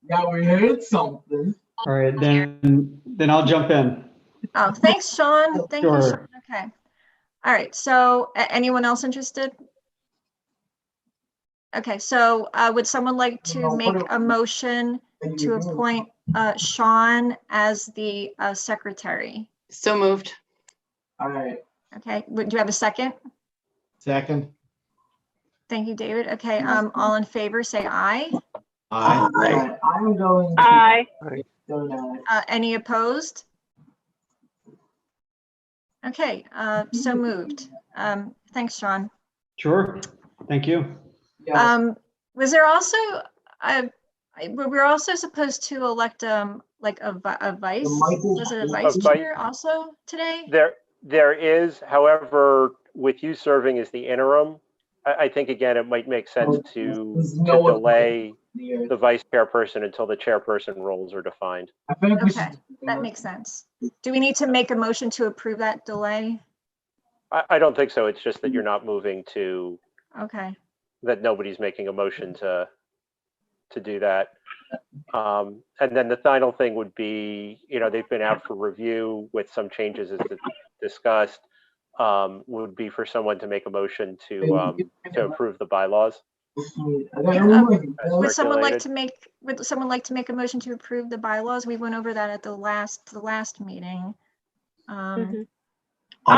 Yeah, we heard something. All right, then I'll jump in. Oh, thanks, Sean. Thank you, Sure. Sean. Okay. All right. So anyone else interested? Okay. So would someone like to make a motion to appoint Sean as the secretary? So moved. All right. Okay. Do you have a second? Second. Thank you, David. Okay. All in favor, say aye. Aye. I'm going to. Aye. Any opposed? Okay. So moved. Thanks, Sean. Sure. Thank you. Was there also we were also supposed to elect like a vice? Was it a vice chair also today? There is, however, with you serving as the interim, I think again it might make sense to delay the vice chairperson until the chairperson roles are defined. Okay, that makes sense. Do we need to make a motion to approve that delay? I don't think so. It's just that you're not moving to. Okay. That nobody's making a motion to to do that. And then the final thing would be, they've been out for review with some changes as discussed, would be for someone to make a motion to approve the bylaws. Would someone like to make a motion to approve the bylaws? We went over that at the last meeting. I'll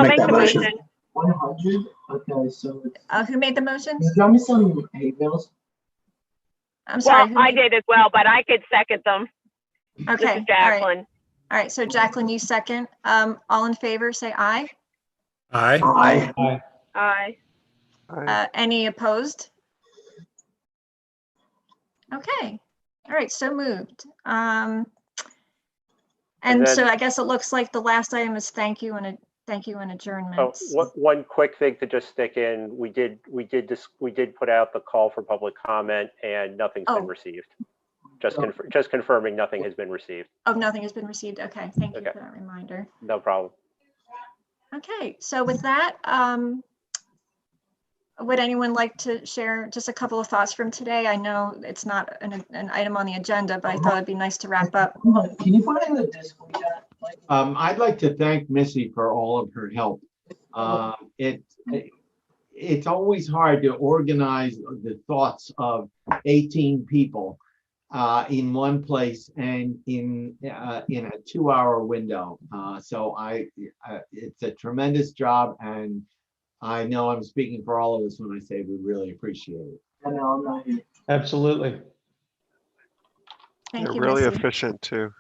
make the motion. 100. Okay, so who made the motion? Got me some emails. I'm sorry. Well, I did as well, but I could second them. Okay. This is Jacqueline. All right. So Jacqueline, you second. All in favor, say aye. Aye. Aye. Aye. Any opposed? Okay. All right. So moved. And then- so I guess it looks like the last item is thank you and adjournment. Oh, one quick thing to just stick in. We did put out the call for public comment, and nothing's been received. Just confirming nothing has been received. Oh, nothing has been received. Okay. Thank you for that reminder. No problem. Okay. So with that, would anyone like to share just a couple of thoughts from today? I know it's not an item on the agenda, but I thought it'd be nice to wrap up. Can you put it in the Discord chat? I'd like to thank Missy for all of her help. It's always hard to organize the thoughts of 18 people in one place and in a 2-hour window. So it's a tremendous job, and I know I'm speaking for all of us when I say we really appreciate it. I know I'm not here. Absolutely. Thank They're you, really Missy. efficient too.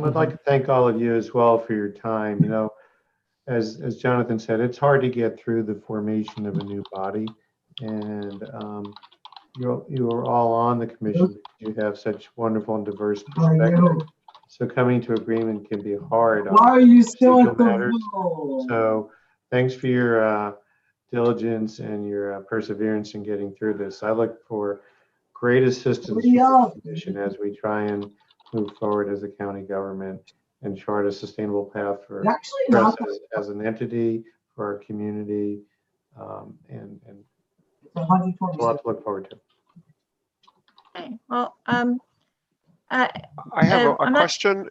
I'd like to thank all of you as well for your time. As Jonathan said, it's hard to get through the formation of a new body, and you are all on the commission. You have such wonderful and diverse perspectives. So coming to agreement can be hard. Why are you still at the matters. wall? So thanks for your diligence and your perseverance in getting through this. I look for great assistance from the commission as we try and move forward as a county government and chart a sustainable path for us as an entity, for our community, and a lot to look forward to. Okay. Well, I have a I'm not- question.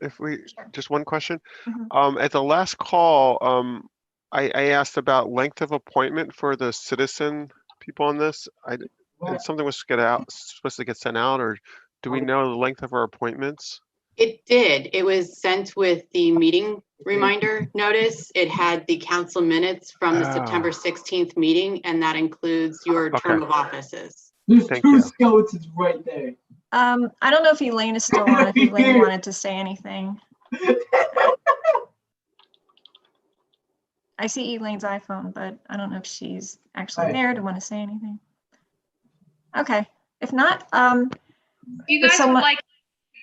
Just one question. Mhm. At the last call, I asked about length of appointment for the citizen people on this. And something was supposed to get sent out, or do we know the length of our appointments? It did. It was sent with the meeting reminder notice. It had the council minutes from the September 16th meeting, and that includes your term of offices. There's two skeletons right there. I don't know if Elaine is still on, if Elaine wanted to say anything. I see Elaine's iPhone, but I don't know if she's actually there to want to say anything. Okay, if not, You would guys someone- would like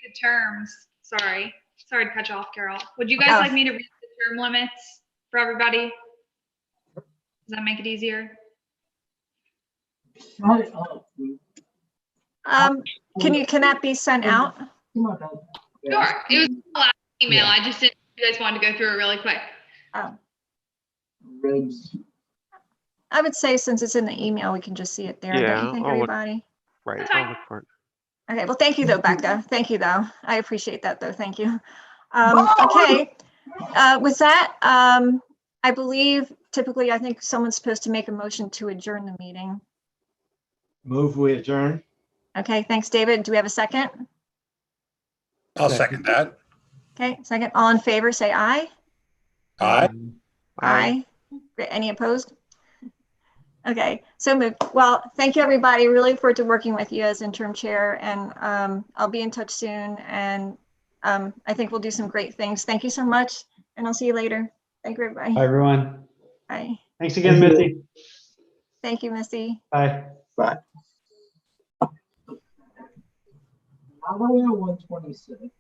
the terms. Sorry to cut you off, Carol. Would you guys like me to read the term limits for everybody? Does that make it easier? Shut up. can that be sent out? Sure. It was the last email. I just didn't. You guys wanted to go through it really quick. Oh, Ribs. I would say since it's in the email, we can just see it there. Don't Yeah, you think, I'll look- everybody? Right. I'll look for it. Okay, well, thank you though, Becca. Thank you though. I appreciate that though. Thank you. Okay, with that, I believe typically I think someone's supposed to make a motion to adjourn the meeting. Move we adjourn. Okay, thanks, David. Do we have a second? I'll second that. Okay, second. All in favor, say aye. Aye. Aye. Great. Any opposed? Okay, so moved. Well, thank you, everybody. Really look forward to working with you as interim chair, and I'll be in touch soon. And I think we'll do some great things. Thank you so much, and I'll see you later. Thank you, everybody. Bye, everyone. Bye. Thanks again, Missy. Thank you, Missy. Bye. Bye. How are we at 126?